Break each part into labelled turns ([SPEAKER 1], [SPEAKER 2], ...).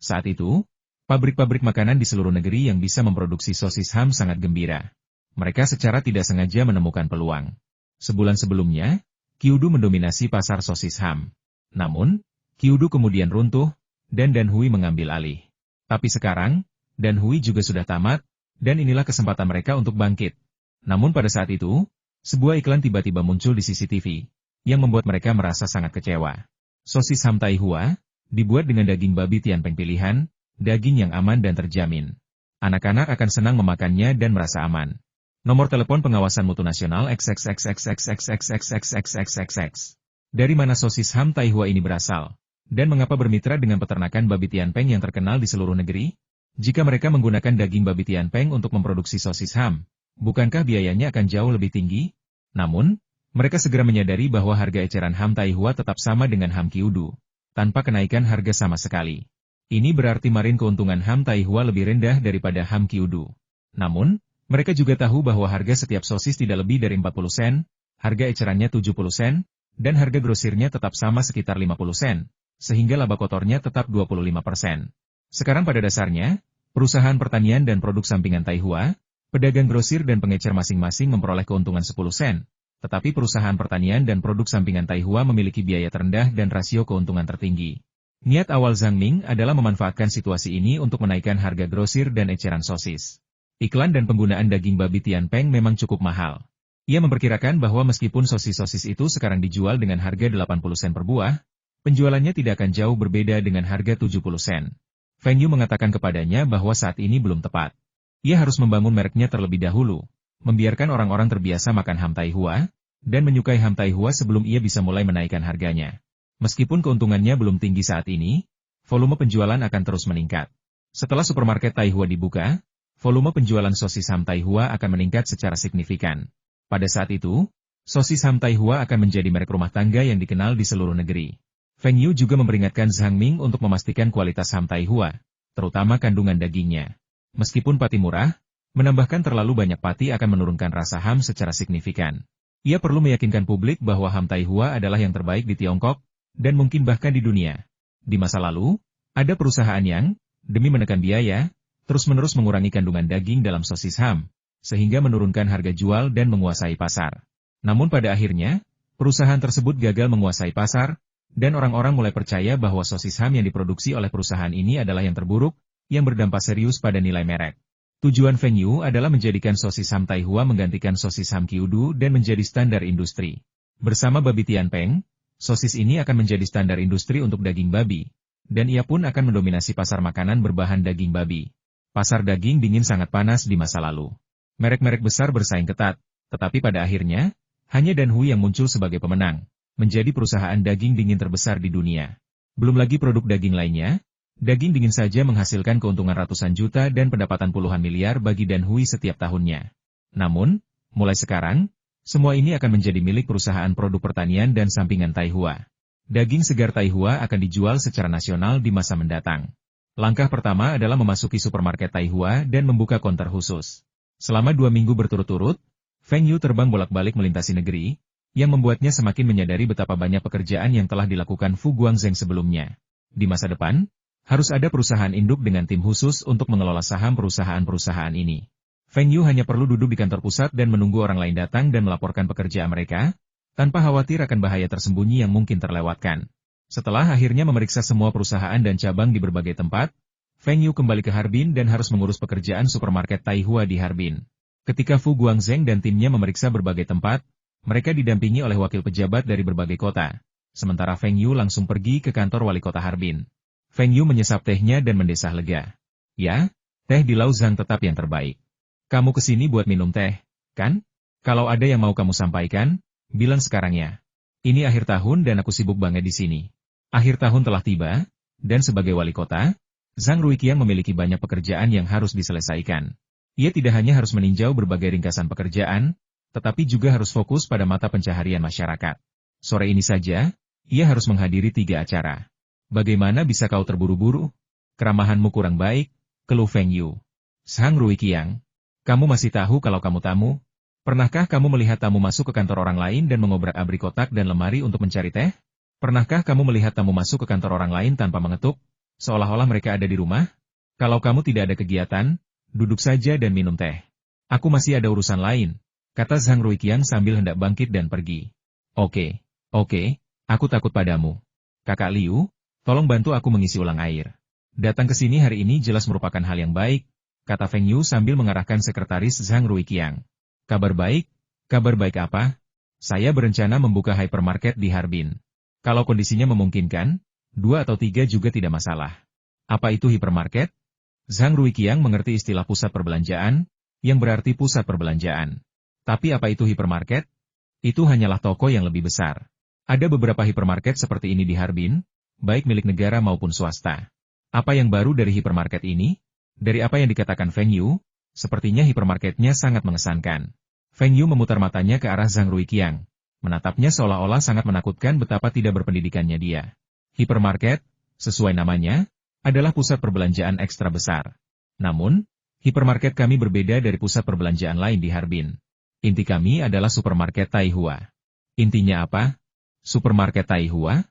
[SPEAKER 1] Saat itu, pabrik-pabrik makanan di seluruh negeri yang bisa memproduksi sosis ham sangat gembira. Mereka secara tidak sengaja menemukan peluang. Sebulan sebelumnya, Kyudu mendominasi pasar sosis ham. Namun, Kyudu kemudian runtuh, dan Danhui mengambil alih. Tapi sekarang, Danhui juga sudah tamat, dan inilah kesempatan mereka untuk bangkit. Namun pada saat itu, sebuah iklan tiba-tiba muncul di CCTV, yang membuat mereka merasa sangat kecewa. Sosis ham Taihua, dibuat dengan daging babi Tianpeng pilihan, daging yang aman dan terjamin. Anak-anak akan senang memakannya dan merasa aman. Nomor telepon pengawasan mutu nasional XXXXXXXXXXXXX. Dari mana sosis ham Taihua ini berasal? Dan mengapa bermitra dengan peternakan babi Tianpeng yang terkenal di seluruh negeri? Jika mereka menggunakan daging babi Tianpeng untuk memproduksi sosis ham, bukankah biayanya akan jauh lebih tinggi? Namun, mereka segera menyadari bahwa harga eceran ham Taihua tetap sama dengan ham Kyudu, tanpa kenaikan harga sama sekali. Ini berarti margin keuntungan ham Taihua lebih rendah daripada ham Kyudu. Namun, mereka juga tahu bahwa harga setiap sosis tidak lebih dari 40 sen, harga ecerannya 70 sen, dan harga grosirnya tetap sama sekitar 50 sen, sehingga laba kotornya tetap 25%. Sekarang pada dasarnya, perusahaan pertanian dan produk sampingan Taihua, pedagang grosir dan pengecer masing-masing memperoleh keuntungan 10 sen, tetapi perusahaan pertanian dan produk sampingan Taihua memiliki biaya terendah dan rasio keuntungan tertinggi. Niat awal Zhang Ming adalah memanfaatkan situasi ini untuk menaikkan harga grosir dan eceran sosis. Iklan dan penggunaan daging babi Tianpeng memang cukup mahal. Ia memperkirakan bahwa meskipun sosis-sosis itu sekarang dijual dengan harga 80 sen per buah, penjualannya tidak akan jauh berbeda dengan harga 70 sen. Feng Yu mengatakan kepadanya bahwa saat ini belum tepat. Ia harus membangun mereknya terlebih dahulu, membiarkan orang-orang terbiasa makan ham Taihua, dan menyukai ham Taihua sebelum ia bisa mulai menaikkan harganya. Meskipun keuntungannya belum tinggi saat ini, volume penjualan akan terus meningkat. Setelah supermarket Taihua dibuka, volume penjualan sosis ham Taihua akan meningkat secara signifikan. Pada saat itu, sosis ham Taihua akan menjadi merek rumah tangga yang dikenal di seluruh negeri. Feng Yu juga memperingatkan Zhang Ming untuk memastikan kualitas ham Taihua, terutama kandungan dagingnya. Meskipun pati murah, menambahkan terlalu banyak pati akan menurunkan rasa ham secara signifikan. Ia perlu meyakinkan publik bahwa ham Taihua adalah yang terbaik di Tiongkok, dan mungkin bahkan di dunia. Di masa lalu, ada perusahaan yang, demi menekan biaya, terus-menerus mengurangi kandungan daging dalam sosis ham, sehingga menurunkan harga jual dan menguasai pasar. Namun pada akhirnya, perusahaan tersebut gagal menguasai pasar, dan orang-orang mulai percaya bahwa sosis ham yang diproduksi oleh perusahaan ini adalah yang terburuk, yang berdampak serius pada nilai merek. Tujuan Feng Yu adalah menjadikan sosis ham Taihua menggantikan sosis ham Kyudu dan menjadi standar industri. Bersama babi Tianpeng, sosis ini akan menjadi standar industri untuk daging babi, dan ia pun akan mendominasi pasar makanan berbahan daging babi. Pasar daging dingin sangat panas di masa lalu. Merek-merek besar bersaing ketat, tetapi pada akhirnya, hanya Danhui yang muncul sebagai pemenang, menjadi perusahaan daging dingin terbesar di dunia. Belum lagi produk daging lainnya, daging dingin saja menghasilkan keuntungan ratusan juta dan pendapatan puluhan miliar bagi Danhui setiap tahunnya. Namun, mulai sekarang, semua ini akan menjadi milik perusahaan produk pertanian dan sampingan Taihua. Daging segar Taihua akan dijual secara nasional di masa mendatang. Langkah pertama adalah memasuki supermarket Taihua dan membuka konter khusus. Selama 2 minggu berturut-turut, Feng Yu terbang bolak-balik melintasi negeri, yang membuatnya semakin menyadari betapa banyak pekerjaan yang telah dilakukan Fu Guangzheng sebelumnya. Di masa depan, harus ada perusahaan induk dengan tim khusus untuk mengelola saham perusahaan-perusahaan ini. Feng Yu hanya perlu duduk di kantor pusat dan menunggu orang lain datang dan melaporkan pekerjaan mereka, tanpa khawatir akan bahaya tersembunyi yang mungkin terlewatkan. Setelah akhirnya memeriksa semua perusahaan dan cabang di berbagai tempat, Feng Yu kembali ke Harbin dan harus mengurus pekerjaan supermarket Taihua di Harbin. Ketika Fu Guangzheng dan timnya memeriksa berbagai tempat, mereka didampingi oleh wakil pejabat dari berbagai kota. Sementara Feng Yu langsung pergi ke kantor wali kota Harbin. Feng Yu menyesap tehnya dan mendesah lega. Ya, teh di Laozang tetap yang terbaik. Kamu kesini buat minum teh, kan? Kalau ada yang mau kamu sampaikan, bilang sekarang ya. Ini akhir tahun dan aku sibuk banget di sini. Akhir tahun telah tiba, dan sebagai wali kota, Zhang Ruiqiang memiliki banyak pekerjaan yang harus diselesaikan. Ia tidak hanya harus meninjau berbagai ringkasan pekerjaan, tetapi juga harus fokus pada mata pencaharian masyarakat. Sore ini saja, ia harus menghadiri 3 acara. Bagaimana bisa kau terburu-buru? Keramahanmu kurang baik, keluh Feng Yu. Zhang Ruiqiang, kamu masih tahu kalau kamu tamu? Pernahkah kamu melihat tamu masuk ke kantor orang lain dan mengobrak-abrik kotak dan lemari untuk mencari teh? Pernahkah kamu melihat tamu masuk ke kantor orang lain tanpa mengetuk? seolah-olah mereka ada di rumah. Kalau kamu tidak ada kegiatan, duduk saja dan minum teh. Aku masih ada urusan lain, kata Zhang Ruiqiang sambil hendak bangkit dan pergi. Oke, aku takut padamu. Kakak Liu, tolong bantu aku mengisi ulang air. Datang ke sini hari ini jelas merupakan hal yang baik, kata Feng Yu sambil mengarahkan sekretaris Zhang Ruiqiang. Kabar baik apa? Saya berencana membuka hypermarket di Harbin. Kalau kondisinya memungkinkan, 2 atau 3 juga tidak masalah. Apa itu hypermarket? Zhang Ruiqiang mengerti istilah pusat perbelanjaan, yang berarti pusat perbelanjaan. Tapi apa itu hypermarket? Itu hanyalah toko yang lebih besar. Ada beberapa hypermarket seperti ini di Harbin, baik milik negara maupun swasta. Apa yang baru dari hypermarket ini? Dari apa yang dikatakan Feng Yu, sepertinya hypermarketnya sangat mengesankan. Feng Yu memutar matanya ke arah Zhang Ruiqiang, menatapnya seolah-olah sangat menakutkan betapa tidak berpendidikannya dia. Hypermarket, sesuai namanya, adalah pusat perbelanjaan ekstra besar. Namun, hypermarket kami berbeda dari pusat perbelanjaan lain di Harbin. Inti kami adalah supermarket Taihua. Intinya apa? Supermarket Taihua?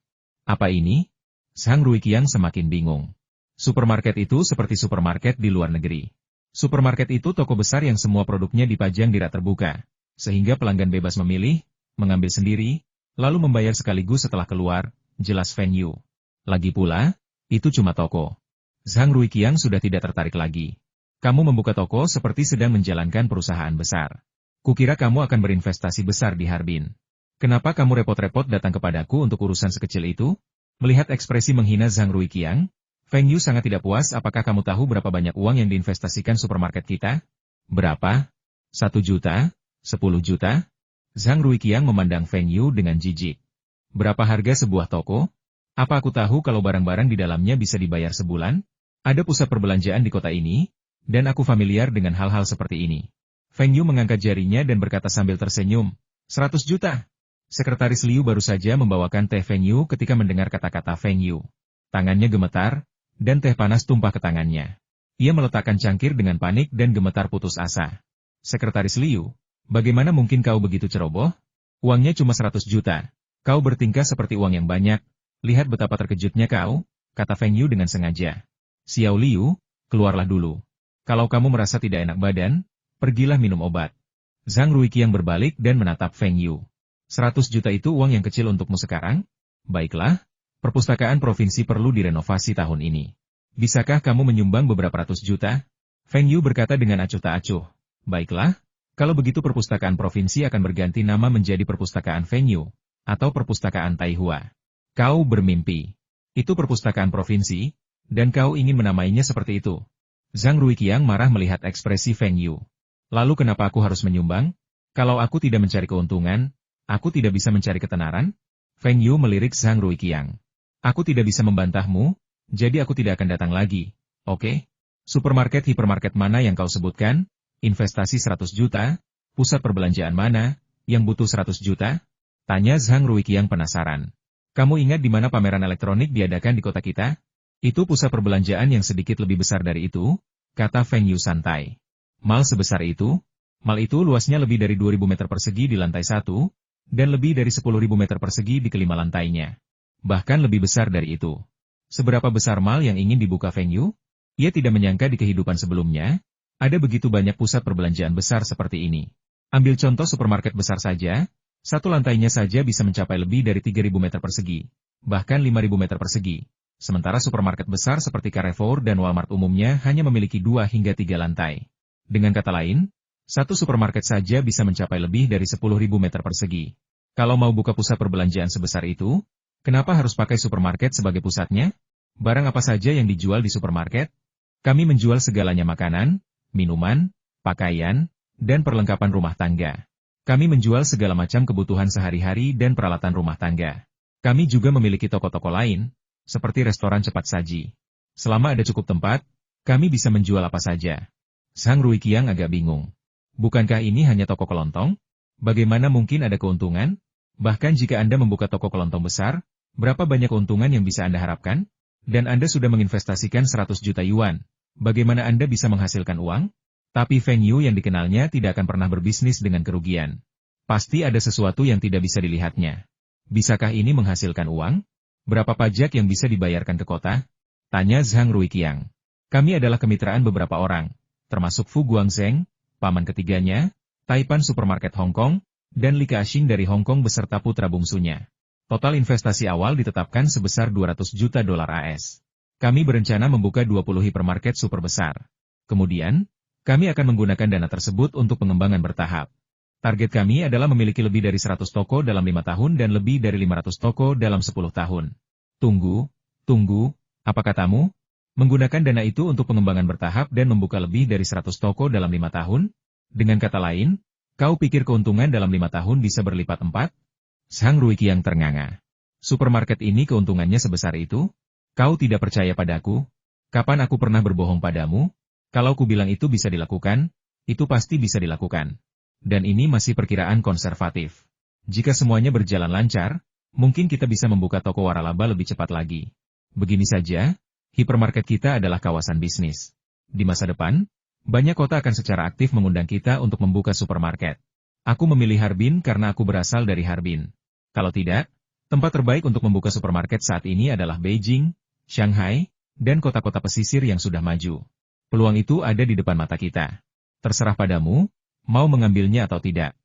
[SPEAKER 1] Apa ini? Zhang Ruiqiang semakin bingung. Supermarket itu seperti supermarket di luar negeri. Supermarket itu toko besar yang semua produknya dipajang di rak terbuka, sehingga pelanggan bebas memilih, mengambil sendiri, lalu membayar sekaligus setelah keluar, jelas Feng Yu. Lagi pula, itu cuma toko. Zhang Ruiqiang sudah tidak tertarik lagi. Kamu membuka toko seperti sedang menjalankan perusahaan besar. Kukira kamu akan berinvestasi besar di Harbin. Kenapa kamu repot-repot datang kepadaku untuk urusan sekecil itu? Melihat ekspresi menghina Zhang Ruiqiang, Feng Yu sangat tidak puas. Apakah kamu tahu berapa banyak uang yang diinvestasikan supermarket kita? Berapa? 1 juta? 10 juta? Zhang Ruiqiang memandang Feng Yu dengan jijik. Berapa harga sebuah toko? Apa aku tahu kalau barang-barang di dalamnya bisa dibayar sebulan? Ada pusat perbelanjaan di kota ini, dan aku familiar dengan hal-hal seperti ini. Feng Yu mengangkat jarinya dan berkata sambil tersenyum, 100 juta. Sekretaris Liu baru saja membawakan teh Feng Yu ketika mendengar kata-kata Feng Yu. Tangannya gemetar, dan teh panas tumpah ke tangannya. Ia meletakkan cangkir dengan panik dan gemetar putus asa. Sekretaris Liu, bagaimana mungkin kau begitu ceroboh? Uangnya cuma 100 juta. Kau bertingkah seperti uang yang banyak. Lihat betapa terkejutnya kau, kata Feng Yu dengan sengaja. Xiao Liu, keluarlah dulu. Kalau kamu merasa tidak enak badan, pergilah minum obat. Zhang Ruiqiang berbalik dan menatap Feng Yu. 100 juta itu uang yang kecil untukmu sekarang? Baiklah, perpustakaan provinsi perlu direnovasi tahun ini. Bisakah kamu menyumbang beberapa ratus juta? Feng Yu berkata dengan acuh tak acuh. Baiklah, kalau begitu perpustakaan provinsi akan berganti nama menjadi perpustakaan Feng Yu, atau perpustakaan Taihua. Kau bermimpi. Itu perpustakaan provinsi, dan kau ingin menamainya seperti itu. Zhang Ruiqiang marah melihat ekspresi Feng Yu. Lalu kenapa aku harus menyumbang? Kalau aku tidak mencari keuntungan, aku tidak bisa mencari ketenaran? Feng Yu melirik Zhang Ruiqiang. Aku tidak bisa membantahmu, jadi aku tidak akan datang lagi. Oke? Hipermarket mana yang kau sebutkan? Investasi 100 juta? Pusat perbelanjaan mana, yang butuh 100 juta? Tanya Zhang Ruiqiang penasaran. Kamu ingat di mana pameran elektronik diadakan di kota kita? Itu pusat perbelanjaan yang sedikit lebih besar dari itu, kata Feng Yu santai. Mal sebesar itu? Mal itu luasnya lebih dari 2.000 meter persegi di lantai 1, dan lebih dari 10.000 meter persegi di kelima lantainya. Bahkan lebih besar dari itu. Seberapa besar mal yang ingin dibuka Feng Yu? Ia tidak menyangka di kehidupan sebelumnya, ada begitu banyak pusat perbelanjaan besar seperti ini. Ambil contoh supermarket besar saja, satu lantainya saja bisa mencapai lebih dari 3.000 meter persegi, bahkan 5.000 meter persegi. Sementara supermarket besar seperti Carrefour dan Walmart umumnya hanya memiliki 2 hingga 3 lantai. Dengan kata lain, satu supermarket saja bisa mencapai lebih dari 10.000 meter persegi. Kalau mau buka pusat perbelanjaan sebesar itu, kenapa harus pakai supermarket sebagai pusatnya? Barang apa saja yang dijual di supermarket? Kami menjual segalanya makanan, minuman, pakaian, dan perlengkapan rumah tangga. Kami menjual segala macam kebutuhan sehari-hari dan peralatan rumah tangga. Kami juga memiliki toko-toko lain, seperti restoran cepat saji. Selama ada cukup tempat, kami bisa menjual apa saja. Zhang Ruiqiang agak bingung. Bukankah ini hanya toko kelontong? Bagaimana mungkin ada keuntungan? Bahkan jika Anda membuka toko kelontong besar, berapa banyak keuntungan yang bisa Anda harapkan? Dan Anda sudah menginvestasikan 100 juta yuan. Bagaimana Anda bisa menghasilkan uang? Tapi Feng Yu yang dikenalnya tidak akan pernah berbisnis dengan kerugian. Pasti ada sesuatu yang tidak bisa dilihatnya. Bisakah ini menghasilkan uang? Berapa pajak yang bisa dibayarkan ke kota? Tanya Zhang Ruiqiang. Kami adalah kemitraan beberapa orang, termasuk Fu Guangzheng, paman ketiganya, Taipan Supermarket Hong Kong, dan Li Ka-shing dari Hong Kong beserta putra bungsunya. Total investasi awal ditetapkan sebesar 200 juta dolar AS. Kami berencana membuka 20 hipermarket super besar. Kemudian, kami akan menggunakan dana tersebut untuk pengembangan bertahap. Target kami adalah memiliki lebih dari 100 toko dalam 5 tahun dan lebih dari 500 toko dalam 10 tahun. Tunggu, apa katamu? Menggunakan dana itu untuk pengembangan bertahap dan membuka lebih dari 100 toko dalam 5 tahun? Dengan kata lain, kau pikir keuntungan dalam 5 tahun bisa berlipat 4? Zhang Ruiqiang ternganga. Supermarket ini keuntungannya sebesar itu? Kau tidak percaya padaku? Kapan aku pernah berbohong padamu? Kalau ku bilang itu bisa dilakukan, itu pasti bisa dilakukan. Dan ini masih perkiraan konservatif. Jika semuanya berjalan lancar, mungkin kita bisa membuka toko waralaba lebih cepat lagi. Begini saja, hipermarket kita adalah kawasan bisnis. Di masa depan, banyak kota akan secara aktif mengundang kita untuk membuka supermarket. Aku memilih Harbin karena aku berasal dari Harbin. Kalau tidak, tempat terbaik untuk membuka supermarket saat ini adalah Beijing, Shanghai, dan kota-kota pesisir yang sudah maju. Peluang itu ada di depan mata kita. Terserah padamu, mau mengambilnya atau tidak.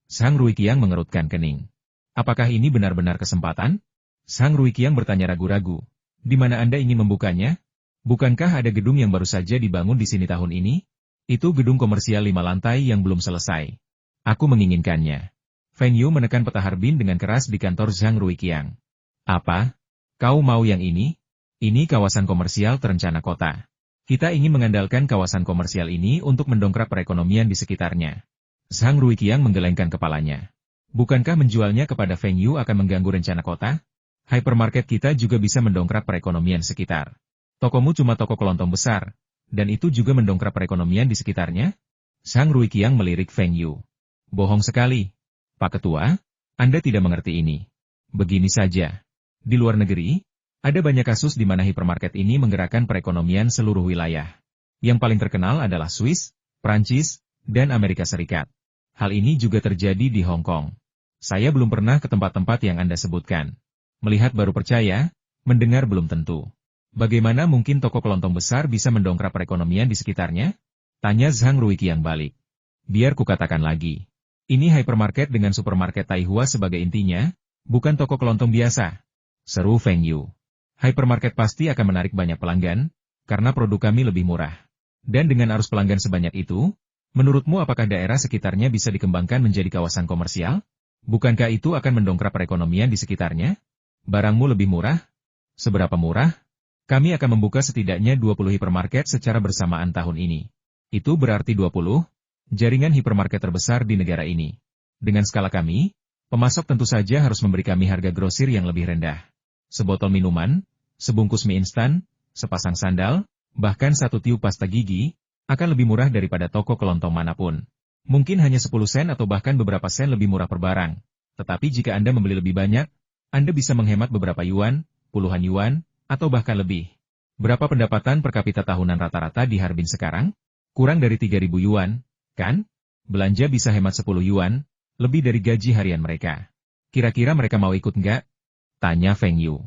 [SPEAKER 1] Zhang Ruiqiang mengerutkan kening. Apakah ini benar-benar kesempatan? Zhang Ruiqiang bertanya ragu-ragu. Di mana Anda ingin membukanya? Bukankah ada gedung yang baru saja dibangun di sini tahun ini? Itu gedung komersial 5 lantai yang belum selesai. Aku menginginkannya. Feng Yu menekan peta Harbin dengan keras di kantor Zhang Ruiqiang. Apa? Kau mau yang ini? Ini kawasan komersial terencana kota. Kita ingin mengandalkan kawasan komersial ini untuk mendongkrak perekonomian di sekitarnya. Zhang Ruiqiang menggelengkan kepalanya. Bukankah menjualnya kepada Feng Yu akan mengganggu rencana kota? Hypermarket kita juga bisa mendongkrak perekonomian sekitar. Tokomu cuma toko kelontong besar, dan itu juga mendongkrak perekonomian di sekitarnya? Zhang Ruiqiang melirik Feng Yu. Bohong sekali. Pak Ketua, Anda tidak mengerti ini. Begini saja. Di luar negeri, ada banyak kasus di mana hipermarket ini menggerakkan perekonomian seluruh wilayah. Yang paling terkenal adalah Swiss, Prancis, dan Amerika Serikat. Hal ini juga terjadi di Hong Kong. Saya belum pernah ke tempat-tempat yang Anda sebutkan. Melihat baru percaya, mendengar belum tentu. Bagaimana mungkin toko kelontong besar bisa mendongkrak perekonomian di sekitarnya? Tanya Zhang Ruiqiang balik. Biar kukatakan lagi. Ini hypermarket dengan supermarket Taihua sebagai intinya, bukan toko kelontong biasa. Seru Feng Yu. Hypermarket pasti akan menarik banyak pelanggan, karena produk kami lebih murah. Dan dengan arus pelanggan sebanyak itu, menurutmu apakah daerah sekitarnya bisa dikembangkan menjadi kawasan komersial? Bukankah itu akan mendongkrak perekonomian di sekitarnya? Barangmu lebih murah? Seberapa murah? Kami akan membuka setidaknya 20 hipermarket secara bersamaan tahun ini. Itu berarti 20 jaringan hipermarket terbesar di negara ini. Dengan skala kami, pemasok tentu saja harus memberi kami harga grosir yang lebih rendah. Sebotol minuman, sebungkus mie instan, sepasang sandal, bahkan satu tiub pasta gigi, akan lebih murah daripada toko kelontong manapun. Mungkin hanya 10 sen atau bahkan beberapa sen lebih murah per barang. Tetapi jika Anda membeli lebih banyak, Anda bisa menghemat beberapa yuan, puluhan yuan, atau bahkan lebih. Berapa pendapatan per kapita tahunan rata-rata di Harbin sekarang? Kurang dari 3.000 yuan, kan? Belanja bisa hemat 10 yuan, lebih dari gaji harian mereka. Kira-kira mereka mau ikut nggak? Tanya Feng Yu.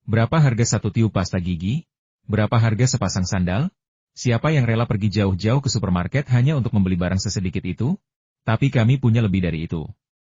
[SPEAKER 1] Berapa harga satu tiub pasta gigi? Berapa harga sepasang sandal? Siapa yang rela pergi jauh-jauh ke supermarket hanya untuk membeli barang sesedikit itu? Tapi kami punya lebih dari itu.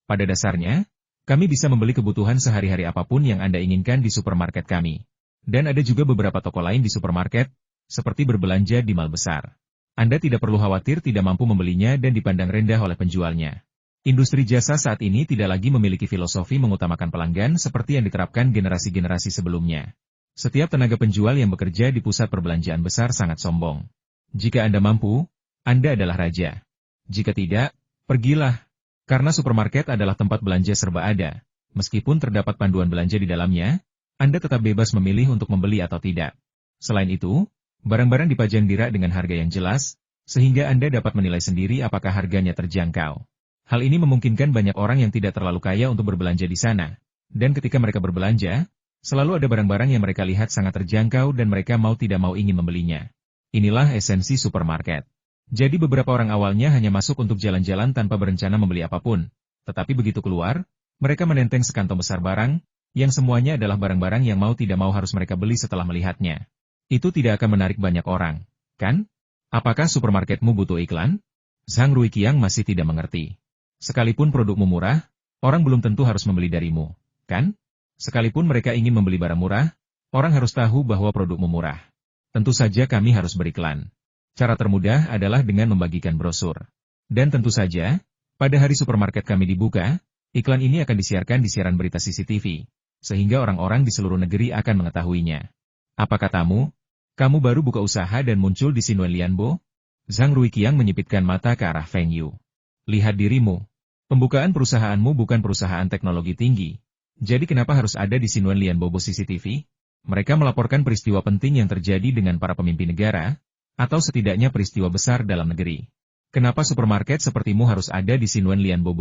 [SPEAKER 1] Pada dasarnya, kami bisa membeli kebutuhan sehari-hari apapun yang Anda inginkan di supermarket kami. Dan ada juga beberapa toko lain di supermarket, seperti berbelanja di mal besar. Anda tidak perlu khawatir tidak mampu membelinya dan dipandang rendah oleh penjualnya. Industri jasa saat ini tidak lagi memiliki filosofi mengutamakan pelanggan seperti yang diterapkan generasi-generasi sebelumnya. Setiap tenaga penjual yang bekerja di pusat perbelanjaan besar sangat sombong. Jika Anda mampu, Anda adalah raja. Jika tidak, pergilah. Karena supermarket adalah tempat belanja serba ada. Meskipun terdapat panduan belanja di dalamnya, Anda tetap bebas memilih untuk membeli atau tidak. Selain itu, barang-barang dipajang di rak dengan harga yang jelas, sehingga Anda dapat menilai sendiri apakah harganya terjangkau. Hal ini memungkinkan banyak orang yang tidak terlalu kaya untuk berbelanja di sana. Dan ketika mereka berbelanja, selalu ada barang-barang yang mereka lihat sangat terjangkau dan mereka mau tidak mau ingin membelinya. Inilah esensi supermarket. Jadi beberapa orang awalnya hanya masuk untuk jalan-jalan tanpa berencana membeli apapun. Tetapi begitu keluar, mereka menenteng sekantong besar barang, yang semuanya adalah barang-barang yang mau tidak mau harus mereka beli setelah melihatnya. Itu tidak akan menarik banyak orang, kan? Apakah supermarketmu butuh iklan? Zhang Ruiqiang masih tidak mengerti. Sekalipun produkmu murah, orang belum tentu harus membeli darimu, kan? Sekalipun mereka ingin membeli barang murah, orang harus tahu bahwa produkmu murah. Tentu saja kami harus beriklan. Cara termudah adalah dengan membagikan brosur. Dan tentu saja, pada hari supermarket kami dibuka, iklan ini akan disiarkan di siaran berita CCTV, sehingga orang-orang di seluruh negeri akan mengetahuinya. Apa katamu? Kamu baru buka usaha dan muncul di Xinwen Lianbo? Zhang Ruiqiang menyipitkan mata ke arah Feng Yu. Lihat dirimu. Pembukaan perusahaanmu bukan perusahaan teknologi tinggi. Jadi kenapa harus ada di Xinwen Lianbo CCTV? Mereka melaporkan peristiwa penting yang terjadi dengan para pemimpin negara, atau setidaknya peristiwa besar dalam negeri. Kenapa supermarket sepertimu harus ada di Xinwen Lianbo?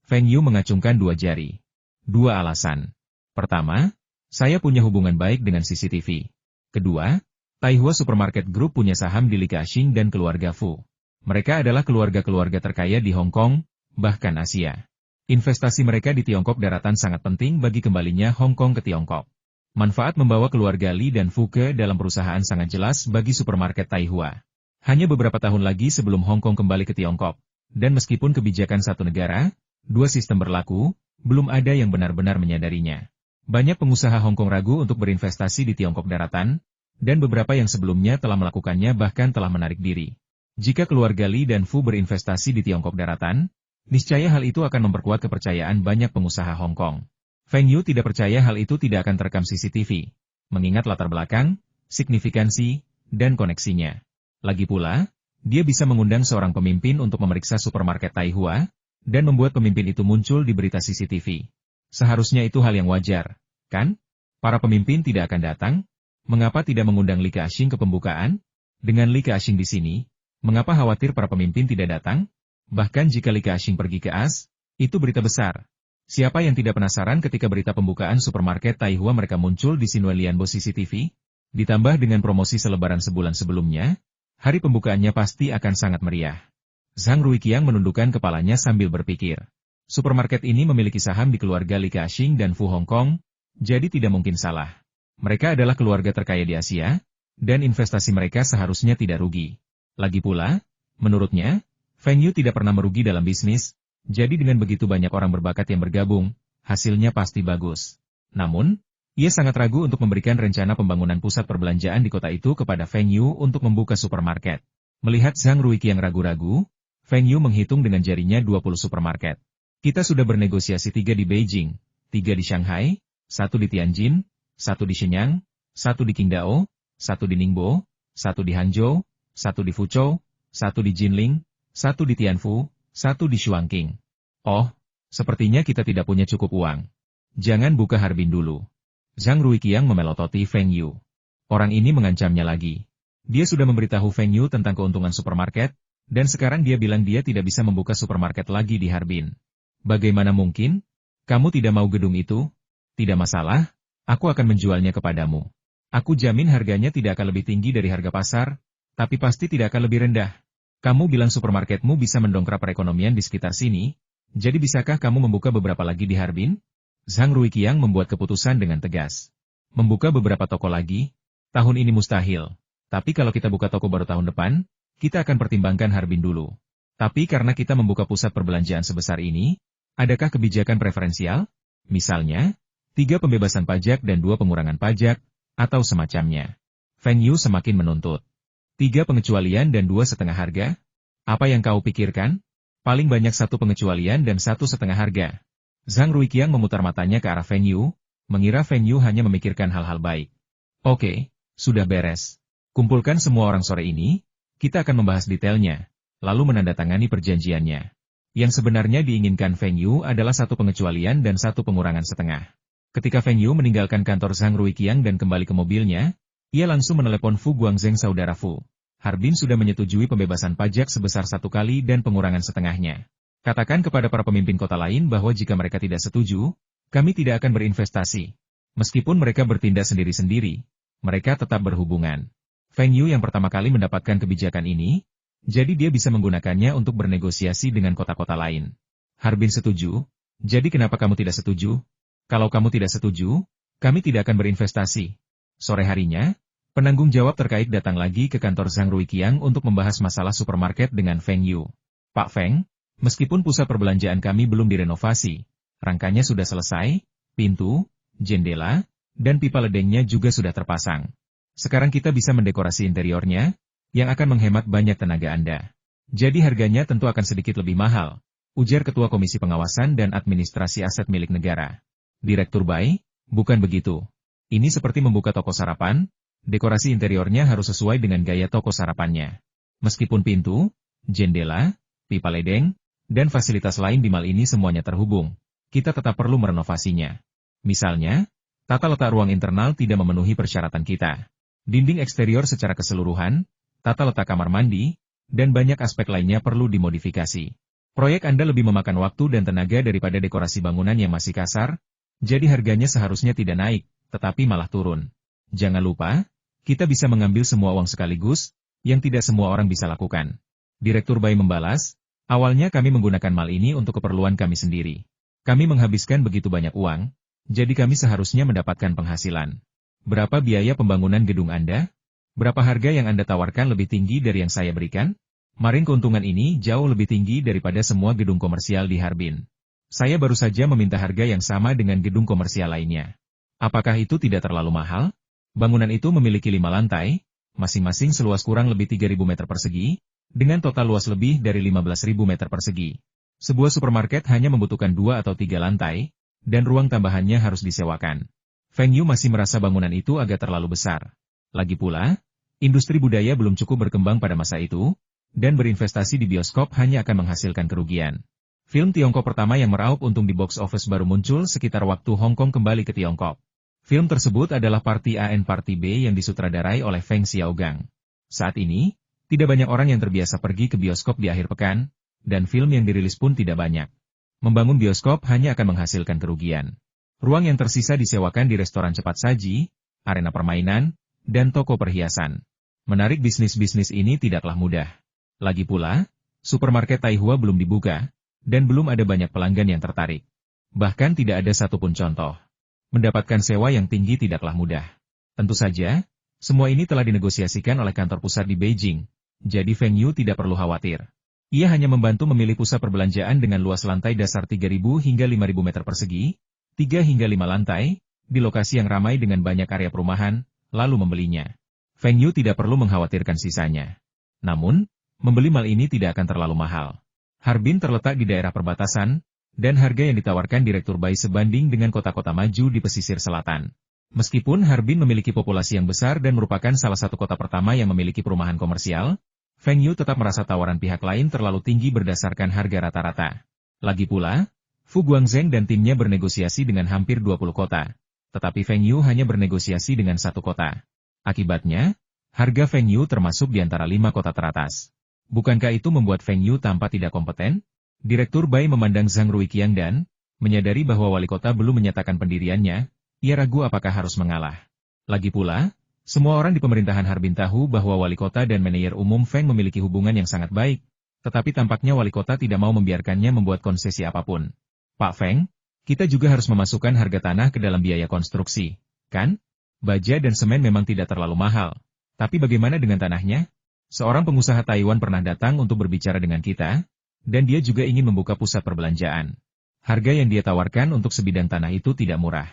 [SPEAKER 1] Feng Yu mengacungkan dua jari. Dua alasan. Pertama, saya punya hubungan baik dengan CCTV. Kedua, Taihua Supermarket Group punya saham di Li Ka-shing dan keluarga Fu. Mereka adalah keluarga-keluarga terkaya di Hong Kong, bahkan Asia. Investasi mereka di Tiongkok daratan sangat penting bagi kembalinya Hong Kong ke Tiongkok. Manfaat membawa keluarga Li dan Fu ke dalam perusahaan sangat jelas bagi supermarket Taihua. Hanya beberapa tahun lagi sebelum Hong Kong kembali ke Tiongkok, dan meskipun kebijakan satu negara, dua sistem berlaku, belum ada yang benar-benar menyadarinya. Banyak pengusaha Hong Kong ragu untuk berinvestasi di Tiongkok daratan, dan beberapa yang sebelumnya telah melakukannya bahkan telah menarik diri. Jika keluarga Li dan Fu berinvestasi di Tiongkok daratan, niscaya hal itu akan memperkuat kepercayaan banyak pengusaha Hong Kong. Feng Yu tidak percaya hal itu tidak akan terekam CCTV, mengingat latar belakang, signifikansi, dan koneksinya. Lagi pula, dia bisa mengundang seorang pemimpin untuk memeriksa supermarket Taihua, dan membuat pemimpin itu muncul di berita CCTV. Seharusnya itu hal yang wajar, kan? Para pemimpin tidak akan datang? Mengapa tidak mengundang Li Ka-shing ke pembukaan? Dengan Li Ka-shing di sini, mengapa khawatir para pemimpin tidak datang? Bahkan jika Li Ka-shing pergi ke AS, itu berita besar. Siapa yang tidak penasaran ketika berita pembukaan supermarket Taihua mereka muncul di Xinwen Lianbo CCTV? Ditambah dengan promosi selebaran sebulan sebelumnya, hari pembukaannya pasti akan sangat meriah. Zhang Ruiqiang menundukkan kepalanya sambil berpikir. Supermarket ini memiliki saham di keluarga Li Ka-shing dan Fu Hong Kong, jadi tidak mungkin salah. Mereka adalah keluarga terkaya di Asia, dan investasi mereka seharusnya tidak rugi. Lagi pula, menurutnya, Feng Yu tidak pernah merugi dalam bisnis, jadi dengan begitu banyak orang berbakat yang bergabung, hasilnya pasti bagus. Namun, ia sangat ragu untuk memberikan rencana pembangunan pusat perbelanjaan di kota itu kepada Feng Yu untuk membuka supermarket. Melihat Zhang Ruiqiang ragu-ragu, Feng Yu menghitung dengan jarinya 20 supermarket. Kita sudah bernegosiasi 3 di Beijing, 3 di Shanghai, 1 di Tianjin, 1 di Shenyang, 1 di Qingdao, 1 di Ningbo, 1 di Hangzhou, 1 di Fuzhou, 1 di Jinling, 1 di Tianfu, 1 di Shuangqing. Oh, sepertinya kita tidak punya cukup uang. Jangan buka Harbin dulu. Zhang Ruiqiang memelototi Feng Yu. Orang ini mengancamnya lagi. Dia sudah memberitahu Feng Yu tentang keuntungan supermarket, dan sekarang dia bilang dia tidak bisa membuka supermarket lagi di Harbin. Bagaimana mungkin? Kamu tidak mau gedung itu? Tidak masalah, aku akan menjualnya kepadamu. Aku jamin harganya tidak akan lebih tinggi dari harga pasar, tapi pasti tidak akan lebih rendah. Kamu bilang supermarketmu bisa mendongkrak perekonomian di sekitar sini, jadi bisakah kamu membuka beberapa lagi di Harbin? Zhang Ruiqiang membuat keputusan dengan tegas. Membuka beberapa toko lagi? Tahun ini mustahil. Tapi kalau kita buka toko baru tahun depan, kita akan pertimbangkan Harbin dulu. Tapi karena kita membuka pusat perbelanjaan sebesar ini, adakah kebijakan preferensial? Misalnya, 3 pembebasan pajak dan 2 pengurangan pajak, atau semacamnya. Feng Yu semakin menuntut. 3 pengecualian dan 2,5 harga? Apa yang kau pikirkan? Paling banyak 1 pengecualian dan 1,5 harga. Zhang Ruiqiang memutar matanya ke arah Feng Yu, mengira Feng Yu hanya memikirkan hal-hal baik. Oke, sudah beres. Kumpulkan semua orang sore ini, kita akan membahas detailnya, lalu menandatangani perjanjiannya. Yang sebenarnya diinginkan Feng Yu adalah 1 pengecualian dan 1 pengurangan setengah. Ketika Feng Yu meninggalkan kantor Zhang Ruiqiang dan kembali ke mobilnya, ia langsung menelepon Fu Guangzheng saudara Fu. Harbin sudah menyetujui pembebasan pajak sebesar 1 kali dan pengurangan setengahnya. Katakan kepada para pemimpin kota lain bahwa jika mereka tidak setuju, kami tidak akan berinvestasi. Meskipun mereka bertindak sendiri-sendiri, mereka tetap berhubungan. Feng Yu yang pertama kali mendapatkan kebijakan ini, jadi dia bisa menggunakannya untuk bernegosiasi dengan kota-kota lain. Harbin setuju, jadi kenapa kamu tidak setuju? Kalau kamu tidak setuju, kami tidak akan berinvestasi. Sore harinya, Penanggung jawab terkait datang lagi ke kantor Zhang Ruiqiang untuk membahas masalah supermarket dengan Feng Yu. Pak Feng, meskipun pusat perbelanjaan kami belum direnovasi, rangkanya sudah selesai, pintu, jendela, dan pipa ledengnya juga sudah terpasang. Sekarang kita bisa mendekorasi interiornya, yang akan menghemat banyak tenaga Anda. Jadi harganya tentu akan sedikit lebih mahal, ujar Ketua Komisi Pengawasan dan Administrasi Aset Milik Negara. Direktur Bai, bukan begitu. Ini seperti membuka toko sarapan, dekorasi interiornya harus sesuai dengan gaya toko sarapannya. Meskipun pintu, jendela, pipa ledeng, dan fasilitas lain di mal ini semuanya terhubung, kita tetap perlu merenovasinya. Misalnya, tata letak ruang internal tidak memenuhi persyaratan kita. Dinding eksterior secara keseluruhan, tata letak kamar mandi, dan banyak aspek lainnya perlu dimodifikasi. Proyek Anda lebih memakan waktu dan tenaga daripada dekorasi bangunan yang masih kasar, jadi harganya seharusnya tidak naik, tetapi malah turun. Jangan lupa, kita bisa mengambil semua uang sekaligus, yang tidak semua orang bisa lakukan. Direktur Bai membalas, awalnya kami menggunakan mal ini untuk keperluan kami sendiri. Kami menghabiskan begitu banyak uang, jadi kami seharusnya mendapatkan penghasilan. Berapa biaya pembangunan gedung Anda? Berapa harga yang Anda tawarkan lebih tinggi dari yang saya berikan? Marin keuntungan ini jauh lebih tinggi daripada semua gedung komersial di Harbin. Saya baru saja meminta harga yang sama dengan gedung komersial lainnya. Apakah itu tidak terlalu mahal? Bangunan itu memiliki 5 lantai, masing-masing seluas kurang lebih 3.000 meter persegi, dengan total luas lebih dari 15.000 meter persegi. Sebuah supermarket hanya membutuhkan 2 atau 3 lantai, dan ruang tambahannya harus disewakan. Feng Yu masih merasa bangunan itu agak terlalu besar. Lagi pula, industri budaya belum cukup berkembang pada masa itu, dan berinvestasi di bioskop hanya akan menghasilkan kerugian. Film Tiongkok pertama yang meraup untung di box office baru muncul sekitar waktu Hong Kong kembali ke Tiongkok. Film tersebut adalah Party A and Party B yang disutradarai oleh Feng Xiaogang. Saat ini, tidak banyak orang yang terbiasa pergi ke bioskop di akhir pekan, dan film yang dirilis pun tidak banyak. Membangun bioskop hanya akan menghasilkan kerugian. Ruang yang tersisa disewakan di restoran cepat saji, arena permainan, dan toko perhiasan. Menarik bisnis-bisnis ini tidaklah mudah. Lagi pula, supermarket Taihua belum dibuka, dan belum ada banyak pelanggan yang tertarik. Bahkan tidak ada satupun contoh. Mendapatkan sewa yang tinggi tidaklah mudah. Tentu saja, semua ini telah dinegosiasikan oleh kantor pusat di Beijing, jadi Feng Yu tidak perlu khawatir. Ia hanya membantu memilih pusat perbelanjaan dengan luas lantai dasar 3.000 hingga 5.000 meter persegi, 3 hingga 5 lantai, di lokasi yang ramai dengan banyak area perumahan, lalu membelinya. Feng Yu tidak perlu mengkhawatirkan sisanya. Namun, membeli mal ini tidak akan terlalu mahal. Harbin terletak di daerah perbatasan, dan harga yang ditawarkan Direktur Bai sebanding dengan kota-kota maju di pesisir selatan. Meskipun Harbin memiliki populasi yang besar dan merupakan salah satu kota pertama yang memiliki perumahan komersial, Feng Yu tetap merasa tawaran pihak lain terlalu tinggi berdasarkan harga rata-rata. Lagi pula, Fu Guangzheng dan timnya bernegosiasi dengan hampir 20 kota, tetapi Feng Yu hanya bernegosiasi dengan 1 kota. Akibatnya, harga Feng Yu termasuk di antara 5 kota teratas. Bukankah itu membuat Feng Yu tampak tidak kompeten? Direktur Bai memandang Zhang Ruiqiang dan, menyadari bahwa wali kota belum menyatakan pendiriannya, ia ragu apakah harus mengalah. Lagi pula, semua orang di pemerintahan Harbin tahu bahwa wali kota dan manajer umum Feng memiliki hubungan yang sangat baik, tetapi tampaknya wali kota tidak mau membiarkannya membuat konsesi apapun. Pak Feng, kita juga harus memasukkan harga tanah ke dalam biaya konstruksi, kan? Baja dan semen memang tidak terlalu mahal, tapi bagaimana dengan tanahnya? Seorang pengusaha Taiwan pernah datang untuk berbicara dengan kita, dan dia juga ingin membuka pusat perbelanjaan. Harga yang dia tawarkan untuk sebidang tanah itu tidak murah.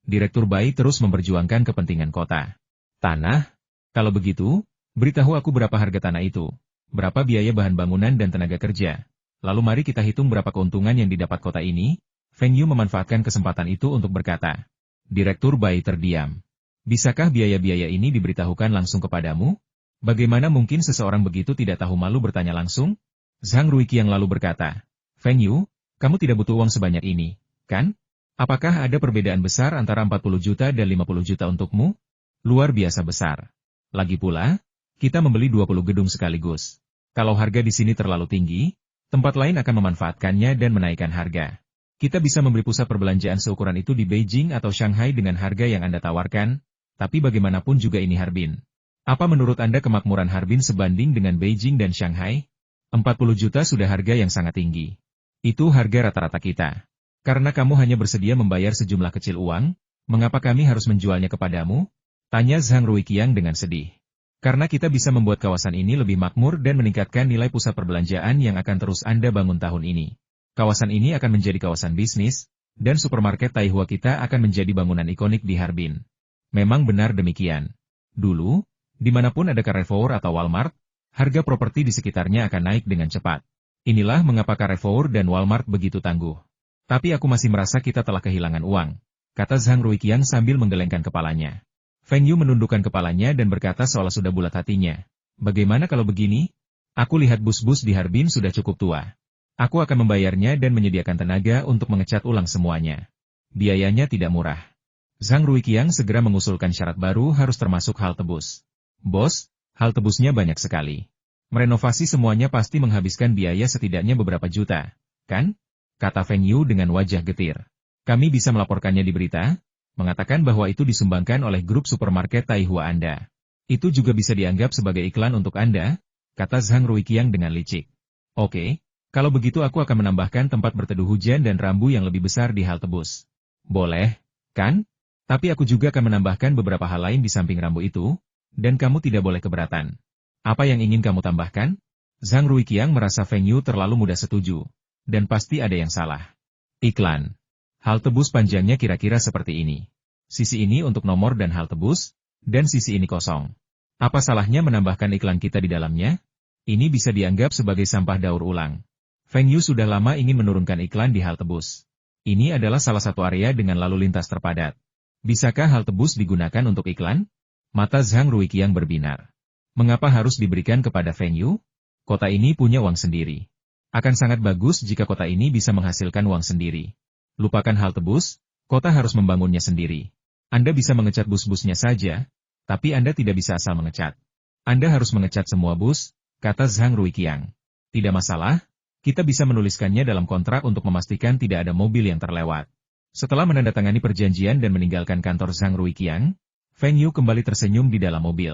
[SPEAKER 1] Direktur Bai terus memperjuangkan kepentingan kota. Tanah? Kalau begitu, beritahu aku berapa harga tanah itu, berapa biaya bahan bangunan dan tenaga kerja. Lalu mari kita hitung berapa keuntungan yang didapat kota ini. Feng Yu memanfaatkan kesempatan itu untuk berkata. Direktur Bai terdiam. Bisakah biaya-biaya ini diberitahukan langsung kepadamu? Bagaimana mungkin seseorang begitu tidak tahu malu bertanya langsung? Zhang Ruiqiang lalu berkata, Feng Yu, kamu tidak butuh uang sebanyak ini, kan? Apakah ada perbedaan besar antara 40 juta dan 50 juta untukmu? Luar biasa besar. Lagi pula, kita membeli 20 gedung sekaligus. Kalau harga di sini terlalu tinggi, tempat lain akan memanfaatkannya dan menaikkan harga. Kita bisa membeli pusat perbelanjaan seukuran itu di Beijing atau Shanghai dengan harga yang Anda tawarkan, tapi bagaimanapun juga ini Harbin. Apa menurut Anda kemakmuran Harbin sebanding dengan Beijing dan Shanghai? 40 juta sudah harga yang sangat tinggi. Itu harga rata-rata kita. Karena kamu hanya bersedia membayar sejumlah kecil uang, mengapa kami harus menjualnya kepadamu? Tanya Zhang Ruiqiang dengan sedih. Karena kita bisa membuat kawasan ini lebih makmur dan meningkatkan nilai pusat perbelanjaan yang akan terus Anda bangun tahun ini. Kawasan ini akan menjadi kawasan bisnis, dan supermarket Taihua kita akan menjadi bangunan ikonik di Harbin. Memang benar demikian. Dulu, dimanapun ada Carrefour atau Walmart, harga properti di sekitarnya akan naik dengan cepat. Inilah mengapa Carrefour dan Walmart begitu tangguh. Tapi aku masih merasa kita telah kehilangan uang, kata Zhang Ruiqiang sambil menggelengkan kepalanya. Feng Yu menundukkan kepalanya dan berkata seolah sudah bulat hatinya. Bagaimana kalau begini? Aku lihat bus-bus di Harbin sudah cukup tua. Aku akan membayarnya dan menyediakan tenaga untuk mengecat ulang semuanya. Biayanya tidak murah. Zhang Ruiqiang segera mengusulkan syarat baru harus termasuk halte bus. Bos, halte busnya banyak sekali. Merenovasi semuanya pasti menghabiskan biaya setidaknya beberapa juta, kan? Kata Feng Yu dengan wajah getir. Kami bisa melaporkannya di berita, mengatakan bahwa itu disumbangkan oleh grup supermarket Taihua Anda. Itu juga bisa dianggap sebagai iklan untuk Anda, kata Zhang Ruiqiang dengan licik. Oke, kalau begitu aku akan menambahkan tempat berteduh hujan dan rambu yang lebih besar di halte bus. Boleh, kan? Tapi aku juga akan menambahkan beberapa hal lain di samping rambu itu, dan kamu tidak boleh keberatan. Apa yang ingin kamu tambahkan? Zhang Ruiqiang merasa Feng Yu terlalu mudah setuju, dan pasti ada yang salah. Iklan. Halte bus panjangnya kira-kira seperti ini. Sisi ini untuk nomor dan halte bus, dan sisi ini kosong. Apa salahnya menambahkan iklan kita di dalamnya? Ini bisa dianggap sebagai sampah daur ulang. Feng Yu sudah lama ingin menurunkan iklan di halte bus. Ini adalah salah satu area dengan lalu lintas terpadat. Bisakah halte bus digunakan untuk iklan? Mata Zhang Ruiqiang berbinar. Mengapa harus diberikan kepada Feng Yu? Kota ini punya uang sendiri. Akan sangat bagus jika kota ini bisa menghasilkan uang sendiri. Lupakan halte bus, kota harus membangunnya sendiri. Anda bisa mengecat bus-busnya saja, tapi Anda tidak bisa asal mengecat. Anda harus mengecat semua bus, kata Zhang Ruiqiang. Tidak masalah, kita bisa menuliskannya dalam kontrak untuk memastikan tidak ada mobil yang terlewat. Setelah menandatangani perjanjian dan meninggalkan kantor Zhang Ruiqiang, Feng Yu kembali tersenyum di dalam mobil.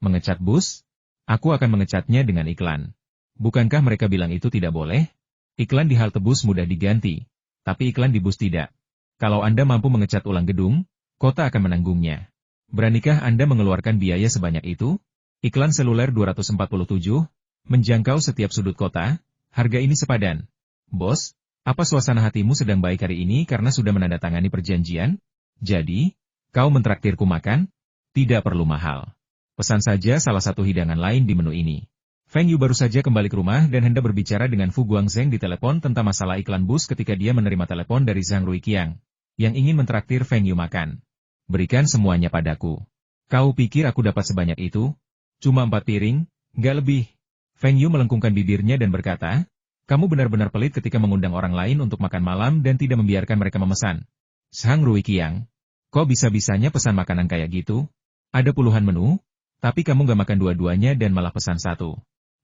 [SPEAKER 1] Mengecat bus? Aku akan mengecatnya dengan iklan. Bukankah mereka bilang itu tidak boleh? Iklan di halte bus mudah diganti. Tapi iklan di bus tidak. Kalau Anda mampu mengecat ulang gedung, kota akan menanggungnya. Beranikah Anda mengeluarkan biaya sebanyak itu? Iklan seluler 247, menjangkau setiap sudut kota, harga ini sepadan. Bos, apa suasana hatimu sedang baik hari ini karena sudah menandatangani perjanjian? Jadi, kau mentraktirku makan? Tidak perlu mahal. Pesan saja salah satu hidangan lain di menu ini. Feng Yu baru saja kembali ke rumah dan hendak berbicara dengan Fu Guangzheng di telepon tentang masalah iklan bus ketika dia menerima telepon dari Zhang Ruiqiang, yang ingin mentraktir Feng Yu makan. Berikan semuanya padaku. Kau pikir aku dapat sebanyak itu? Cuma 4 piring, nggak lebih. Feng Yu melengkungkan bibirnya dan berkata, kamu benar-benar pelit ketika mengundang orang lain untuk makan malam dan tidak membiarkan mereka memesan. Zhang Ruiqiang, kok bisa-bisanya pesan makanan kayak gitu? Ada puluhan menu, tapi kamu nggak makan dua-duanya dan malah pesan satu.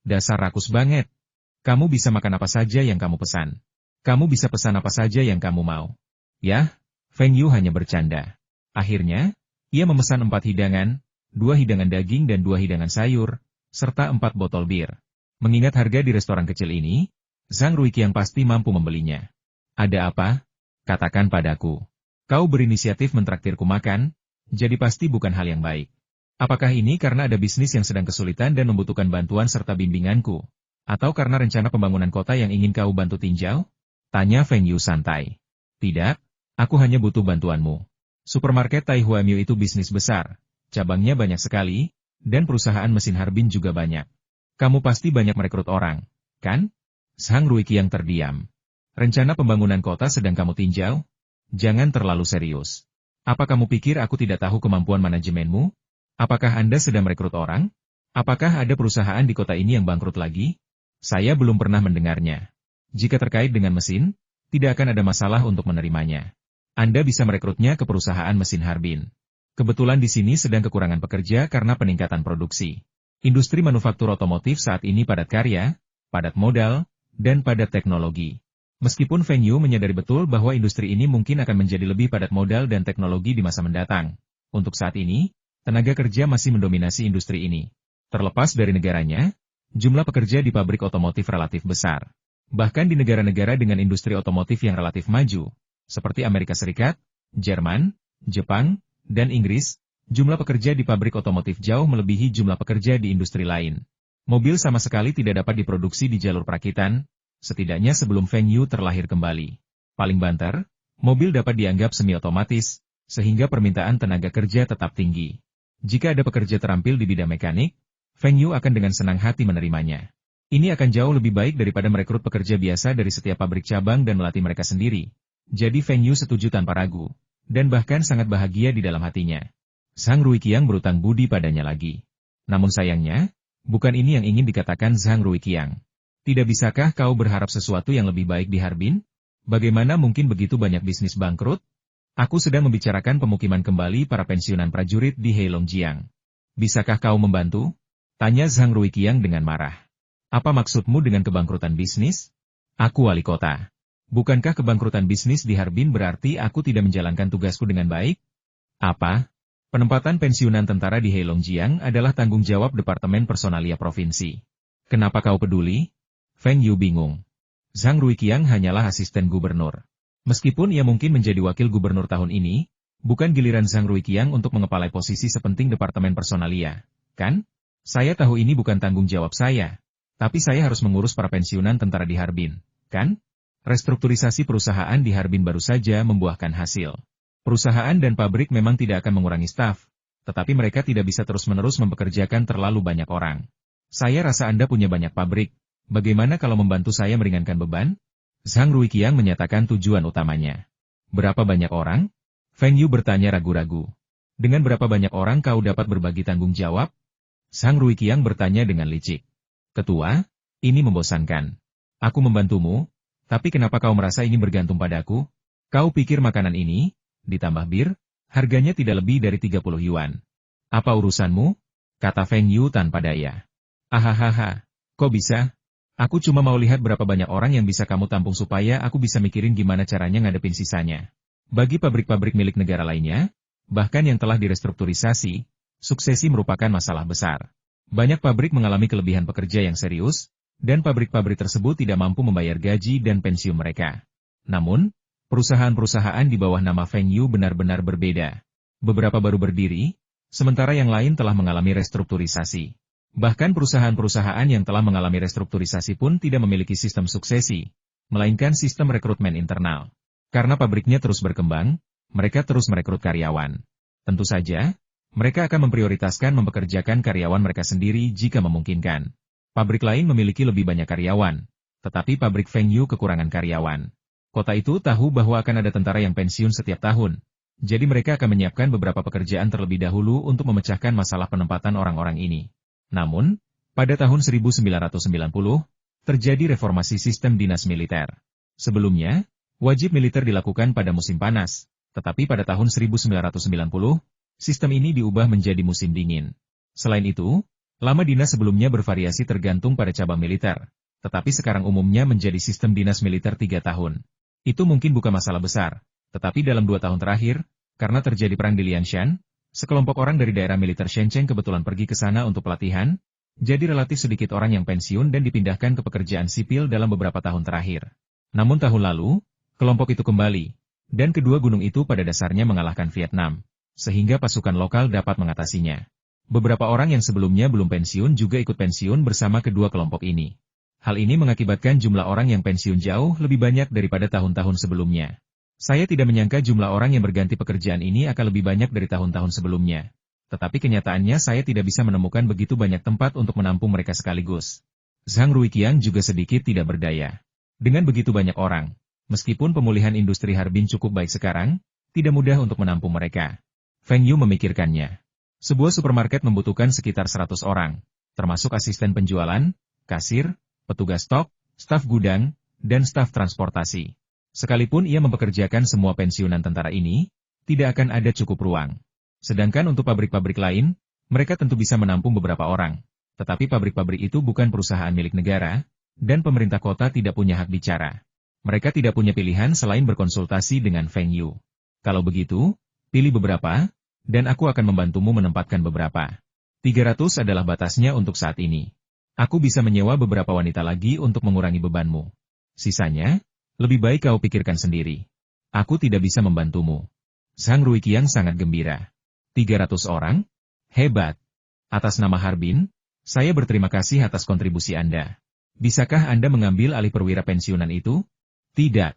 [SPEAKER 1] Dasar rakus banget. Kamu bisa makan apa saja yang kamu pesan. Kamu bisa pesan apa saja yang kamu mau. Yah, Feng Yu hanya bercanda. Akhirnya, ia memesan 4 hidangan, 2 hidangan daging dan 2 hidangan sayur, serta 4 botol bir. Mengingat harga di restoran kecil ini, Zhang Ruiqiang pasti mampu membelinya. Ada apa? Katakan padaku. Kau berinisiatif mentraktirku makan, jadi pasti bukan hal yang baik. Apakah ini karena ada bisnis yang sedang kesulitan dan membutuhkan bantuan serta bimbinganku? Atau karena rencana pembangunan kota yang ingin kau bantu tinjau? Tanya Feng Yu santai. Tidak, aku hanya butuh bantuanmu. Supermarket Taihua Miu itu bisnis besar, cabangnya banyak sekali, dan perusahaan mesin Harbin juga banyak. Kamu pasti banyak merekrut orang, kan? Zhang Ruiqiang terdiam. Rencana pembangunan kota sedang kamu tinjau? Jangan terlalu serius. Apa kamu pikir aku tidak tahu kemampuan manajemenmu? Apakah Anda sedang merekrut orang? Apakah ada perusahaan di kota ini yang bangkrut lagi? Saya belum pernah mendengarnya. Jika terkait dengan mesin, tidak akan ada masalah untuk menerimanya. Anda bisa merekrutnya ke perusahaan mesin Harbin. Kebetulan di sini sedang kekurangan pekerja karena peningkatan produksi. Industri manufaktur otomotif saat ini padat karya, padat modal, dan padat teknologi. Meskipun Feng Yu menyadari betul bahwa industri ini mungkin akan menjadi lebih padat modal dan teknologi di masa mendatang. Untuk saat ini, tenaga kerja masih mendominasi industri ini. Terlepas dari negaranya, jumlah pekerja di pabrik otomotif relatif besar. Bahkan di negara-negara dengan industri otomotif yang relatif maju, seperti Amerika Serikat, Jerman, Jepang, dan Inggris, Jumlah pekerja di pabrik otomotif jauh melebihi jumlah pekerja di industri lain. Mobil sama sekali tidak dapat diproduksi di jalur perakitan, setidaknya sebelum Feng Yu terlahir kembali. Paling banter, mobil dapat dianggap semi-otomatis, sehingga permintaan tenaga kerja tetap tinggi. Jika ada pekerja terampil di bidang mekanik, Feng Yu akan dengan senang hati menerimanya. Ini akan jauh lebih baik daripada merekrut pekerja biasa dari setiap pabrik cabang dan melatih mereka sendiri. Jadi Feng Yu setuju tanpa ragu, dan bahkan sangat bahagia di dalam hatinya. Zhang Ruiqiang berutang budi padanya lagi. Namun sayangnya, bukan ini yang ingin dikatakan Zhang Ruiqiang. Tidak bisakah kau berharap sesuatu yang lebih baik di Harbin? Bagaimana mungkin begitu banyak bisnis bangkrut? Aku sedang membicarakan pemukiman kembali para pensiunan prajurit di Heilongjiang. Bisakah kau membantu? Tanya Zhang Ruiqiang dengan marah. Apa maksudmu dengan kebangkrutan bisnis? Aku wali kota. Bukankah kebangkrutan bisnis di Harbin berarti aku tidak menjalankan tugasku dengan baik? Apa? Penempatan pensiunan tentara di Heilongjiang adalah tanggung jawab Departemen Personalia Provinsi. Kenapa kau peduli? Feng Yu bingung. Zhang Ruiqiang hanyalah asisten gubernur. Meskipun ia mungkin menjadi wakil gubernur tahun ini, bukan giliran Zhang Ruiqiang untuk mengepalai posisi sepenting Departemen Personalia, kan? Saya tahu ini bukan tanggung jawab saya, tapi saya harus mengurus para pensiunan tentara di Harbin, kan? Restrukturisasi perusahaan di Harbin baru saja membuahkan hasil. Perusahaan dan pabrik memang tidak akan mengurangi staf, tetapi mereka tidak bisa terus-menerus mempekerjakan terlalu banyak orang. Saya rasa Anda punya banyak pabrik, bagaimana kalau membantu saya meringankan beban? Zhang Ruiqiang menyatakan tujuan utamanya. Berapa banyak orang? Feng Yu bertanya ragu-ragu. Dengan berapa banyak orang kau dapat berbagi tanggung jawab? Zhang Ruiqiang bertanya dengan licik. Ketua, ini membosankan. Aku membantumu, tapi kenapa kau merasa ini bergantung padaku? Kau pikir makanan ini, ditambah bir, harganya tidak lebih dari 30 yuan. Apa urusanmu? Kata Feng Yu tanpa daya. Ahahaha, kok bisa? Aku cuma mau lihat berapa banyak orang yang bisa kamu tampung supaya aku bisa mikirin gimana caranya ngadepin sisanya. Bagi pabrik-pabrik milik negara lainnya, bahkan yang telah direstrukturisasi, suksesi merupakan masalah besar. Banyak pabrik mengalami kelebihan pekerja yang serius, dan pabrik-pabrik tersebut tidak mampu membayar gaji dan pensiun mereka. Namun, perusahaan-perusahaan di bawah nama Feng Yu benar-benar berbeda. Beberapa baru berdiri, sementara yang lain telah mengalami restrukturisasi. Bahkan perusahaan-perusahaan yang telah mengalami restrukturisasi pun tidak memiliki sistem suksesi, melainkan sistem rekrutmen internal. Karena pabriknya terus berkembang, mereka terus merekrut karyawan. Tentu saja, mereka akan memprioritaskan mempekerjakan karyawan mereka sendiri jika memungkinkan. Pabrik lain memiliki lebih banyak karyawan, tetapi pabrik Feng Yu kekurangan karyawan. Kota itu tahu bahwa akan ada tentara yang pensiun setiap tahun, jadi mereka akan menyiapkan beberapa pekerjaan terlebih dahulu untuk memecahkan masalah penempatan orang-orang ini. Namun, pada tahun 1990, terjadi reformasi sistem dinas militer. Sebelumnya, wajib militer dilakukan pada musim panas, tetapi pada tahun 1990, sistem ini diubah menjadi musim dingin. Selain itu, lama dinas sebelumnya bervariasi tergantung pada cabang militer, tetapi sekarang umumnya menjadi sistem dinas militer 3 tahun. Itu mungkin bukan masalah besar, tetapi dalam 2 tahun terakhir, karena terjadi perang di Liangshan, sekelompok orang dari daerah militer Shenzhen kebetulan pergi ke sana untuk pelatihan, jadi relatif sedikit orang yang pensiun dan dipindahkan ke pekerjaan sipil dalam beberapa tahun terakhir. Namun tahun lalu, kelompok itu kembali, dan kedua gunung itu pada dasarnya mengalahkan Vietnam, sehingga pasukan lokal dapat mengatasinya. Beberapa orang yang sebelumnya belum pensiun juga ikut pensiun bersama kedua kelompok ini. Hal ini mengakibatkan jumlah orang yang pensiun jauh lebih banyak daripada tahun-tahun sebelumnya. Saya tidak menyangka jumlah orang yang berganti pekerjaan ini akan lebih banyak dari tahun-tahun sebelumnya. Tetapi kenyataannya saya tidak bisa menemukan begitu banyak tempat untuk menampung mereka sekaligus. Zhang Ruiqiang juga sedikit tidak berdaya. Dengan begitu banyak orang, meskipun pemulihan industri Harbin cukup baik sekarang, tidak mudah untuk menampung mereka. Feng Yu memikirkannya. Sebuah supermarket membutuhkan sekitar 100 orang, termasuk asisten penjualan, kasir, petugas stok, staf gudang, dan staf transportasi. Sekalipun ia mempekerjakan semua pensiunan tentara ini, tidak akan ada cukup ruang. Sedangkan untuk pabrik-pabrik lain, mereka tentu bisa menampung beberapa orang. Tetapi pabrik-pabrik itu bukan perusahaan milik negara, dan pemerintah kota tidak punya hak bicara. Mereka tidak punya pilihan selain berkonsultasi dengan Feng Yu. Kalau begitu, pilih beberapa, dan aku akan membantumu menempatkan beberapa. 300 adalah batasnya untuk saat ini. Aku bisa menyewa beberapa wanita lagi untuk mengurangi bebanmu. Sisanya, lebih baik kau pikirkan sendiri. Aku tidak bisa membantumu. Zhang Ruiqiang sangat gembira. 300 orang? Hebat. Atas nama Harbin, saya berterima kasih atas kontribusi Anda. Bisakah Anda mengambil alih perwira pensiunan itu? Tidak.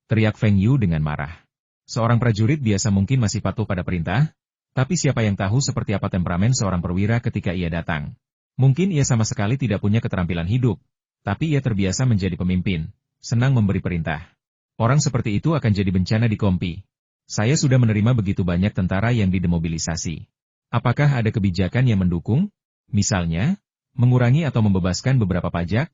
[SPEAKER 1] Teriak Feng Yu dengan marah. Seorang prajurit biasa mungkin masih patuh pada perintah, tapi siapa yang tahu seperti apa temperamen seorang perwira ketika ia datang. Mungkin ia sama sekali tidak punya keterampilan hidup, tapi ia terbiasa menjadi pemimpin, senang memberi perintah. Orang seperti itu akan jadi bencana di Kompi. Saya sudah menerima begitu banyak tentara yang didemobilisasi. Apakah ada kebijakan yang mendukung? Misalnya, mengurangi atau membebaskan beberapa pajak?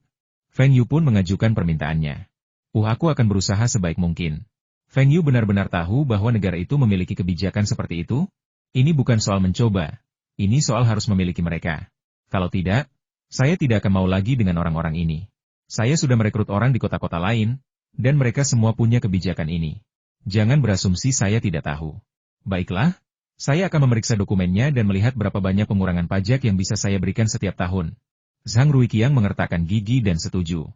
[SPEAKER 1] Feng Yu pun mengajukan permintaannya. Aku akan berusaha sebaik mungkin. Feng Yu benar-benar tahu bahwa negara itu memiliki kebijakan seperti itu. Ini bukan soal mencoba. Ini soal harus memiliki mereka. Kalau tidak, saya tidak akan mau lagi dengan orang-orang ini. Saya sudah merekrut orang di kota-kota lain, dan mereka semua punya kebijakan ini. Jangan berasumsi saya tidak tahu. Baiklah, saya akan memeriksa dokumennya dan melihat berapa banyak pengurangan pajak yang bisa saya berikan setiap tahun. Zhang Ruiqiang mengertakkan gigi dan setuju.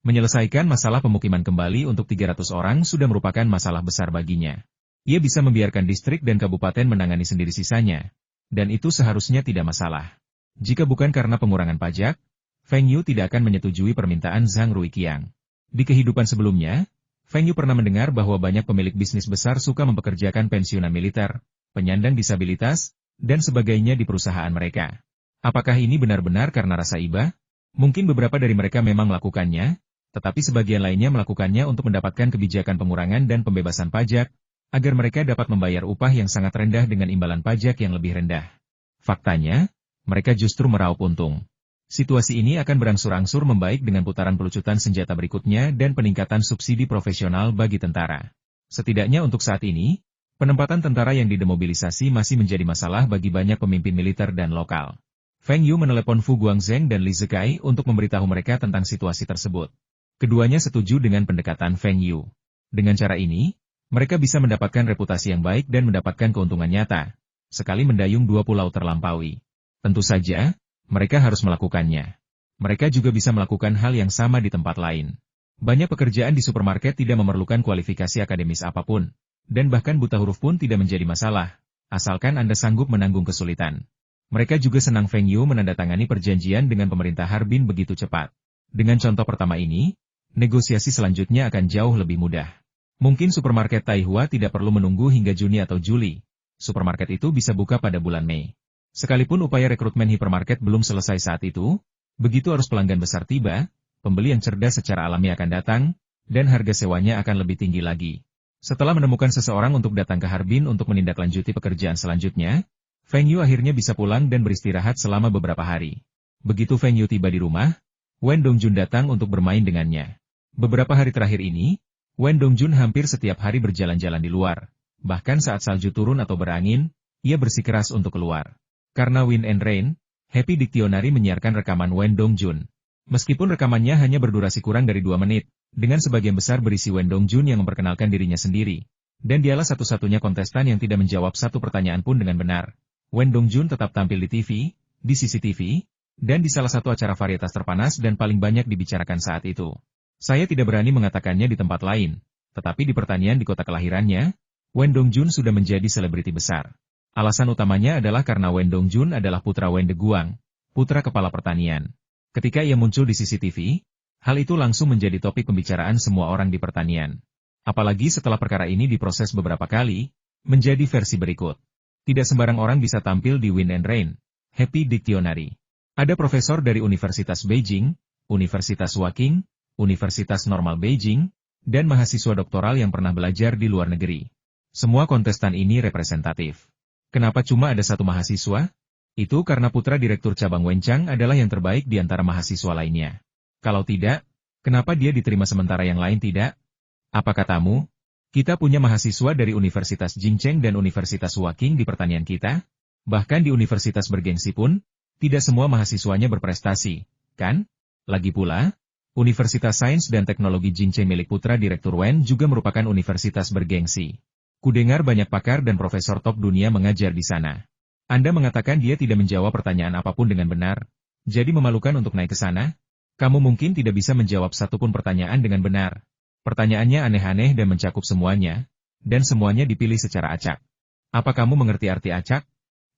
[SPEAKER 1] Menyelesaikan masalah pemukiman kembali untuk 300 orang sudah merupakan masalah besar baginya. Ia bisa membiarkan distrik dan kabupaten menangani sendiri sisanya. Dan itu seharusnya tidak masalah. Jika bukan karena pengurangan pajak, Feng Yu tidak akan menyetujui permintaan Zhang Ruiqiang. Di kehidupan sebelumnya, Feng Yu pernah mendengar bahwa banyak pemilik bisnis besar suka mempekerjakan pensiunan militer, penyandang disabilitas, dan sebagainya di perusahaan mereka. Apakah ini benar-benar karena rasa iba? Mungkin beberapa dari mereka memang melakukannya, tetapi sebagian lainnya melakukannya untuk mendapatkan kebijakan pengurangan dan pembebasan pajak, agar mereka dapat membayar upah yang sangat rendah dengan imbalan pajak yang lebih rendah. Faktanya, mereka justru meraup untung. Situasi ini akan berangsur-angsur membaik dengan putaran pelucutan senjata berikutnya dan peningkatan subsidi profesional bagi tentara. Setidaknya untuk saat ini, penempatan tentara yang didemobilisasi masih menjadi masalah bagi banyak pemimpin militer dan lokal. Feng Yu menelepon Fu Guangzheng dan Li Zikai untuk memberitahu mereka tentang situasi tersebut. Keduanya setuju dengan pendekatan Feng Yu. Dengan cara ini, mereka bisa mendapatkan reputasi yang baik dan mendapatkan keuntungan nyata, sekali mendayung dua pulau terlampaui. Tentu saja, mereka harus melakukannya. Mereka juga bisa melakukan hal yang sama di tempat lain. Banyak pekerjaan di supermarket tidak memerlukan kualifikasi akademis apapun, dan bahkan buta huruf pun tidak menjadi masalah, asalkan Anda sanggup menanggung kesulitan. Mereka juga senang Feng Yu menandatangani perjanjian dengan pemerintah Harbin begitu cepat. Dengan contoh pertama ini, negosiasi selanjutnya akan jauh lebih mudah. Mungkin supermarket Taihua tidak perlu menunggu hingga Juni atau Juli. Supermarket itu bisa buka pada bulan Mei. Sekalipun upaya rekrutmen hipermarket belum selesai saat itu, begitu arus pelanggan besar tiba, pembeli yang cerdas secara alami akan datang, dan harga sewanya akan lebih tinggi lagi. Setelah menemukan seseorang untuk datang ke Harbin untuk menindaklanjuti pekerjaan selanjutnya, Feng Yu akhirnya bisa pulang dan beristirahat selama beberapa hari. Begitu Feng Yu tiba di rumah, Wen Dongjun datang untuk bermain dengannya. Beberapa hari terakhir ini, Wen Dongjun hampir setiap hari berjalan-jalan di luar. Bahkan saat salju turun atau berangin, ia bersikeras untuk keluar. Karena Wind and Rain, Happy Dictionary menyiarkan rekaman Wen Dongjun. Meskipun rekamannya hanya berdurasi kurang dari 2 menit, dengan sebagian besar berisi Wen Dongjun yang memperkenalkan dirinya sendiri. Dan dialah satu-satunya kontestan yang tidak menjawab satu pertanyaan pun dengan benar. Wen Dongjun tetap tampil di TV, di CCTV, dan di salah satu acara varietas terpanas dan paling banyak dibicarakan saat itu. Saya tidak berani mengatakannya di tempat lain, tetapi di pertanian di kota kelahirannya, Wen Dongjun sudah menjadi selebriti besar. Alasan utamanya adalah karena Wen Dongjun adalah putra Wen De Guang, putra kepala pertanian. Ketika ia muncul di CCTV, hal itu langsung menjadi topik pembicaraan semua orang di pertanian. Apalagi setelah perkara ini diproses beberapa kali, menjadi versi berikut. Tidak sembarang orang bisa tampil di Wind and Rain, Happy Dictionary. Ada profesor dari Universitas Beijing, Universitas Waking, Universitas Normal Beijing, dan mahasiswa doktoral yang pernah belajar di luar negeri. Semua kontestan ini representatif. Kenapa cuma ada satu mahasiswa? Itu karena putra direktur cabang Wenchang adalah yang terbaik di antara mahasiswa lainnya. Kalau tidak, kenapa dia diterima sementara yang lain tidak? Apa katamu? Kita punya mahasiswa dari Universitas Jingcheng dan Universitas Waking di pertanian kita? Bahkan di universitas bergengsi pun, tidak semua mahasiswanya berprestasi, kan? Lagi pula, Universitas Sains dan Teknologi Jingcheng milik putra direktur Wen juga merupakan universitas bergengsi. Kudengar banyak pakar dan profesor top dunia mengajar di sana. Anda mengatakan dia tidak menjawab pertanyaan apapun dengan benar, jadi memalukan untuk naik ke sana? Kamu mungkin tidak bisa menjawab satupun pertanyaan dengan benar. Pertanyaannya aneh-aneh dan mencakup semuanya, dan semuanya dipilih secara acak. Apa kamu mengerti arti acak?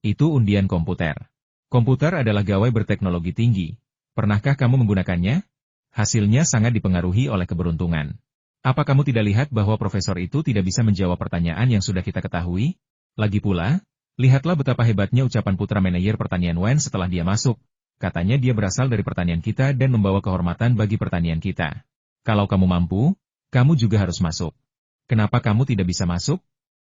[SPEAKER 1] Itu undian komputer. Komputer adalah gawai berteknologi tinggi. Pernahkah kamu menggunakannya? Hasilnya sangat dipengaruhi oleh keberuntungan. Apa kamu tidak lihat bahwa profesor itu tidak bisa menjawab pertanyaan yang sudah kita ketahui? Lagi pula, lihatlah betapa hebatnya ucapan putra manajer pertanian Wen setelah dia masuk. Katanya dia berasal dari pertanian kita dan membawa kehormatan bagi pertanian kita. Kalau kamu mampu, kamu juga harus masuk. Kenapa kamu tidak bisa masuk?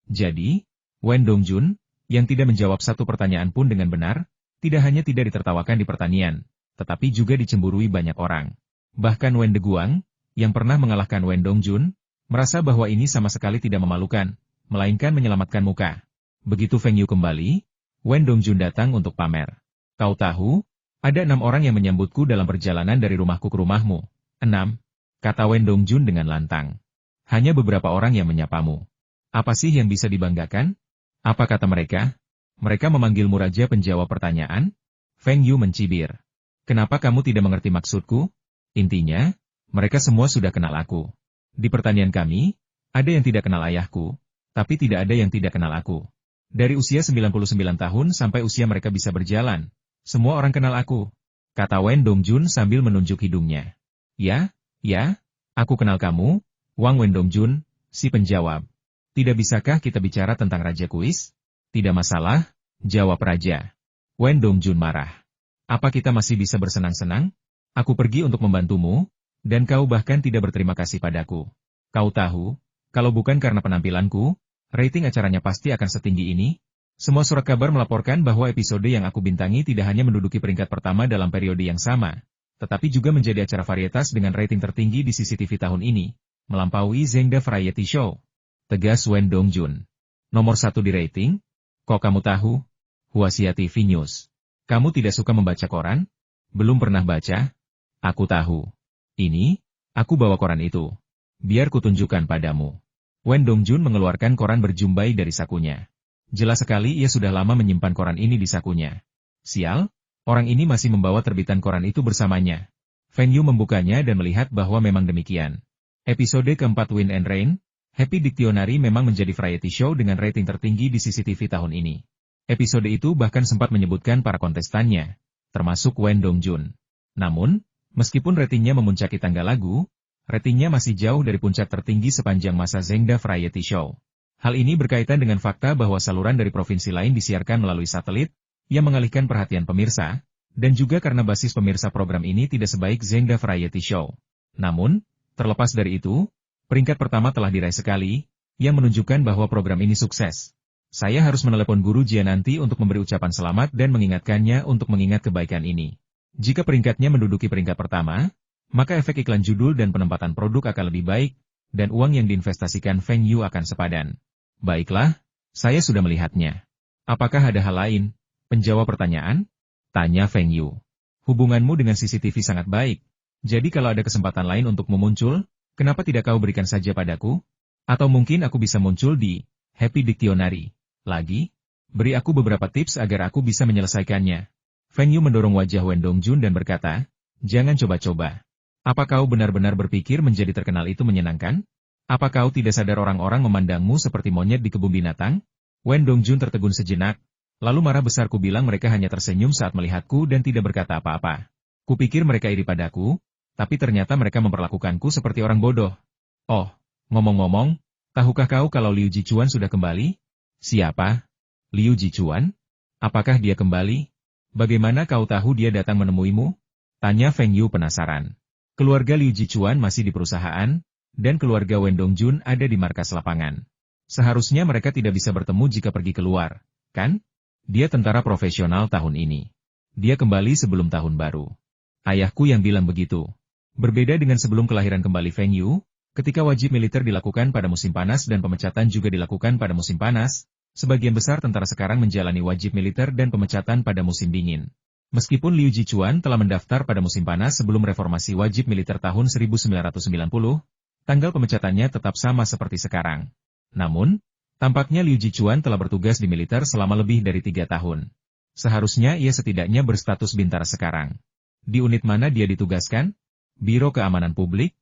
[SPEAKER 1] Jadi, Wen Dongjun, yang tidak menjawab satu pertanyaan pun dengan benar, tidak hanya tidak ditertawakan di pertanian, tetapi juga dicemburui banyak orang. Bahkan Wen Deguang, yang pernah mengalahkan Wen Dongjun, merasa bahwa ini sama sekali tidak memalukan, melainkan menyelamatkan muka. Begitu Feng Yu kembali, Wen Dongjun datang untuk pamer. Kau tahu, ada 6 orang yang menyambutku dalam perjalanan dari rumahku ke rumahmu. 6, kata Wen Dongjun dengan lantang. Hanya beberapa orang yang menyapamu. Apa sih yang bisa dibanggakan? Apa kata mereka? Mereka memanggilmu raja penjawab pertanyaan? Feng Yu mencibir. Kenapa kamu tidak mengerti maksudku? Intinya, mereka semua sudah kenal aku. Di pertanian kami, ada yang tidak kenal ayahku, tapi tidak ada yang tidak kenal aku. Dari usia 99 tahun sampai usia mereka bisa berjalan, semua orang kenal aku. Kata Wen Dongjun sambil menunjuk hidungnya. Ya, aku kenal kamu, Wang Wen Dongjun, si penjawab. Tidak bisakah kita bicara tentang Raja Kuis? Tidak masalah, jawab Raja. Wen Dongjun marah. Apa kita masih bisa bersenang-senang? Aku pergi untuk membantumu, dan kau bahkan tidak berterima kasih padaku. Kau tahu, kalau bukan karena penampilanku, rating acaranya pasti akan setinggi ini. Semua surat kabar melaporkan bahwa episode yang aku bintangi tidak hanya menduduki peringkat pertama dalam periode yang sama, tetapi juga menjadi acara varietas dengan rating tertinggi di CCTV tahun ini, melampaui Zengda Variety Show. Tegas Wen Dongjun. Nomor 1 di rating? Kok kamu tahu? Huaxia TV News. Kamu tidak suka membaca koran? Belum pernah baca? Aku tahu. Ini, aku bawa koran itu. Biar kutunjukkan padamu. Wen Dongjun mengeluarkan koran berjumbai dari sakunya. Jelas sekali ia sudah lama menyimpan koran ini di sakunya. Sial, orang ini masih membawa terbitan koran itu bersamanya. Feng Yu membukanya dan melihat bahwa memang demikian. Episode keempat Wind and Rain, Happy Dictionary memang menjadi variety show dengan rating tertinggi di CCTV tahun ini. Episode itu bahkan sempat menyebutkan para kontestannya, termasuk Wen Dongjun. Namun, meskipun ratingnya memuncaki tangga lagu, ratingnya masih jauh dari puncak tertinggi sepanjang masa Zengda Variety Show. Hal ini berkaitan dengan fakta bahwa saluran dari provinsi lain disiarkan melalui satelit, yang mengalihkan perhatian pemirsa, dan juga karena basis pemirsa program ini tidak sebaik Zengda Variety Show. Namun, terlepas dari itu, peringkat pertama telah diraih sekali, yang menunjukkan bahwa program ini sukses. Saya harus menelepon guru Jia nanti untuk memberi ucapan selamat dan mengingatkannya untuk mengingat kebaikan ini. Jika peringkatnya menduduki peringkat pertama, maka efek iklan judul dan penempatan produk akan lebih baik, dan uang yang diinvestasikan Feng Yu akan sepadan. Baiklah, saya sudah melihatnya. Apakah ada hal lain? Penjawab pertanyaan? Tanya Feng Yu. Hubunganmu dengan CCTV sangat baik, jadi kalau ada kesempatan lain untukmu muncul, kenapa tidak kau berikan saja padaku? Atau mungkin aku bisa muncul di Happy Dictionary. Lagi, beri aku beberapa tips agar aku bisa menyelesaikannya. Feng Yu mendorong wajah Wen Dongjun dan berkata, jangan coba-coba. Apa kau benar-benar berpikir menjadi terkenal itu menyenangkan? Apa kau tidak sadar orang-orang memandangmu seperti monyet di kebun binatang? Wen Dongjun tertegun sejenak, lalu marah besar. Ku bilang mereka hanya tersenyum saat melihatku dan tidak berkata apa-apa. Kupikir mereka iri padaku, tapi ternyata mereka memperlakukanku seperti orang bodoh. Oh, ngomong-ngomong, tahukah kau kalau Liu Jichuan sudah kembali? Siapa? Liu Jichuan? Apakah dia kembali? Bagaimana kau tahu dia datang menemuimu? Tanya Feng Yu penasaran. Keluarga Liu Jichuan masih di perusahaan, dan keluarga Wen Dongjun ada di markas lapangan. Seharusnya mereka tidak bisa bertemu jika pergi keluar, kan? Dia tentara profesional tahun ini. Dia kembali sebelum tahun baru. Ayahku yang bilang begitu. Berbeda dengan sebelum kelahiran kembali Feng Yu, ketika wajib militer dilakukan pada musim panas dan pemecatan juga dilakukan pada musim panas, sebagian besar tentara sekarang menjalani wajib militer dan pemecatan pada musim dingin. Meskipun Liu Jichuan telah mendaftar pada musim panas sebelum reformasi wajib militer tahun 1990, tanggal pemecatannya tetap sama seperti sekarang. Namun, tampaknya Liu Jichuan telah bertugas di militer selama lebih dari 3 tahun. Seharusnya ia setidaknya berstatus bintara sekarang. Di unit mana dia ditugaskan? Biro Keamanan Publik?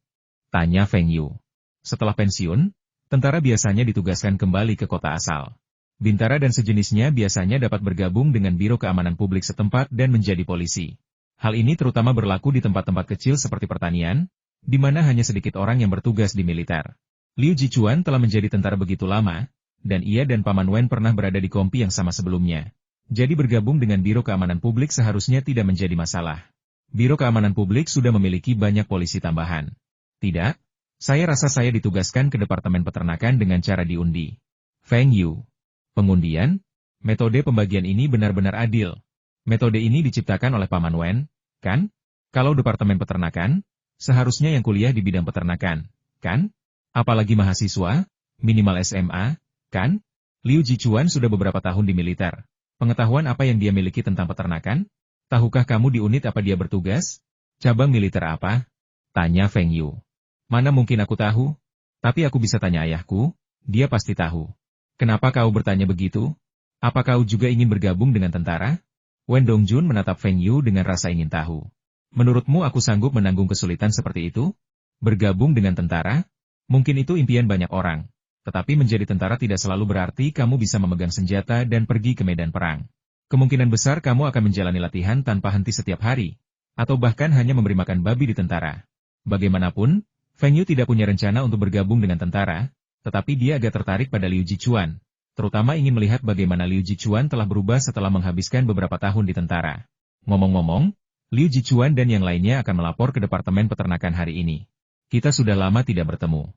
[SPEAKER 1] Tanya Feng Yu. Setelah pensiun, tentara biasanya ditugaskan kembali ke kota asal. Bintara dan sejenisnya biasanya dapat bergabung dengan Biro Keamanan Publik setempat dan menjadi polisi. Hal ini terutama berlaku di tempat-tempat kecil seperti pertanian, di mana hanya sedikit orang yang bertugas di militer. Liu Jichuan telah menjadi tentara begitu lama, dan ia dan Paman Wen pernah berada di kompi yang sama sebelumnya. Jadi bergabung dengan Biro Keamanan Publik seharusnya tidak menjadi masalah. Biro Keamanan Publik sudah memiliki banyak polisi tambahan. Tidak, saya rasa saya ditugaskan ke Departemen Peternakan dengan cara diundi. Feng Yu. Pengundian, metode pembagian ini benar-benar adil. Metode ini diciptakan oleh Paman Wen, kan? Kalau Departemen Peternakan, seharusnya yang kuliah di bidang peternakan, kan? Apalagi mahasiswa, minimal SMA, kan? Liu Jichuan sudah beberapa tahun di militer. Pengetahuan apa yang dia miliki tentang peternakan? Tahukah kamu di unit apa dia bertugas? Cabang militer apa? Tanya Feng Yu. Mana mungkin aku tahu? Tapi aku bisa tanya ayahku, dia pasti tahu. Kenapa kau bertanya begitu? Apa kau juga ingin bergabung dengan tentara? Wen Dongjun menatap Feng Yu dengan rasa ingin tahu. Menurutmu aku sanggup menanggung kesulitan seperti itu? Bergabung dengan tentara? Mungkin itu impian banyak orang. Tetapi menjadi tentara tidak selalu berarti kamu bisa memegang senjata dan pergi ke medan perang. Kemungkinan besar kamu akan menjalani latihan tanpa henti setiap hari. Atau bahkan hanya memberi makan babi di tentara. Bagaimanapun, Feng Yu tidak punya rencana untuk bergabung dengan tentara, tetapi dia agak tertarik pada Liu Jichuan, terutama ingin melihat bagaimana Liu Jichuan telah berubah setelah menghabiskan beberapa tahun di tentara. Ngomong-ngomong, Liu Jichuan dan yang lainnya akan melapor ke Departemen Peternakan hari ini. Kita sudah lama tidak bertemu.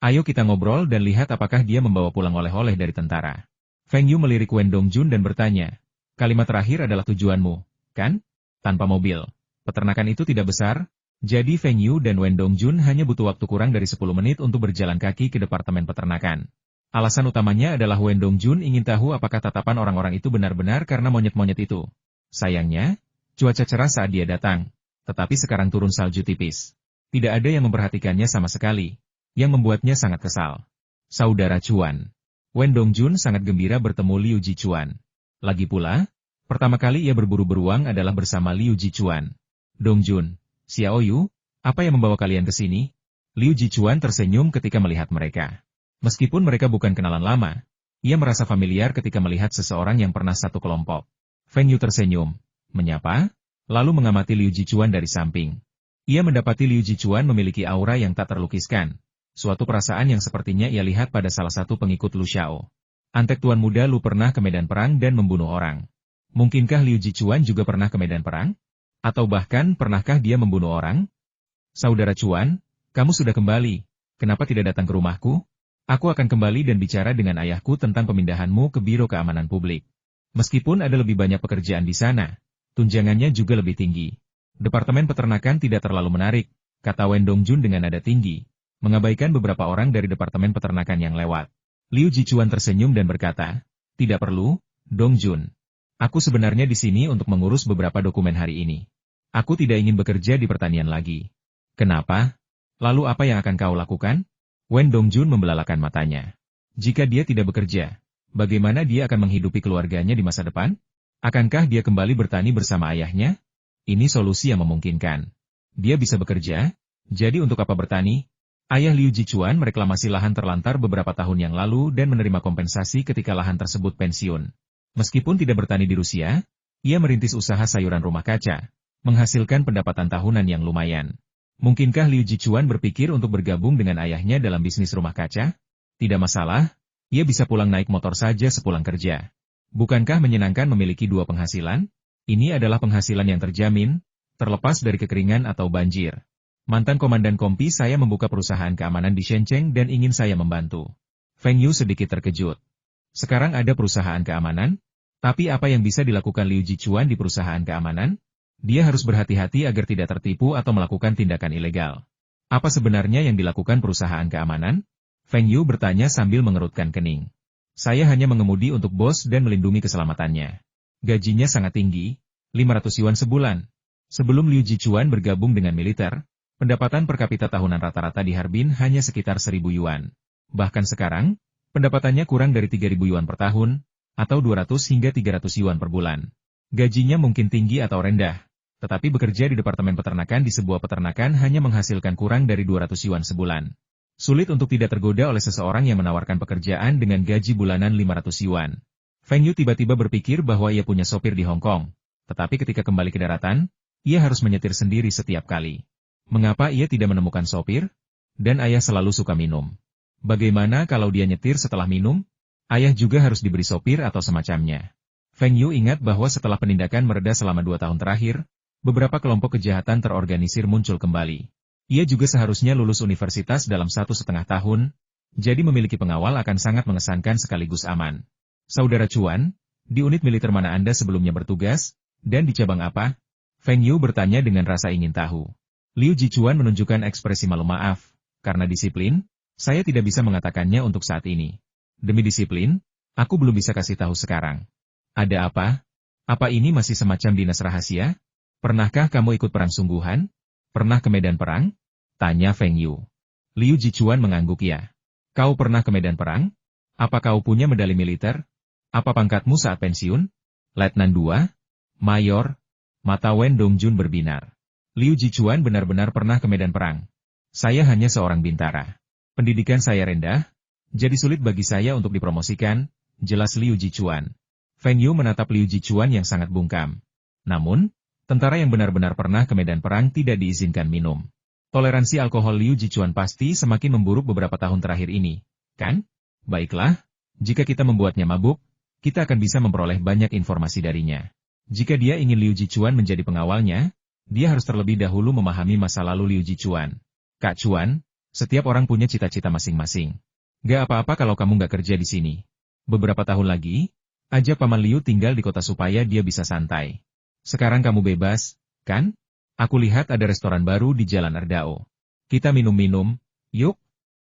[SPEAKER 1] Ayo kita ngobrol dan lihat apakah dia membawa pulang oleh-oleh dari tentara. Feng Yu melirik Wen Dongjun dan bertanya, kalimat terakhir adalah tujuanmu, kan? Tanpa mobil, peternakan itu tidak besar. Jadi Feng Yu dan Wen Dongjun hanya butuh waktu kurang dari 10 menit untuk berjalan kaki ke Departemen Peternakan. Alasan utamanya adalah Wen Dongjun ingin tahu apakah tatapan orang-orang itu benar-benar karena monyet-monyet itu. Sayangnya, cuaca cerah saat dia datang, tetapi sekarang turun salju tipis. Tidak ada yang memperhatikannya sama sekali, yang membuatnya sangat kesal. Saudara Chuan. Wen Dongjun sangat gembira bertemu Liu Jichuan. Lagi pula, pertama kali ia berburu beruang adalah bersama Liu Jichuan. Dongjun. Xiao Yu, apa yang membawa kalian ke sini? Liu Jichuan tersenyum ketika melihat mereka. Meskipun mereka bukan kenalan lama, ia merasa familiar ketika melihat seseorang yang pernah satu kelompok. Feng Yu tersenyum, menyapa, lalu mengamati Liu Jichuan dari samping. Ia mendapati Liu Jichuan memiliki aura yang tak terlukiskan, suatu perasaan yang sepertinya ia lihat pada salah satu pengikut Lu Xiao. Antek tuan muda Lu pernah ke medan perang dan membunuh orang. Mungkinkah Liu Jichuan juga pernah ke medan perang? Atau bahkan, pernahkah dia membunuh orang? Saudara Chuan, kamu sudah kembali. Kenapa tidak datang ke rumahku? Aku akan kembali dan bicara dengan ayahku tentang pemindahanmu ke Biro Keamanan Publik. Meskipun ada lebih banyak pekerjaan di sana, tunjangannya juga lebih tinggi. Departemen Peternakan tidak terlalu menarik, kata Wen Dongjun dengan nada tinggi, mengabaikan beberapa orang dari Departemen Peternakan yang lewat. Liu Jichuan tersenyum dan berkata, tidak perlu, Dongjun. Aku sebenarnya di sini untuk mengurus beberapa dokumen hari ini. Aku tidak ingin bekerja di pertanian lagi. Kenapa? Lalu apa yang akan kau lakukan? Wen Dongjun membelalakan matanya. Jika dia tidak bekerja, bagaimana dia akan menghidupi keluarganya di masa depan? Akankah dia kembali bertani bersama ayahnya? Ini solusi yang memungkinkan. Dia bisa bekerja, jadi untuk apa bertani? Ayah Liu Jichuan mereklamasi lahan terlantar beberapa tahun yang lalu dan menerima kompensasi ketika lahan tersebut pensiun. Meskipun tidak bertani di Rusia, ia merintis usaha sayuran rumah kaca, menghasilkan pendapatan tahunan yang lumayan. Mungkinkah Liu Jichuan berpikir untuk bergabung dengan ayahnya dalam bisnis rumah kaca? Tidak masalah, ia bisa pulang naik motor saja sepulang kerja. Bukankah menyenangkan memiliki dua penghasilan? Ini adalah penghasilan yang terjamin, terlepas dari kekeringan atau banjir. Mantan komandan kompi saya membuka perusahaan keamanan di Shenzhen dan ingin saya membantu. Feng Yu sedikit terkejut. Sekarang ada perusahaan keamanan? Tapi apa yang bisa dilakukan Liu Jichuan di perusahaan keamanan? Dia harus berhati-hati agar tidak tertipu atau melakukan tindakan ilegal. Apa sebenarnya yang dilakukan perusahaan keamanan? Feng Yu bertanya sambil mengerutkan kening. Saya hanya mengemudi untuk bos dan melindungi keselamatannya. Gajinya sangat tinggi, 500 yuan sebulan. Sebelum Liu Jichuan bergabung dengan militer, pendapatan per kapita tahunan rata-rata di Harbin hanya sekitar 1.000 yuan. Bahkan sekarang, pendapatannya kurang dari 3.000 yuan per tahun, atau 200 hingga 300 yuan per bulan. Gajinya mungkin tinggi atau rendah, tetapi bekerja di Departemen Peternakan di sebuah peternakan hanya menghasilkan kurang dari 200 yuan sebulan. Sulit untuk tidak tergoda oleh seseorang yang menawarkan pekerjaan dengan gaji bulanan 500 yuan. Feng Yu tiba-tiba berpikir bahwa ia punya sopir di Hong Kong. Tetapi ketika kembali ke daratan, ia harus menyetir sendiri setiap kali. Mengapa ia tidak menemukan sopir? Dan ayah selalu suka minum. Bagaimana kalau dia nyetir setelah minum? Ayah juga harus diberi sopir atau semacamnya. Feng Yu ingat bahwa setelah penindakan mereda selama 2 tahun terakhir, beberapa kelompok kejahatan terorganisir muncul kembali. Ia juga seharusnya lulus universitas dalam 1,5 tahun, jadi memiliki pengawal akan sangat mengesankan sekaligus aman. Saudara Chuan, di unit militer mana Anda sebelumnya bertugas, dan di cabang apa? Feng Yu bertanya dengan rasa ingin tahu. Liu Jichuan menunjukkan ekspresi malu maaf, karena disiplin, saya tidak bisa mengatakannya untuk saat ini. Demi disiplin, aku belum bisa kasih tahu sekarang. Ada apa? Apa ini masih semacam dinas rahasia? Pernahkah kamu ikut perang sungguhan? Pernah ke medan perang? Tanya Feng Yu. Liu Jichuan mengangguk ya. Kau pernah ke medan perang? Apa kau punya medali militer? Apa pangkatmu saat pensiun? Letnan 2? Mayor? Mata Wen Dongjun berbinar. Liu Jichuan benar-benar pernah ke medan perang. Saya hanya seorang bintara. Pendidikan saya rendah, jadi sulit bagi saya untuk dipromosikan, jelas Liu Jichuan. Feng Yu menatap Liu Jichuan yang sangat bungkam. Namun, tentara yang benar-benar pernah ke medan perang tidak diizinkan minum. Toleransi alkohol Liu Jichuan pasti semakin memburuk beberapa tahun terakhir ini, kan? Baiklah, jika kita membuatnya mabuk, kita akan bisa memperoleh banyak informasi darinya. Jika dia ingin Liu Jichuan menjadi pengawalnya, dia harus terlebih dahulu memahami masa lalu Liu Jichuan. Kak Chuan, setiap orang punya cita-cita masing-masing. Gak apa-apa kalau kamu gak kerja di sini. Beberapa tahun lagi, ajak Paman Liu tinggal di kota supaya dia bisa santai. Sekarang kamu bebas, kan? Aku lihat ada restoran baru di Jalan Erdao. Kita minum-minum, yuk?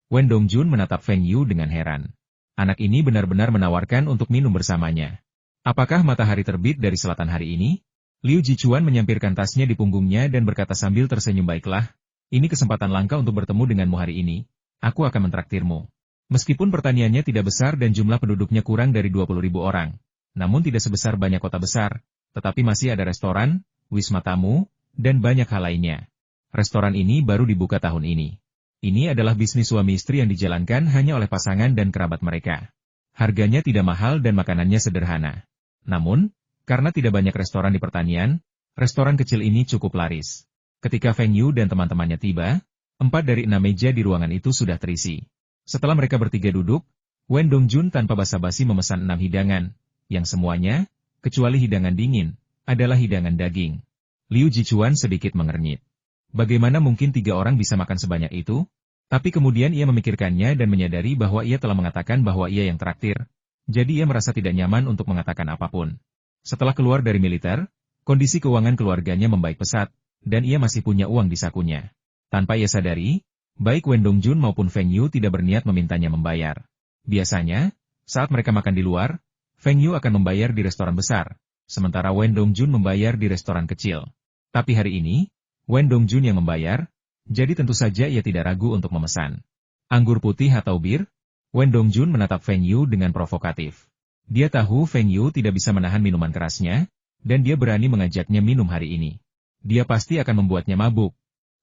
[SPEAKER 1] Wen Dongjun menatap Feng Yu dengan heran. Anak ini benar-benar menawarkan untuk minum bersamanya. Apakah matahari terbit dari selatan hari ini? Liu Jichuan menyampirkan tasnya di punggungnya dan berkata sambil tersenyum, baiklah, ini kesempatan langka untuk bertemu denganmu hari ini, aku akan mentraktirmu. Meskipun pertaniannya tidak besar dan jumlah penduduknya kurang dari 20.000 orang, namun tidak sebesar banyak kota besar, tetapi masih ada restoran, wisma tamu, dan banyak hal lainnya. Restoran ini baru dibuka tahun ini. Ini adalah bisnis suami istri yang dijalankan hanya oleh pasangan dan kerabat mereka. Harganya tidak mahal dan makanannya sederhana. Namun, karena tidak banyak restoran di pertanian, restoran kecil ini cukup laris. Ketika Feng Yu dan teman-temannya tiba, 4 dari 6 meja di ruangan itu sudah terisi. Setelah mereka bertiga duduk, Wen Dongjun tanpa basa-basi memesan 6 hidangan, yang semuanya, kecuali hidangan dingin, adalah hidangan daging. Liu Jichuan sedikit mengernyit. Bagaimana mungkin 3 orang bisa makan sebanyak itu? Tapi kemudian ia memikirkannya dan menyadari bahwa ia telah mengatakan bahwa ia yang traktir, jadi ia merasa tidak nyaman untuk mengatakan apapun. Setelah keluar dari militer, kondisi keuangan keluarganya membaik pesat, dan ia masih punya uang di sakunya. Tanpa ia sadari, baik Wen Dongjun maupun Feng Yu tidak berniat memintanya membayar. Biasanya, saat mereka makan di luar, Feng Yu akan membayar di restoran besar, sementara Wen Dongjun membayar di restoran kecil. Tapi hari ini, Wen Dongjun yang membayar, jadi tentu saja ia tidak ragu untuk memesan. Anggur putih atau bir? Wen Dongjun menatap Feng Yu dengan provokatif. Dia tahu Feng Yu tidak bisa menahan minuman kerasnya, dan dia berani mengajaknya minum hari ini. Dia pasti akan membuatnya mabuk.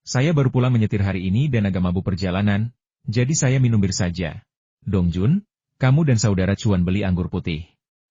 [SPEAKER 1] Saya baru pulang menyetir hari ini dan agak mabuk perjalanan, jadi saya minum bir saja. Dongjun, kamu dan saudara Chuan beli anggur putih.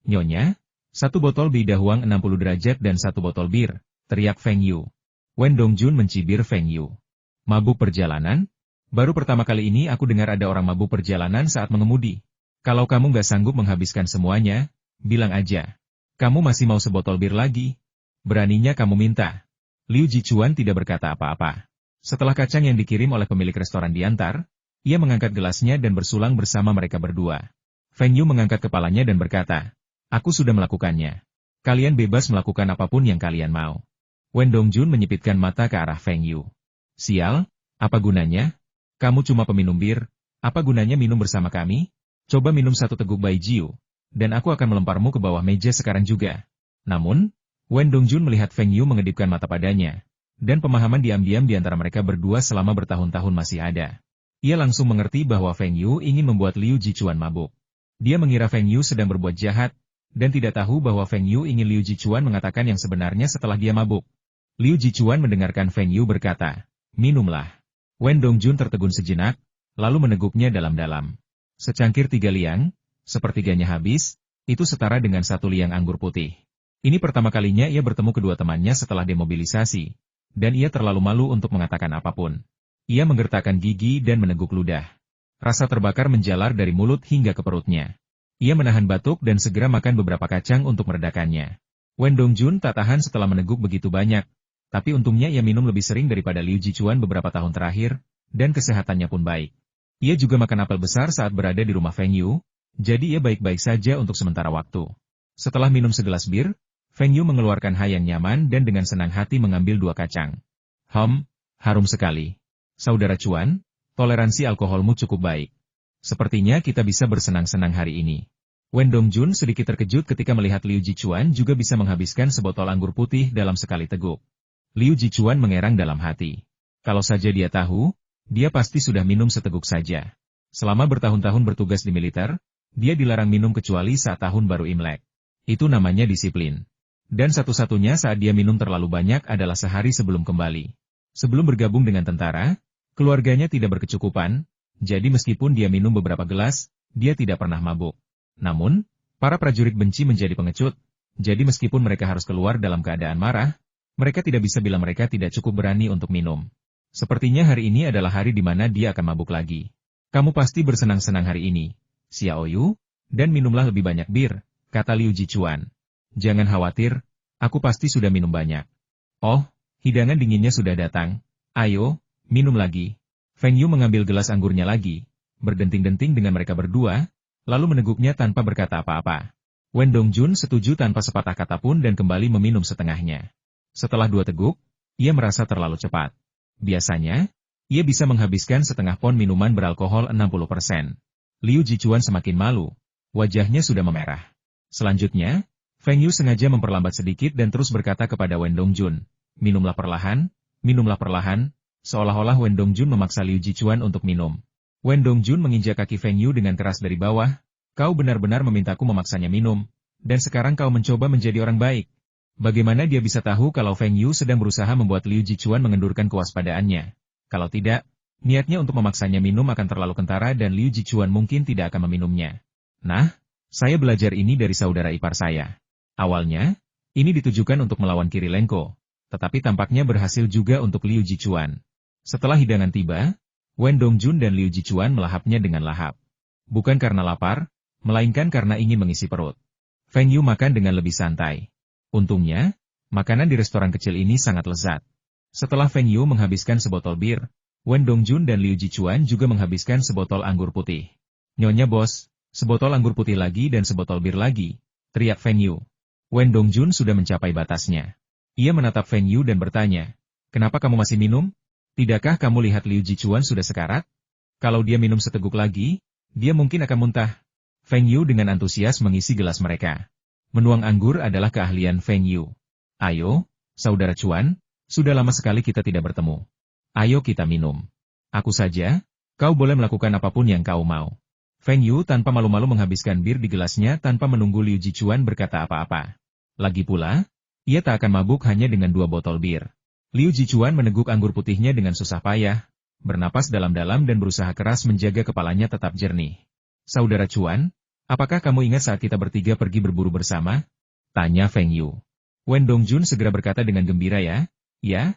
[SPEAKER 1] Nyonya, 1 botol bida huang 60 derajat dan 1 botol bir, teriak Feng Yu. Wen Dongjun mencibir Feng Yu. Mabuk perjalanan? Baru pertama kali ini aku dengar ada orang mabuk perjalanan saat mengemudi. Kalau kamu nggak sanggup menghabiskan semuanya, bilang aja. Kamu masih mau sebotol bir lagi? Beraninya kamu minta. Liu Jichuan tidak berkata apa-apa. Setelah kacang yang dikirim oleh pemilik restoran diantar, ia mengangkat gelasnya dan bersulang bersama mereka berdua. Feng Yu mengangkat kepalanya dan berkata, aku sudah melakukannya. Kalian bebas melakukan apapun yang kalian mau. Wen Dongjun menyipitkan mata ke arah Feng Yu. Sial, apa gunanya? Kamu cuma peminum bir, apa gunanya minum bersama kami? Coba minum 1 teguk baijiu, dan aku akan melemparmu ke bawah meja sekarang juga. Namun, Wen Dongjun melihat Feng Yu mengedipkan mata padanya, dan pemahaman diam-diam di antara mereka berdua selama bertahun-tahun masih ada. Ia langsung mengerti bahwa Feng Yu ingin membuat Liu Jichuan mabuk. Dia mengira Feng Yu sedang berbuat jahat, dan tidak tahu bahwa Feng Yu ingin Liu Jichuan mengatakan yang sebenarnya setelah dia mabuk. Liu Jichuan mendengarkan Feng Yu berkata, minumlah. Wen Dongjun tertegun sejenak, lalu meneguknya dalam-dalam. Secangkir 3 liang, sepertiganya habis, Itu setara dengan 1 liang anggur putih. Ini pertama kalinya ia bertemu kedua temannya setelah demobilisasi. Dan ia terlalu malu untuk mengatakan apapun. Ia menggertakkan gigi dan meneguk ludah. Rasa terbakar menjalar dari mulut hingga ke perutnya. Ia menahan batuk dan segera makan beberapa kacang untuk meredakannya. Wen Dongjun tak tahan setelah meneguk begitu banyak. Tapi untungnya ia minum lebih sering daripada Liu Jichuan beberapa tahun terakhir, dan kesehatannya pun baik. Ia juga makan apel besar saat berada di rumah Feng Yu, jadi ia baik-baik saja untuk sementara waktu. Setelah minum segelas bir, Feng Yu mengeluarkan hai yang nyaman dan dengan senang hati mengambil 2 kacang. Harum sekali. Saudara Chuan, toleransi alkoholmu cukup baik. Sepertinya kita bisa bersenang-senang hari ini. Wen Dongjun sedikit terkejut ketika melihat Liu Jichuan juga bisa menghabiskan sebotol anggur putih dalam sekali teguk. Liu Jichuan mengerang dalam hati. Kalau saja dia tahu, dia pasti sudah minum seteguk saja. Selama bertahun-tahun bertugas di militer, dia dilarang minum kecuali saat tahun baru Imlek. Itu namanya disiplin. Dan satu-satunya saat dia minum terlalu banyak adalah sehari sebelum kembali. Sebelum bergabung dengan tentara, keluarganya tidak berkecukupan, jadi meskipun dia minum beberapa gelas, dia tidak pernah mabuk. Namun, para prajurit benci menjadi pengecut, jadi meskipun mereka harus keluar dalam keadaan marah, mereka tidak bisa bilang mereka tidak cukup berani untuk minum. Sepertinya hari ini adalah hari di mana dia akan mabuk lagi. Kamu pasti bersenang-senang hari ini, Xiao Yu, dan minumlah lebih banyak bir, kata Liu Jichuan. Jangan khawatir, aku pasti sudah minum banyak. Oh, hidangan dinginnya sudah datang. Ayo, minum lagi. Feng Yu mengambil gelas anggurnya lagi, berdenting-denting dengan mereka berdua, lalu meneguknya tanpa berkata apa-apa. Wen Dongjun setuju tanpa sepatah kata pun dan kembali meminum setengahnya. Setelah 2 teguk, ia merasa terlalu cepat. Biasanya, ia bisa menghabiskan setengah pon minuman beralkohol 60%. Liu Jichuan semakin malu. Wajahnya sudah memerah. Selanjutnya, Feng Yu sengaja memperlambat sedikit dan terus berkata kepada Wen Dongjun, minumlah perlahan, seolah-olah Wen Dongjun memaksa Liu Jichuan untuk minum. Wen Dongjun menginjak kaki Feng Yu dengan keras dari bawah, kau benar-benar memintaku memaksanya minum, dan sekarang kau mencoba menjadi orang baik. Bagaimana dia bisa tahu kalau Feng Yu sedang berusaha membuat Liu Jichuan mengendurkan kewaspadaannya? Kalau tidak, niatnya untuk memaksanya minum akan terlalu kentara dan Liu Jichuan mungkin tidak akan meminumnya. Nah, saya belajar ini dari saudara ipar saya. Awalnya, ini ditujukan untuk melawan Kirilenko, tetapi tampaknya berhasil juga untuk Liu Jichuan. Setelah hidangan tiba, Wen Dongjun dan Liu Jichuan melahapnya dengan lahap. Bukan karena lapar, melainkan karena ingin mengisi perut. Feng Yu makan dengan lebih santai. Untungnya, makanan di restoran kecil ini sangat lezat. Setelah Feng Yu menghabiskan sebotol bir, Wen Dongjun dan Liu Jichuan juga menghabiskan sebotol anggur putih. Nyonya bos, sebotol anggur putih lagi dan sebotol bir lagi, teriak Feng Yu. Wen Dongjun sudah mencapai batasnya. Ia menatap Feng Yu dan bertanya, kenapa kamu masih minum? Tidakkah kamu lihat Liu Jichuan sudah sekarat? Kalau dia minum seteguk lagi, dia mungkin akan muntah. Feng Yu dengan antusias mengisi gelas mereka. Menuang anggur adalah keahlian Feng Yu. Ayo, saudara Chuan, sudah lama sekali kita tidak bertemu. Ayo kita minum. Aku saja, kau boleh melakukan apapun yang kau mau. Feng Yu tanpa malu-malu menghabiskan bir di gelasnya tanpa menunggu Liu Jichuan berkata apa-apa. Lagi pula, ia tak akan mabuk hanya dengan 2 botol bir. Liu Jichuan meneguk anggur putihnya dengan susah payah, bernapas dalam-dalam dan berusaha keras menjaga kepalanya tetap jernih. Saudara Chuan, apakah kamu ingat saat kita bertiga pergi berburu bersama? Tanya Feng Yu. Wen Dongjun segera berkata dengan gembira ya. Ya,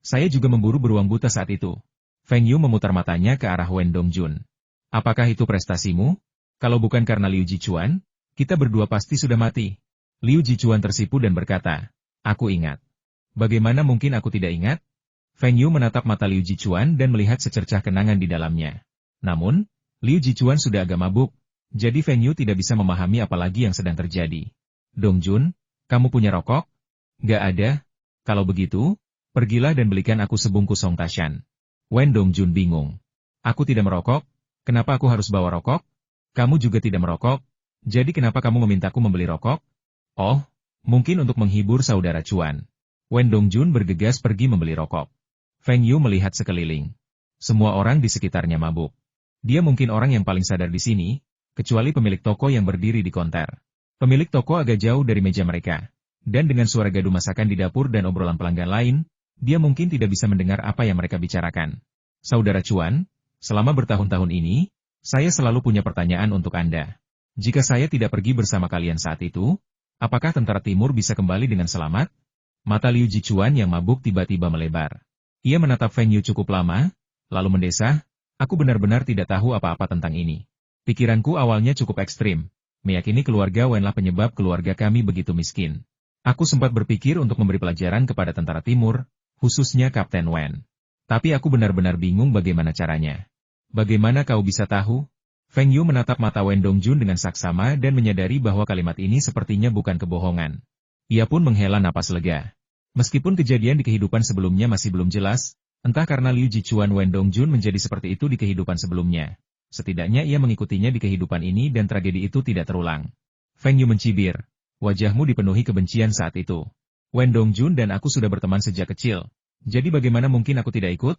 [SPEAKER 1] saya juga memburu beruang buta saat itu. Feng Yu memutar matanya ke arah Wen Dongjun. Apakah itu prestasimu? Kalau bukan karena Liu Jichuan, kita berdua pasti sudah mati. Liu Jichuan tersipu dan berkata, aku ingat. Bagaimana mungkin aku tidak ingat? Feng Yu menatap mata Liu Jichuan dan melihat secercah kenangan di dalamnya. Namun, Liu Jichuan sudah agak mabuk. Jadi Feng Yu tidak bisa memahami apa lagi yang sedang terjadi. Dongjun, kamu punya rokok? Gak ada. Kalau begitu, pergilah dan belikan aku sebungkus Song Tashan. Wen Dongjun bingung. Aku tidak merokok, kenapa aku harus bawa rokok? Kamu juga tidak merokok, jadi kenapa kamu memintaku membeli rokok? Oh, mungkin untuk menghibur saudara Chuan. Wen Dongjun bergegas pergi membeli rokok. Feng Yu melihat sekeliling. Semua orang di sekitarnya mabuk. Dia mungkin orang yang paling sadar di sini, kecuali pemilik toko yang berdiri di konter. Pemilik toko agak jauh dari meja mereka. Dan dengan suara gaduh masakan di dapur dan obrolan pelanggan lain, dia mungkin tidak bisa mendengar apa yang mereka bicarakan. Saudara Chuan, selama bertahun-tahun ini, saya selalu punya pertanyaan untuk Anda. Jika saya tidak pergi bersama kalian saat itu, apakah tentara timur bisa kembali dengan selamat? Mata Liu Jichuan yang mabuk tiba-tiba melebar. Ia menatap Feng Yu cukup lama, lalu mendesah, aku benar-benar tidak tahu apa-apa tentang ini. Pikiranku awalnya cukup ekstrim, meyakini keluarga Wenlah penyebab keluarga kami begitu miskin. Aku sempat berpikir untuk memberi pelajaran kepada tentara timur, khususnya Kapten Wen. Tapi aku benar-benar bingung bagaimana caranya. Bagaimana kau bisa tahu? Feng Yu menatap mata Wen Dongjun dengan saksama dan menyadari bahwa kalimat ini sepertinya bukan kebohongan. Ia pun menghela napas lega. Meskipun kejadian di kehidupan sebelumnya masih belum jelas, entah karena Liu Jichuan Wen Dongjun menjadi seperti itu di kehidupan sebelumnya. Setidaknya ia mengikutinya di kehidupan ini dan tragedi itu tidak terulang. Feng Yu mencibir. Wajahmu dipenuhi kebencian saat itu. Wen Dongjun dan aku sudah berteman sejak kecil. Jadi bagaimana mungkin aku tidak ikut?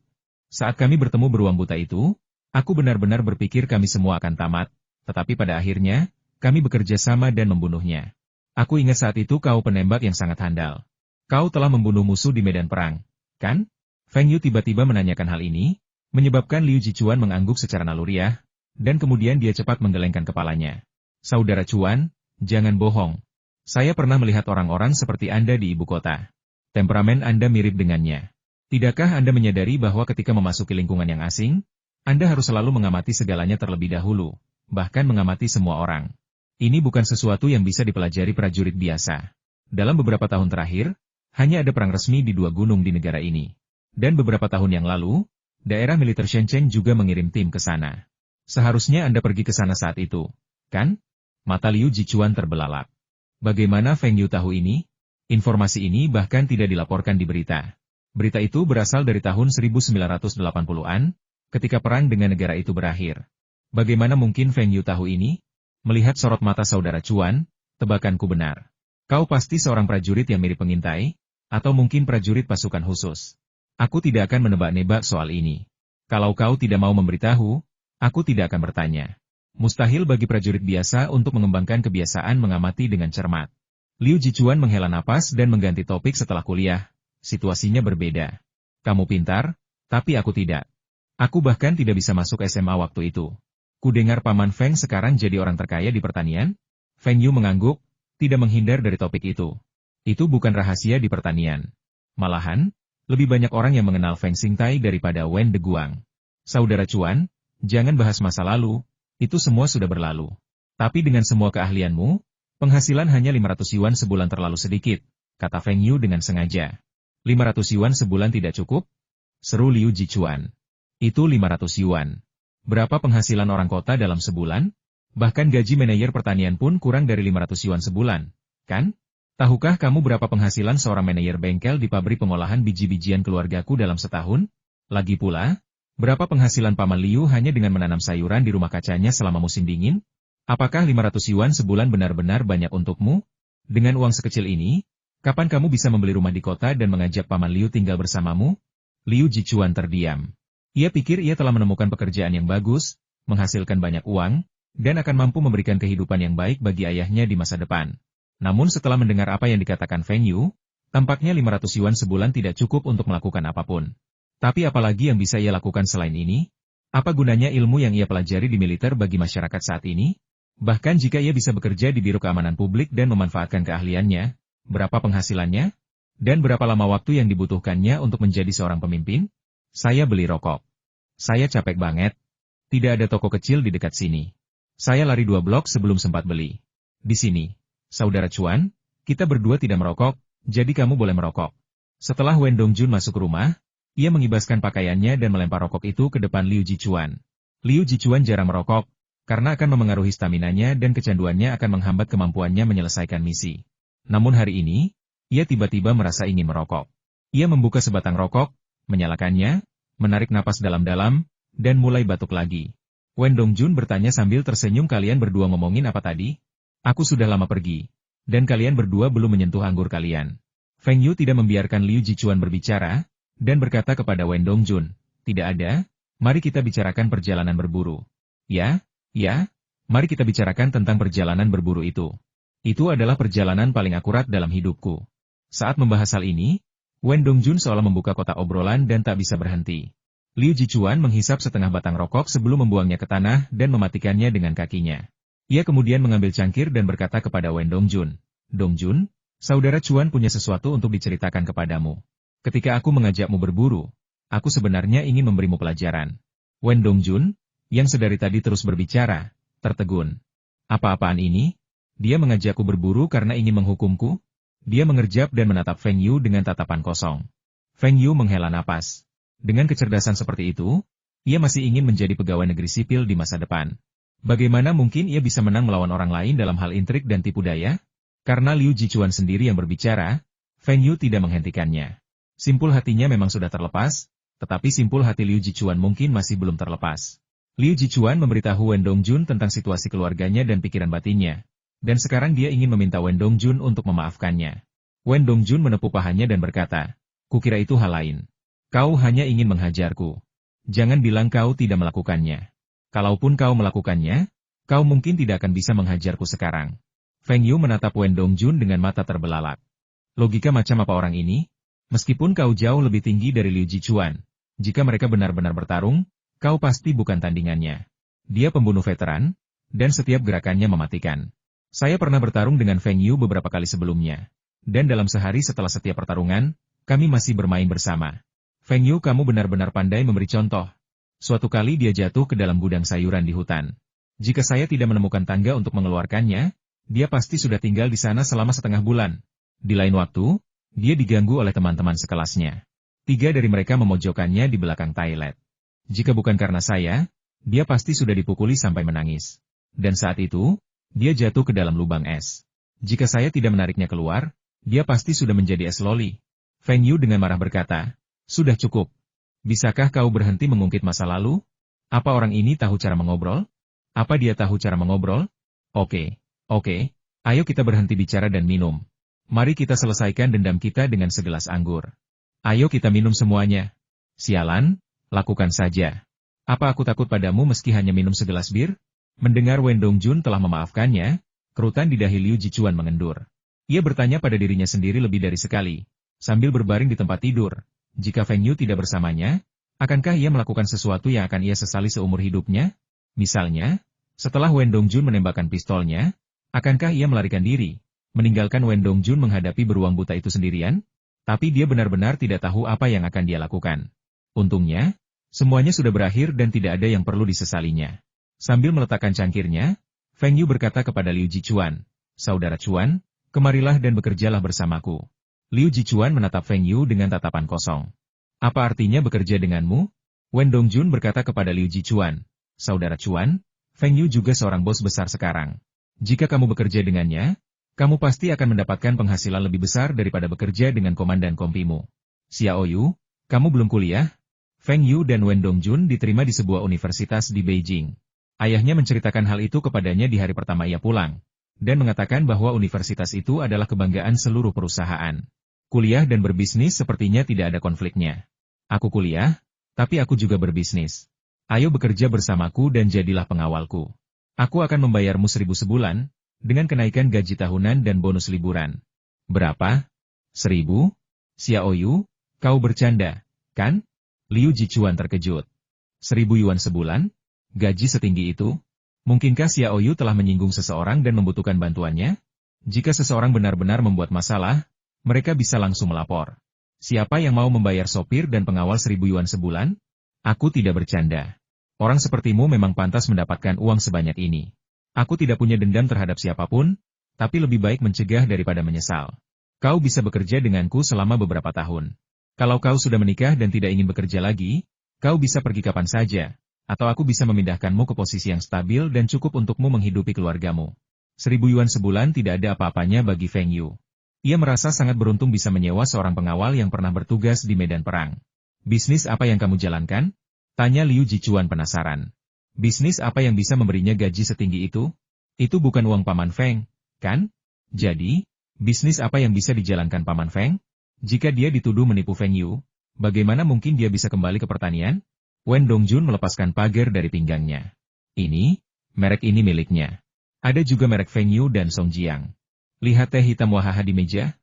[SPEAKER 1] Saat kami bertemu beruang buta itu, aku benar-benar berpikir kami semua akan tamat, tetapi pada akhirnya, kami bekerja sama dan membunuhnya. Aku ingat saat itu kau penembak yang sangat handal. Kau telah membunuh musuh di medan perang, kan? Feng Yu tiba-tiba menanyakan hal ini, menyebabkan Liu Jichuan mengangguk secara naluriah, dan kemudian dia cepat menggelengkan kepalanya. Saudara Chuan, jangan bohong. Saya pernah melihat orang-orang seperti Anda di ibu kota. Temperamen Anda mirip dengannya. Tidakkah Anda menyadari bahwa ketika memasuki lingkungan yang asing, Anda harus selalu mengamati segalanya terlebih dahulu, bahkan mengamati semua orang. Ini bukan sesuatu yang bisa dipelajari prajurit biasa. Dalam beberapa tahun terakhir, hanya ada perang resmi di 2 gunung di negara ini. Dan beberapa tahun yang lalu, daerah militer Shenzhen juga mengirim tim ke sana. Seharusnya Anda pergi ke sana saat itu, kan? Mata Liu Jichuan terbelalak. Bagaimana Feng Yu tahu ini? Informasi ini bahkan tidak dilaporkan di berita. Berita itu berasal dari tahun 1980-an, ketika perang dengan negara itu berakhir. Bagaimana mungkin Feng Yu tahu ini? Melihat sorot mata saudara Chuan, tebakanku benar. Kau pasti seorang prajurit yang mirip pengintai, atau mungkin prajurit pasukan khusus. Aku tidak akan menebak-nebak soal ini. Kalau kau tidak mau memberitahu, aku tidak akan bertanya. Mustahil bagi prajurit biasa untuk mengembangkan kebiasaan mengamati dengan cermat. Liu Jichuan menghela napas dan mengganti topik setelah kuliah. Situasinya berbeda. Kamu pintar, tapi aku tidak. Aku bahkan tidak bisa masuk SMA waktu itu. Kudengar Paman Feng sekarang jadi orang terkaya di pertanian? Feng Yu mengangguk, tidak menghindar dari topik itu. Itu bukan rahasia di pertanian. Malahan, lebih banyak orang yang mengenal Feng Xingtai daripada Wen De Guang. Saudara Chuan, jangan bahas masa lalu, itu semua sudah berlalu. Tapi dengan semua keahlianmu, penghasilan hanya 500 yuan sebulan terlalu sedikit, kata Feng Yu dengan sengaja. 500 yuan sebulan tidak cukup? Seru Liu Jichuan. Itu 500 yuan. Berapa penghasilan orang kota dalam sebulan? Bahkan gaji manajer pertanian pun kurang dari 500 yuan sebulan, kan? Tahukah kamu berapa penghasilan seorang manajer bengkel di pabrik pengolahan biji-bijian keluargaku dalam setahun? Lagi pula, berapa penghasilan Paman Liu hanya dengan menanam sayuran di rumah kacanya selama musim dingin? Apakah 500 yuan sebulan benar-benar banyak untukmu? Dengan uang sekecil ini, kapan kamu bisa membeli rumah di kota dan mengajak Paman Liu tinggal bersamamu? Liu Jichuan terdiam. Ia pikir ia telah menemukan pekerjaan yang bagus, menghasilkan banyak uang, dan akan mampu memberikan kehidupan yang baik bagi ayahnya di masa depan. Namun setelah mendengar apa yang dikatakan Feng Yu, tampaknya 500 yuan sebulan tidak cukup untuk melakukan apapun. Tapi apalagi yang bisa ia lakukan selain ini? Apa gunanya ilmu yang ia pelajari di militer bagi masyarakat saat ini? Bahkan jika ia bisa bekerja di Biro Keamanan Publik dan memanfaatkan keahliannya, berapa penghasilannya? Dan berapa lama waktu yang dibutuhkannya untuk menjadi seorang pemimpin? Saya beli rokok. Saya capek banget. Tidak ada toko kecil di dekat sini. Saya lari 2 blok sebelum sempat beli. Di sini, Saudara Chuan, kita berdua tidak merokok, jadi kamu boleh merokok. Setelah Wen Dongjun masuk rumah, ia mengibaskan pakaiannya dan melempar rokok itu ke depan Liu Jichuan. Liu Jichuan jarang merokok, karena akan memengaruhi staminanya dan kecanduannya akan menghambat kemampuannya menyelesaikan misi. Namun hari ini, ia tiba-tiba merasa ingin merokok. Ia membuka sebatang rokok, menyalakannya, menarik napas dalam-dalam, dan mulai batuk lagi. Wen Dongjun bertanya sambil tersenyum, kalian berdua ngomongin apa tadi? Aku sudah lama pergi, dan kalian berdua belum menyentuh anggur kalian. Feng Yu tidak membiarkan Liu Jichuan berbicara, dan berkata kepada Wen Dongjun, tidak ada, mari kita bicarakan perjalanan berburu. Ya, mari kita bicarakan tentang perjalanan berburu itu. Itu adalah perjalanan paling akurat dalam hidupku. Saat membahas hal ini, Wen Dongjun seolah membuka kotak obrolan dan tak bisa berhenti. Liu Jichuan menghisap setengah batang rokok sebelum membuangnya ke tanah dan mematikannya dengan kakinya. Ia kemudian mengambil cangkir dan berkata kepada Wen Dongjun, Dongjun, saudara Chuan punya sesuatu untuk diceritakan kepadamu. Ketika aku mengajakmu berburu, aku sebenarnya ingin memberimu pelajaran. Wen Dongjun, yang sedari tadi terus berbicara, tertegun. Apa-apaan ini? Dia mengajakku berburu karena ingin menghukumku? Dia mengerjap dan menatap Feng Yu dengan tatapan kosong. Feng Yu menghela napas. Dengan kecerdasan seperti itu, ia masih ingin menjadi pegawai negeri sipil di masa depan. Bagaimana mungkin ia bisa menang melawan orang lain dalam hal intrik dan tipu daya? Karena Liu Jichuan sendiri yang berbicara, Feng Yu tidak menghentikannya. Simpul hatinya memang sudah terlepas, tetapi simpul hati Liu Jichuan mungkin masih belum terlepas. Liu Jichuan memberitahu Wen Dongjun tentang situasi keluarganya dan pikiran batinnya. Dan sekarang dia ingin meminta Wen Dongjun untuk memaafkannya. Wen Dongjun menepuk pahanya dan berkata, kukira itu hal lain. Kau hanya ingin menghajarku. Jangan bilang kau tidak melakukannya. Kalaupun kau melakukannya, kau mungkin tidak akan bisa menghajarku sekarang. Feng Yu menatap Wen Dongjun dengan mata terbelalak. Logika macam apa orang ini? Meskipun kau jauh lebih tinggi dari Liu Jichuan, jika mereka benar-benar bertarung, kau pasti bukan tandingannya. Dia pembunuh veteran, dan setiap gerakannya mematikan. Saya pernah bertarung dengan Feng Yu beberapa kali sebelumnya. Dan dalam sehari setelah setiap pertarungan, kami masih bermain bersama. Feng Yu, kamu benar-benar pandai memberi contoh. Suatu kali dia jatuh ke dalam gudang sayuran di hutan. Jika saya tidak menemukan tangga untuk mengeluarkannya, dia pasti sudah tinggal di sana selama setengah bulan. Di lain waktu, dia diganggu oleh teman-teman sekelasnya. 3 dari mereka memojokkannya di belakang toilet. Jika bukan karena saya, dia pasti sudah dipukuli sampai menangis. Dan saat itu, dia jatuh ke dalam lubang es. Jika saya tidak menariknya keluar, dia pasti sudah menjadi es loli. Feng Yu dengan marah berkata, sudah cukup. Bisakah kau berhenti mengungkit masa lalu? Apa orang ini tahu cara mengobrol? Apa dia tahu cara mengobrol? Oke, ayo kita berhenti bicara dan minum. Mari kita selesaikan dendam kita dengan segelas anggur. Ayo kita minum semuanya. Sialan, lakukan saja. Apa aku takut padamu meski hanya minum segelas bir? Mendengar Wen Dongjun telah memaafkannya, kerutan di dahi Liu Jichuan mengendur. Ia bertanya pada dirinya sendiri lebih dari sekali, sambil berbaring di tempat tidur. Jika Feng Yu tidak bersamanya, akankah ia melakukan sesuatu yang akan ia sesali seumur hidupnya? Misalnya, setelah Wen Dongjun menembakkan pistolnya, akankah ia melarikan diri, meninggalkan Wen Dongjun menghadapi beruang buta itu sendirian? Tapi dia benar-benar tidak tahu apa yang akan dia lakukan. Untungnya, semuanya sudah berakhir dan tidak ada yang perlu disesalinya. Sambil meletakkan cangkirnya, Feng Yu berkata kepada Liu Jichuan, saudara Chuan, kemarilah dan bekerjalah bersamaku. Liu Jichuan menatap Feng Yu dengan tatapan kosong. Apa artinya bekerja denganmu? Wen Dongjun berkata kepada Liu Jichuan, saudara Chuan, Feng Yu juga seorang bos besar sekarang. Jika kamu bekerja dengannya, kamu pasti akan mendapatkan penghasilan lebih besar daripada bekerja dengan komandan kompimu. Xiao Yu, kamu belum kuliah? Feng Yu dan Wen Dongjun diterima di sebuah universitas di Beijing. Ayahnya menceritakan hal itu kepadanya di hari pertama ia pulang, dan mengatakan bahwa universitas itu adalah kebanggaan seluruh perusahaan. Kuliah dan berbisnis sepertinya tidak ada konfliknya. Aku kuliah, tapi aku juga berbisnis. Ayo bekerja bersamaku dan jadilah pengawalku. Aku akan membayarmu 1.000 sebulan, dengan kenaikan gaji tahunan dan bonus liburan. Berapa? 1.000? Xiao Yu, kau bercanda, kan? Liu Jichuan terkejut. 1.000 yuan sebulan? Gaji setinggi itu? Mungkinkah Xiao Yu telah menyinggung seseorang dan membutuhkan bantuannya? Jika seseorang benar-benar membuat masalah, mereka bisa langsung melapor. Siapa yang mau membayar sopir dan pengawal 1.000 yuan sebulan? Aku tidak bercanda. Orang sepertimu memang pantas mendapatkan uang sebanyak ini. Aku tidak punya dendam terhadap siapapun, tapi lebih baik mencegah daripada menyesal. Kau bisa bekerja denganku selama beberapa tahun. Kalau kau sudah menikah dan tidak ingin bekerja lagi, kau bisa pergi kapan saja, atau aku bisa memindahkanmu ke posisi yang stabil dan cukup untukmu menghidupi keluargamu. 1.000 yuan sebulan tidak ada apa-apanya bagi Feng Yu. Ia merasa sangat beruntung bisa menyewa seorang pengawal yang pernah bertugas di medan perang. Bisnis apa yang kamu jalankan? Tanya Liu Jichuan penasaran. Bisnis apa yang bisa memberinya gaji setinggi itu? Itu bukan uang Paman Feng, kan? Jadi, bisnis apa yang bisa dijalankan Paman Feng? Jika dia dituduh menipu Feng Yu, bagaimana mungkin dia bisa kembali ke pertanian? Wen Dongjun melepaskan pagar dari pinggangnya. Merek ini miliknya. Ada juga merek Feng Yu dan Song Jiang. Lihat teh hitam wahaha di meja?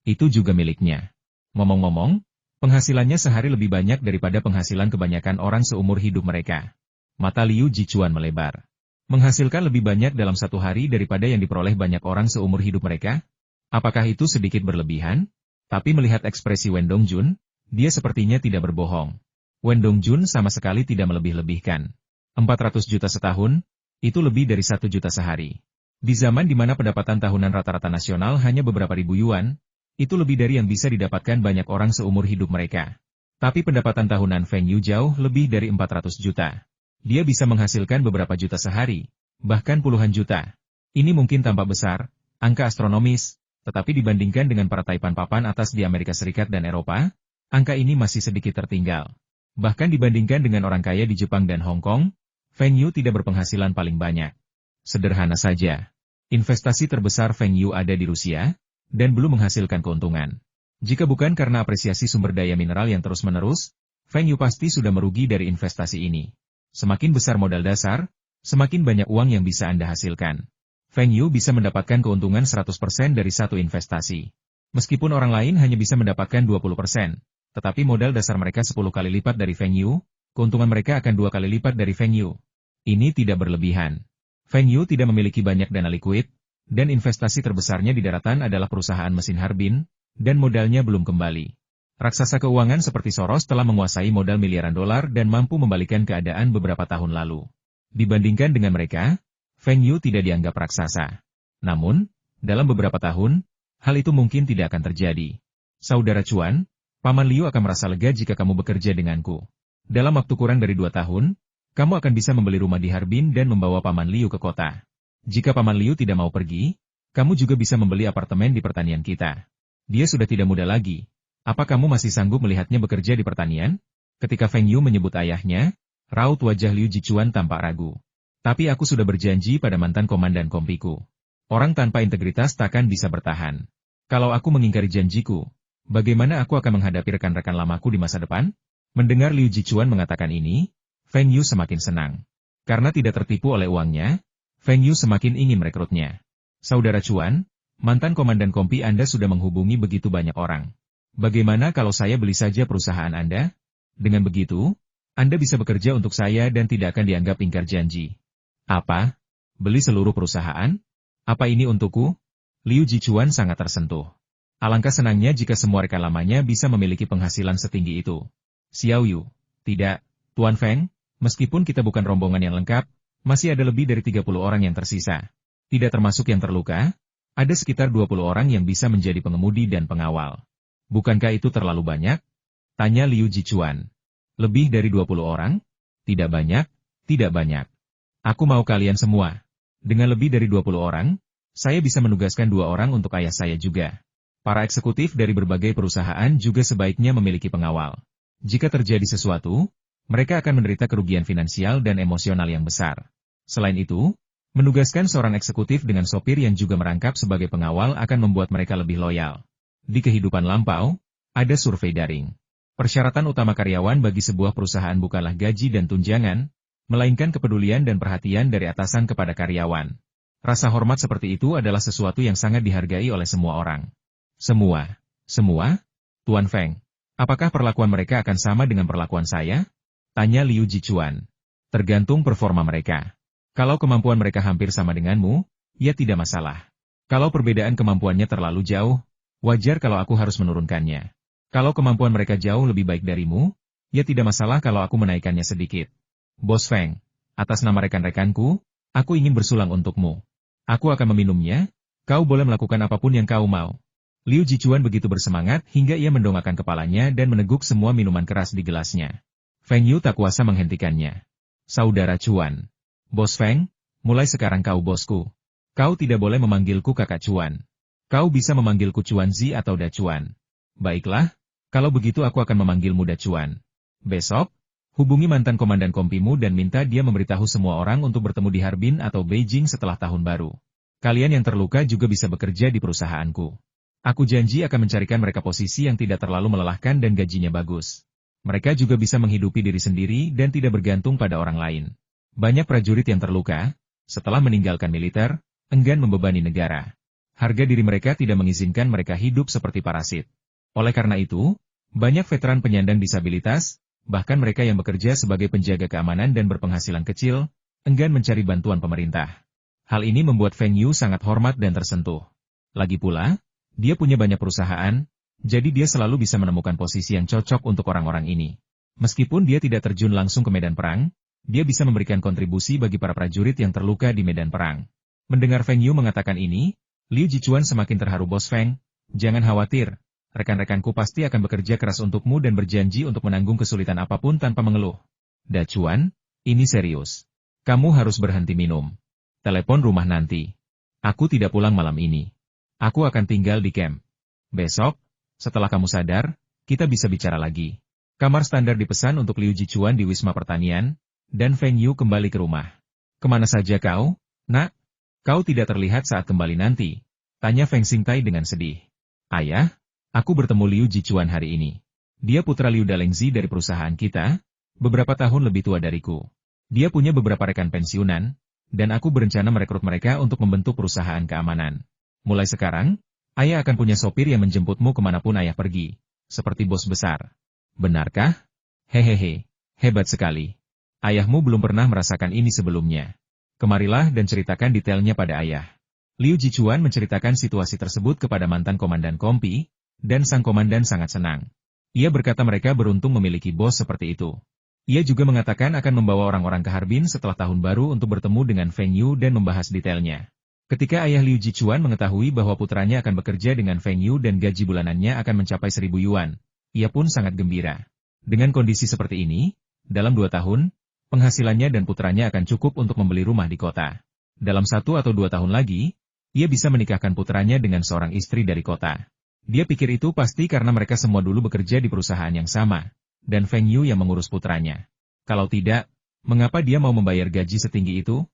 [SPEAKER 1] Itu juga miliknya. Ngomong-ngomong, penghasilannya sehari lebih banyak daripada penghasilan kebanyakan orang seumur hidup mereka. Mata Liu Jichuan melebar. Menghasilkan lebih banyak dalam satu hari daripada yang diperoleh banyak orang seumur hidup mereka? Apakah itu sedikit berlebihan? Tapi melihat ekspresi Wen Dongjun, dia sepertinya tidak berbohong. Wen Dongjun sama sekali tidak melebih-lebihkan. 400 juta setahun, itu lebih dari 1 juta sehari. Di zaman di mana pendapatan tahunan rata-rata nasional hanya beberapa ribu yuan, itu lebih dari yang bisa didapatkan banyak orang seumur hidup mereka. Tapi pendapatan tahunan Feng Yu jauh lebih dari 400 juta. Dia bisa menghasilkan beberapa juta sehari, bahkan puluhan juta. Ini mungkin tampak besar, angka astronomis, tetapi dibandingkan dengan para taipan papan atas di Amerika Serikat dan Eropa, angka ini masih sedikit tertinggal. Bahkan dibandingkan dengan orang kaya di Jepang dan Hong Kong, Feng Yu tidak berpenghasilan paling banyak. Sederhana saja. Investasi terbesar Feng Yu ada di Rusia, dan belum menghasilkan keuntungan. Jika bukan karena apresiasi sumber daya mineral yang terus-menerus, Feng Yu pasti sudah merugi dari investasi ini. Semakin besar modal dasar, semakin banyak uang yang bisa Anda hasilkan. Feng Yu bisa mendapatkan keuntungan 100% dari satu investasi. Meskipun orang lain hanya bisa mendapatkan 20%, tetapi modal dasar mereka 10 kali lipat dari Feng Yu, keuntungan mereka akan 2 kali lipat dari Feng Yu. Ini tidak berlebihan. Feng Yu tidak memiliki banyak dana likuid, dan investasi terbesarnya di daratan adalah perusahaan mesin Harbin, dan modalnya belum kembali. Raksasa keuangan seperti Soros telah menguasai modal miliaran dolar dan mampu membalikan keadaan beberapa tahun lalu. Dibandingkan dengan mereka, Feng Yu tidak dianggap raksasa. Namun, dalam beberapa tahun, hal itu mungkin tidak akan terjadi. Saudara Chuan, Paman Liu akan merasa lega jika kamu bekerja denganku. Dalam waktu kurang dari 2 tahun, kamu akan bisa membeli rumah di Harbin dan membawa Paman Liu ke kota. Jika Paman Liu tidak mau pergi, kamu juga bisa membeli apartemen di pertanian kita. Dia sudah tidak muda lagi. Apa kamu masih sanggup melihatnya bekerja di pertanian? Ketika Feng Yu menyebut ayahnya, raut wajah Liu Jichuan tampak ragu. Tapi aku sudah berjanji pada mantan komandan kompiku. Orang tanpa integritas takkan bisa bertahan. Kalau aku mengingkari janjiku, bagaimana aku akan menghadapi rekan-rekan lamaku di masa depan? Mendengar Liu Jichuan mengatakan ini, Feng Yu semakin senang. Karena tidak tertipu oleh uangnya, Feng Yu semakin ingin merekrutnya. Saudara Chuan, mantan komandan kompi Anda sudah menghubungi begitu banyak orang. Bagaimana kalau saya beli saja perusahaan Anda? Dengan begitu, Anda bisa bekerja untuk saya dan tidak akan dianggap ingkar janji. Apa? Beli seluruh perusahaan? Apa ini untukku? Liu Jichuan sangat tersentuh. Alangkah senangnya jika semua rekan lamanya bisa memiliki penghasilan setinggi itu. Xiao Yu, tidak, Tuan Feng, meskipun kita bukan rombongan yang lengkap, masih ada lebih dari 30 orang yang tersisa. Tidak termasuk yang terluka, ada sekitar 20 orang yang bisa menjadi pengemudi dan pengawal. Bukankah itu terlalu banyak? Tanya Liu Jichuan. Lebih dari 20 orang? Tidak banyak, tidak banyak. Aku mau kalian semua. Dengan lebih dari 20 orang, saya bisa menugaskan 2 orang untuk ayah saya juga. Para eksekutif dari berbagai perusahaan juga sebaiknya memiliki pengawal. Jika terjadi sesuatu, mereka akan menderita kerugian finansial dan emosional yang besar. Selain itu, menugaskan seorang eksekutif dengan sopir yang juga merangkap sebagai pengawal akan membuat mereka lebih loyal. Di kehidupan lampau, ada survei daring. Persyaratan utama karyawan bagi sebuah perusahaan bukanlah gaji dan tunjangan, melainkan kepedulian dan perhatian dari atasan kepada karyawan. Rasa hormat seperti itu adalah sesuatu yang sangat dihargai oleh semua orang. Semua? Tuan Feng, apakah perlakuan mereka akan sama dengan perlakuan saya? Tanya Liu Jichuan. Tergantung performa mereka. Kalau kemampuan mereka hampir sama denganmu, ya tidak masalah. Kalau perbedaan kemampuannya terlalu jauh, wajar kalau aku harus menurunkannya. Kalau kemampuan mereka jauh lebih baik darimu, ya tidak masalah kalau aku menaikkannya sedikit. Bos Feng, atas nama rekan-rekanku, aku ingin bersulang untukmu. Aku akan meminumnya, kau boleh melakukan apapun yang kau mau. Liu Jichuan begitu bersemangat hingga ia mendongakkan kepalanya dan meneguk semua minuman keras di gelasnya. Feng Yu tak kuasa menghentikannya. Saudara Chuan. Bos Feng, mulai sekarang kau bosku. Kau tidak boleh memanggilku kakak Chuan. Kau bisa memanggilku Chuan Zi atau Da Chuan. Baiklah, kalau begitu aku akan memanggilmu Da Chuan. Besok, hubungi mantan komandan kompimu dan minta dia memberitahu semua orang untuk bertemu di Harbin atau Beijing setelah tahun baru. Kalian yang terluka juga bisa bekerja di perusahaanku. Aku janji akan mencarikan mereka posisi yang tidak terlalu melelahkan dan gajinya bagus. Mereka juga bisa menghidupi diri sendiri dan tidak bergantung pada orang lain. Banyak prajurit yang terluka, setelah meninggalkan militer, enggan membebani negara. Harga diri mereka tidak mengizinkan mereka hidup seperti parasit. Oleh karena itu, banyak veteran penyandang disabilitas, bahkan mereka yang bekerja sebagai penjaga keamanan dan berpenghasilan kecil, enggan mencari bantuan pemerintah. Hal ini membuat Feng Yu sangat hormat dan tersentuh. Lagi pula, dia punya banyak perusahaan, jadi dia selalu bisa menemukan posisi yang cocok untuk orang-orang ini. Meskipun dia tidak terjun langsung ke medan perang, dia bisa memberikan kontribusi bagi para prajurit yang terluka di medan perang. Mendengar Feng Yu mengatakan ini, Liu Jichuan semakin terharu. Bos Feng, jangan khawatir, rekan-rekanku pasti akan bekerja keras untukmu dan berjanji untuk menanggung kesulitan apapun tanpa mengeluh. Dacuan, ini serius. Kamu harus berhenti minum. Telepon rumah nanti. Aku tidak pulang malam ini. Aku akan tinggal di camp. Besok, setelah kamu sadar, kita bisa bicara lagi. Kamar standar dipesan untuk Liu Jichuan di Wisma Pertanian, dan Feng Yu kembali ke rumah. Kemana saja kau, nak? Kau tidak terlihat saat kembali nanti, tanya Feng Xingtai dengan sedih. Ayah, aku bertemu Liu Jichuan hari ini. Dia putra Liu Dalengzi dari perusahaan kita, beberapa tahun lebih tua dariku. Dia punya beberapa rekan pensiunan, dan aku berencana merekrut mereka untuk membentuk perusahaan keamanan. Mulai sekarang, ayah akan punya sopir yang menjemputmu kemanapun ayah pergi, seperti bos besar. Benarkah? Hehehe, hebat sekali. Ayahmu belum pernah merasakan ini sebelumnya. Kemarilah dan ceritakan detailnya pada ayah. Liu Jichuan menceritakan situasi tersebut kepada mantan komandan Kompi, dan sang komandan sangat senang. Ia berkata mereka beruntung memiliki bos seperti itu. Ia juga mengatakan akan membawa orang-orang ke Harbin setelah tahun baru untuk bertemu dengan Feng Yu dan membahas detailnya. Ketika ayah Liu Jichuan mengetahui bahwa putranya akan bekerja dengan Feng Yu dan gaji bulanannya akan mencapai 1.000 yuan, ia pun sangat gembira. Dengan kondisi seperti ini, dalam 2 tahun, penghasilannya dan putranya akan cukup untuk membeli rumah di kota. Dalam 1 atau 2 tahun lagi, ia bisa menikahkan putranya dengan seorang istri dari kota. Dia pikir itu pasti karena mereka semua dulu bekerja di perusahaan yang sama, dan Feng Yu yang mengurus putranya. Kalau tidak, mengapa dia mau membayar gaji setinggi itu?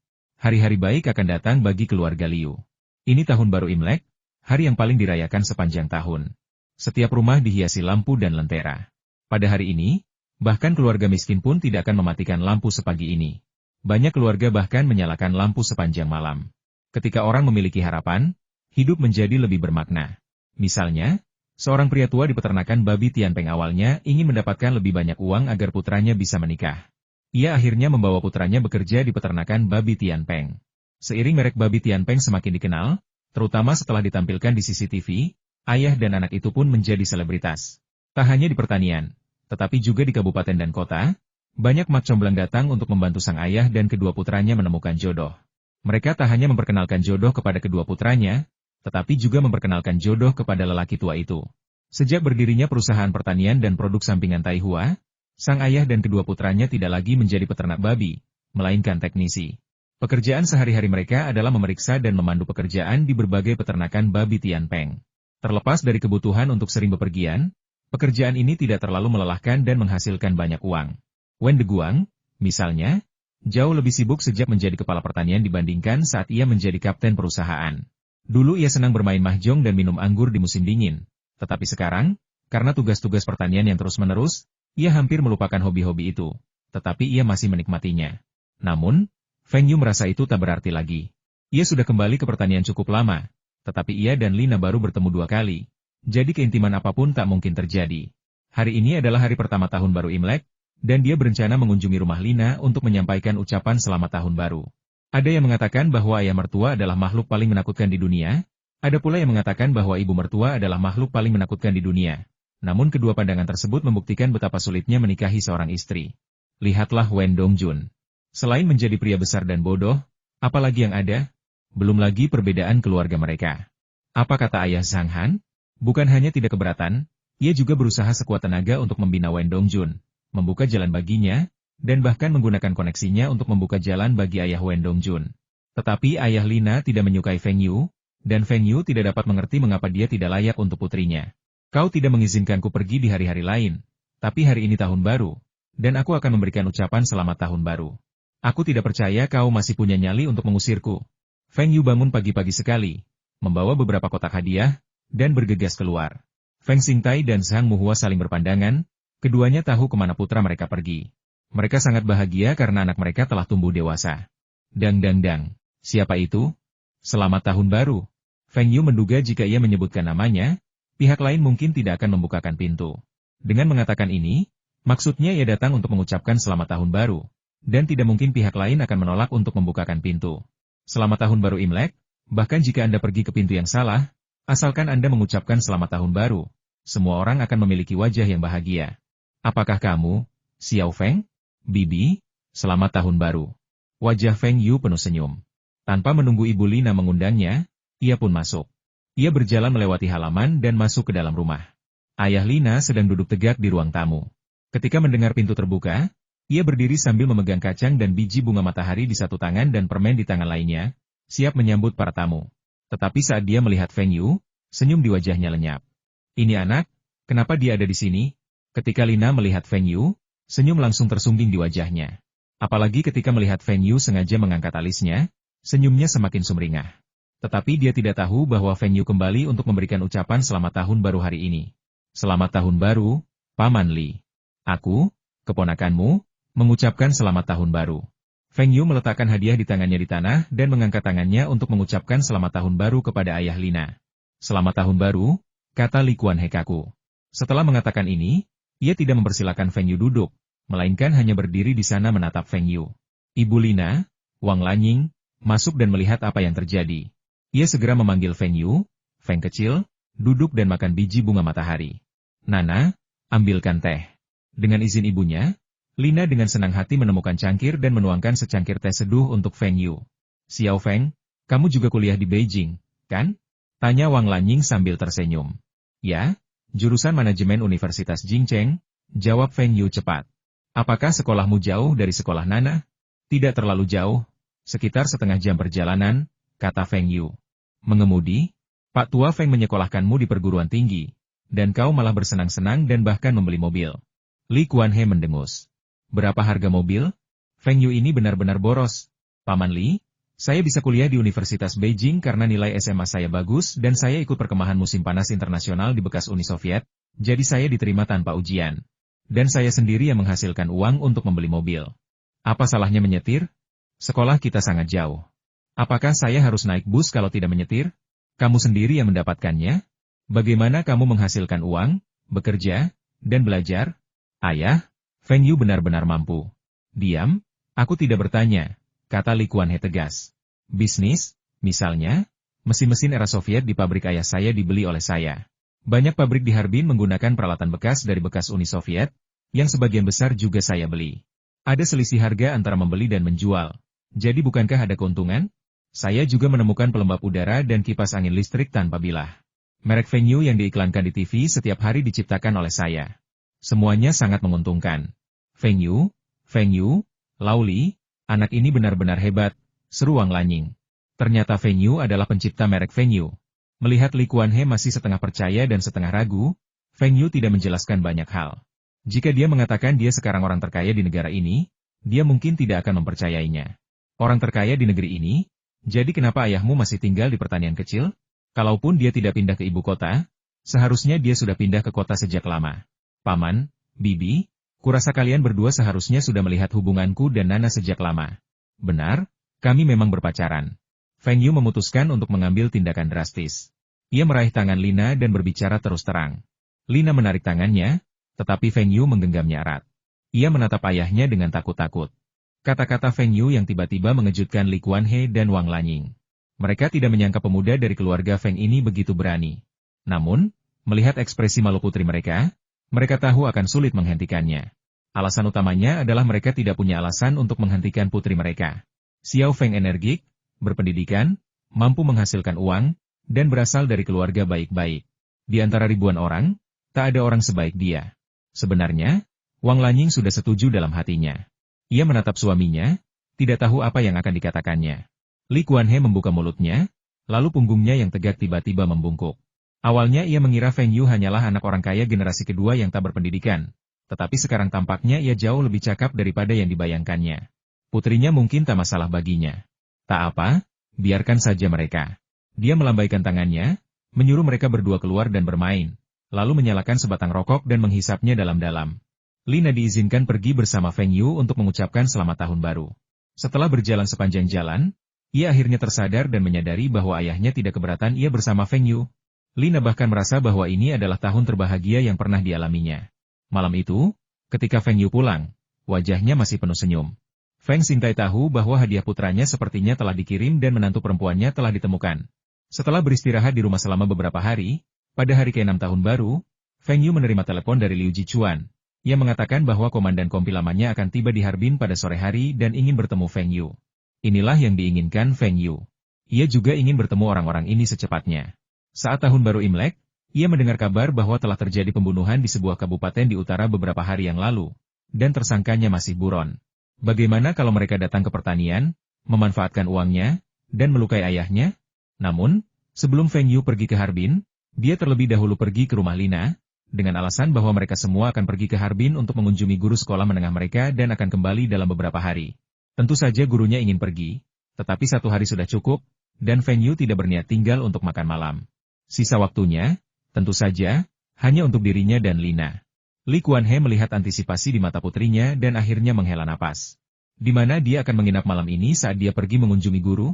[SPEAKER 1] Hari-hari baik akan datang bagi keluarga Liu. Ini tahun baru Imlek, hari yang paling dirayakan sepanjang tahun. Setiap rumah dihiasi lampu dan lentera. Pada hari ini, bahkan keluarga miskin pun tidak akan mematikan lampu sepagi ini. Banyak keluarga bahkan menyalakan lampu sepanjang malam. Ketika orang memiliki harapan, hidup menjadi lebih bermakna. Misalnya, seorang pria tua di peternakan babi Tianpeng awalnya ingin mendapatkan lebih banyak uang agar putranya bisa menikah. Ia akhirnya membawa putranya bekerja di peternakan babi Tianpeng. Seiring merek babi Tianpeng semakin dikenal, terutama setelah ditampilkan di CCTV, ayah dan anak itu pun menjadi selebritas. Tak hanya di pertanian, tetapi juga di kabupaten dan kota, banyak mak comblang datang untuk membantu sang ayah dan kedua putranya menemukan jodoh. Mereka tak hanya memperkenalkan jodoh kepada kedua putranya, tetapi juga memperkenalkan jodoh kepada lelaki tua itu. Sejak berdirinya perusahaan pertanian dan produk sampingan Taihua, sang ayah dan kedua putranya tidak lagi menjadi peternak babi, melainkan teknisi. Pekerjaan sehari-hari mereka adalah memeriksa dan memandu pekerjaan di berbagai peternakan babi Tianpeng. Terlepas dari kebutuhan untuk sering bepergian, pekerjaan ini tidak terlalu melelahkan dan menghasilkan banyak uang. Wen Deguang, misalnya, jauh lebih sibuk sejak menjadi kepala pertanian dibandingkan saat ia menjadi kapten perusahaan. Dulu ia senang bermain mahjong dan minum anggur di musim dingin, tetapi sekarang, karena tugas-tugas pertanian yang terus-menerus, ia hampir melupakan hobi-hobi itu, tetapi ia masih menikmatinya. Namun, Feng Yu merasa itu tak berarti lagi. Ia sudah kembali ke pertanian cukup lama, tetapi ia dan Lina baru bertemu 2 kali, jadi keintiman apapun tak mungkin terjadi. Hari ini adalah hari pertama tahun baru Imlek, dan dia berencana mengunjungi rumah Lina untuk menyampaikan ucapan selamat tahun baru. Ada yang mengatakan bahwa ayah mertua adalah makhluk paling menakutkan di dunia, ada pula yang mengatakan bahwa ibu mertua adalah makhluk paling menakutkan di dunia. Namun kedua pandangan tersebut membuktikan betapa sulitnya menikahi seorang istri. Lihatlah Wen Dongjun. Selain menjadi pria besar dan bodoh, apalagi yang ada? Belum lagi perbedaan keluarga mereka. Apa kata ayah Zhang Han? Bukan hanya tidak keberatan, ia juga berusaha sekuat tenaga untuk membina Wen Dongjun, membuka jalan baginya, dan bahkan menggunakan koneksinya untuk membuka jalan bagi ayah Wen Dongjun. Tetapi ayah Lina tidak menyukai Feng Yu, dan Feng Yu tidak dapat mengerti mengapa dia tidak layak untuk putrinya. Kau tidak mengizinkanku pergi di hari-hari lain, tapi hari ini tahun baru, dan aku akan memberikan ucapan selamat tahun baru. Aku tidak percaya kau masih punya nyali untuk mengusirku. Feng Yu bangun pagi-pagi sekali, membawa beberapa kotak hadiah, dan bergegas keluar. Feng Xingtai dan Zhang Muhua saling berpandangan, keduanya tahu kemana putra mereka pergi. Mereka sangat bahagia karena anak mereka telah tumbuh dewasa. Dang. Siapa itu? Selamat tahun baru. Feng Yu menduga jika ia menyebutkan namanya, pihak lain mungkin tidak akan membukakan pintu. Dengan mengatakan ini, maksudnya ia datang untuk mengucapkan selamat tahun baru. dan tidak mungkin pihak lain akan menolak untuk membukakan pintu. Selamat Tahun Baru Imlek, bahkan jika Anda pergi ke pintu yang salah, asalkan Anda mengucapkan Selamat Tahun Baru, semua orang akan memiliki wajah yang bahagia. Apakah kamu, Xiao Feng? Bibi, Selamat Tahun Baru. Wajah Feng Yu penuh senyum. Tanpa menunggu Ibu Lina mengundangnya, ia pun masuk. Ia berjalan melewati halaman dan masuk ke dalam rumah. Ayah Lina sedang duduk tegak di ruang tamu. Ketika mendengar pintu terbuka, ia berdiri sambil memegang kacang dan biji bunga matahari di satu tangan dan permen di tangan lainnya, siap menyambut para tamu. Tetapi saat dia melihat Feng Yu, senyum di wajahnya lenyap. Ini anak, kenapa dia ada di sini? Ketika Lina melihat Feng Yu, senyum langsung tersungging di wajahnya. Apalagi ketika melihat Feng Yu sengaja mengangkat alisnya, senyumnya semakin sumringah. Tetapi dia tidak tahu bahwa Feng Yu kembali untuk memberikan ucapan Selamat Tahun Baru hari ini. Selamat Tahun Baru, Paman Li. Aku, keponakanmu, mengucapkan Selamat Tahun Baru. Feng Yu meletakkan hadiah di tangannya di tanah dan mengangkat tangannya untuk mengucapkan Selamat Tahun Baru kepada ayah Lina. Selamat Tahun Baru, kata Li Kuan He kaku. Setelah mengatakan ini, ia tidak mempersilakan Feng Yu duduk, melainkan hanya berdiri di sana menatap Feng Yu. Ibu Lina, Wang Lanying, masuk dan melihat apa yang terjadi. Ia segera memanggil Feng Yu, Feng kecil, duduk dan makan biji bunga matahari. Nana, ambilkan teh. Dengan izin ibunya, Lina dengan senang hati menemukan cangkir dan menuangkan secangkir teh seduh untuk Feng Yu. Xiao Feng, kamu juga kuliah di Beijing, kan? Tanya Wang Lanying sambil tersenyum. Ya, jurusan manajemen Universitas Jingcheng, jawab Feng Yu cepat. Apakah sekolahmu jauh dari sekolah Nana? Tidak terlalu jauh, sekitar setengah jam perjalanan, kata Feng Yu. Mengemudi, Pak Tua Feng menyekolahkanmu di perguruan tinggi, dan kau malah bersenang-senang dan bahkan membeli mobil. Li Kuan He mendengus. Berapa harga mobil? Feng Yu ini benar-benar boros. Paman Li, saya bisa kuliah di Universitas Beijing karena nilai SMA saya bagus dan saya ikut perkemahan musim panas internasional di bekas Uni Soviet, jadi saya diterima tanpa ujian. Dan saya sendiri yang menghasilkan uang untuk membeli mobil. Apa salahnya menyetir? Sekolah kita sangat jauh. Apakah saya harus naik bus kalau tidak menyetir? Kamu sendiri yang mendapatkannya? Bagaimana kamu menghasilkan uang, bekerja, dan belajar? Ayah, Feng Yu benar-benar mampu. Diam, aku tidak bertanya, kata Li Kuan He tegas. Bisnis, misalnya, mesin-mesin era Soviet di pabrik ayah saya dibeli oleh saya. Banyak pabrik di Harbin menggunakan peralatan bekas dari bekas Uni Soviet, yang sebagian besar juga saya beli. Ada selisih harga antara membeli dan menjual. Jadi bukankah ada keuntungan? Saya juga menemukan pelembab udara dan kipas angin listrik tanpa bilah. Merek Feng Yu yang diiklankan di TV setiap hari diciptakan oleh saya. Semuanya sangat menguntungkan. Feng Yu, Lao Li, anak ini benar-benar hebat, seru Wang Lanying. Ternyata Feng Yu adalah pencipta merek Feng Yu. Melihat Li Kuan He masih setengah percaya dan setengah ragu, Feng Yu tidak menjelaskan banyak hal. Jika dia mengatakan dia sekarang orang terkaya di negara ini, dia mungkin tidak akan mempercayainya. Orang terkaya di negeri ini? Jadi kenapa ayahmu masih tinggal di pertanian kecil? Kalaupun dia tidak pindah ke ibu kota, seharusnya dia sudah pindah ke kota sejak lama. Paman, Bibi, kurasa kalian berdua seharusnya sudah melihat hubunganku dan Nana sejak lama. Benar, kami memang berpacaran. Feng Yu memutuskan untuk mengambil tindakan drastis. Ia meraih tangan Lina dan berbicara terus terang. Lina menarik tangannya, tetapi Feng Yu menggenggamnya erat. Ia menatap ayahnya dengan takut-takut. Kata-kata Feng Yu yang tiba-tiba mengejutkan Li Kuan He dan Wang Lanying. Mereka tidak menyangka pemuda dari keluarga Feng ini begitu berani. Namun, melihat ekspresi malu putri mereka tahu akan sulit menghentikannya. Alasan utamanya adalah mereka tidak punya alasan untuk menghentikan putri mereka. Xiao Feng energik, berpendidikan, mampu menghasilkan uang, dan berasal dari keluarga baik-baik. Di antara ribuan orang, tak ada orang sebaik dia. Sebenarnya, Wang Lanying sudah setuju dalam hatinya. Ia menatap suaminya, tidak tahu apa yang akan dikatakannya. Li Kuan He membuka mulutnya, lalu punggungnya yang tegak tiba-tiba membungkuk. Awalnya ia mengira Feng Yu hanyalah anak orang kaya generasi kedua yang tak berpendidikan, tetapi sekarang tampaknya ia jauh lebih cakap daripada yang dibayangkannya. Putrinya mungkin tak masalah baginya. Tak apa, biarkan saja mereka. Dia melambaikan tangannya, menyuruh mereka berdua keluar dan bermain, lalu menyalakan sebatang rokok dan menghisapnya dalam-dalam. Lina diizinkan pergi bersama Feng Yu untuk mengucapkan Selamat Tahun Baru. Setelah berjalan sepanjang jalan, ia akhirnya tersadar dan menyadari bahwa ayahnya tidak keberatan ia bersama Feng Yu. Lina bahkan merasa bahwa ini adalah tahun terbahagia yang pernah dialaminya. Malam itu, ketika Feng Yu pulang, wajahnya masih penuh senyum. Feng Xintai tahu bahwa hadiah putranya sepertinya telah dikirim dan menantu perempuannya telah ditemukan. Setelah beristirahat di rumah selama beberapa hari, pada hari ke-6 tahun baru, Feng Yu menerima telepon dari Liu Jichuan. Ia mengatakan bahwa komandan kompi lamanya akan tiba di Harbin pada sore hari dan ingin bertemu Feng Yu. Inilah yang diinginkan Feng Yu. Ia juga ingin bertemu orang-orang ini secepatnya. Saat tahun baru Imlek, ia mendengar kabar bahwa telah terjadi pembunuhan di sebuah kabupaten di utara beberapa hari yang lalu, dan tersangkanya masih buron. Bagaimana kalau mereka datang ke pertanian, memanfaatkan uangnya, dan melukai ayahnya? Namun, sebelum Feng Yu pergi ke Harbin, dia terlebih dahulu pergi ke rumah Lina, dengan alasan bahwa mereka semua akan pergi ke Harbin untuk mengunjungi guru sekolah menengah mereka dan akan kembali dalam beberapa hari. Tentu saja gurunya ingin pergi, tetapi 1 hari sudah cukup, dan Feng Yu tidak berniat tinggal untuk makan malam. Sisa waktunya, tentu saja, hanya untuk dirinya dan Lina. Li Kuan-he melihat antisipasi di mata putrinya dan akhirnya menghela napas. Di mana dia akan menginap malam ini saat dia pergi mengunjungi guru?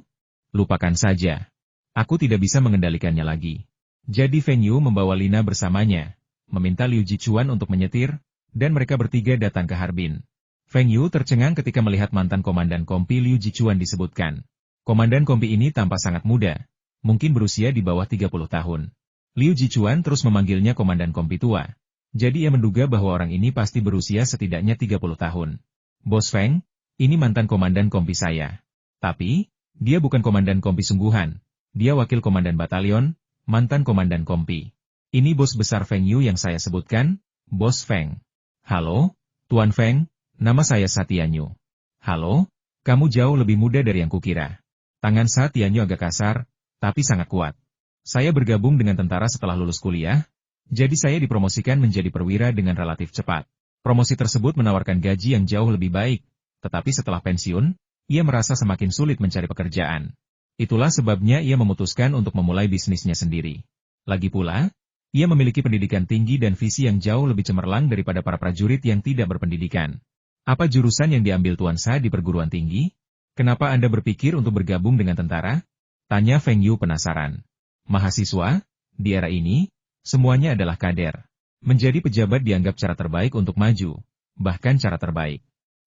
[SPEAKER 1] Lupakan saja. Aku tidak bisa mengendalikannya lagi. Jadi Feng Yu membawa Lina bersamanya, meminta Liu Jichuan untuk menyetir, dan mereka bertiga datang ke Harbin. Feng Yu tercengang ketika melihat mantan komandan kompi Liu Jichuan disebutkan. Komandan kompi ini tampak sangat muda, mungkin berusia di bawah 30 tahun. Liu Jichuan terus memanggilnya komandan kompi tua. Jadi ia menduga bahwa orang ini pasti berusia setidaknya 30 tahun. Bos Feng, ini mantan komandan kompi saya. Tapi, dia bukan komandan kompi sungguhan. Dia wakil komandan batalion, mantan komandan kompi. Ini bos besar Feng Yu yang saya sebutkan, Bos Feng. Halo, Tuan Feng, nama saya Satyanyu. Halo, kamu jauh lebih muda dari yang kukira. Tangan Satyanyu agak kasar, tapi sangat kuat. Saya bergabung dengan tentara setelah lulus kuliah, jadi saya dipromosikan menjadi perwira dengan relatif cepat. Promosi tersebut menawarkan gaji yang jauh lebih baik, tetapi setelah pensiun, ia merasa semakin sulit mencari pekerjaan. Itulah sebabnya ia memutuskan untuk memulai bisnisnya sendiri. Lagi pula, ia memiliki pendidikan tinggi dan visi yang jauh lebih cemerlang daripada para prajurit yang tidak berpendidikan. Apa jurusan yang diambil Tuan Sa di perguruan tinggi? Kenapa Anda berpikir untuk bergabung dengan tentara? Tanya Feng Yu penasaran. Mahasiswa, di era ini, semuanya adalah kader. Menjadi pejabat dianggap cara terbaik untuk maju, bahkan cara terbaik.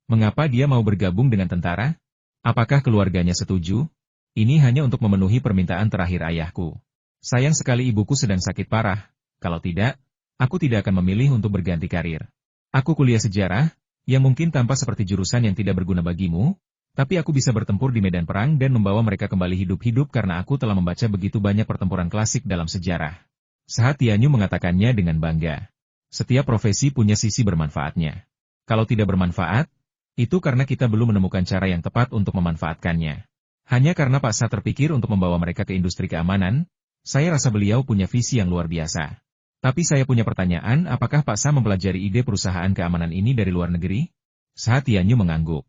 [SPEAKER 1] Mengapa dia mau bergabung dengan tentara? Apakah keluarganya setuju? Ini hanya untuk memenuhi permintaan terakhir ayahku. Sayang sekali ibuku sedang sakit parah, kalau tidak, aku tidak akan memilih untuk berganti karir. Aku kuliah sejarah, yang mungkin tampak seperti jurusan yang tidak berguna bagimu, tapi aku bisa bertempur di medan perang dan membawa mereka kembali hidup-hidup karena aku telah membaca begitu banyak pertempuran klasik dalam sejarah. Satyanyu mengatakannya dengan bangga. Setiap profesi punya sisi bermanfaatnya. Kalau tidak bermanfaat, itu karena kita belum menemukan cara yang tepat untuk memanfaatkannya. Hanya karena Pak Sa terpikir untuk membawa mereka ke industri keamanan, saya rasa beliau punya visi yang luar biasa. Tapi saya punya pertanyaan, apakah Pak Sa mempelajari ide perusahaan keamanan ini dari luar negeri? Satyanyu mengangguk.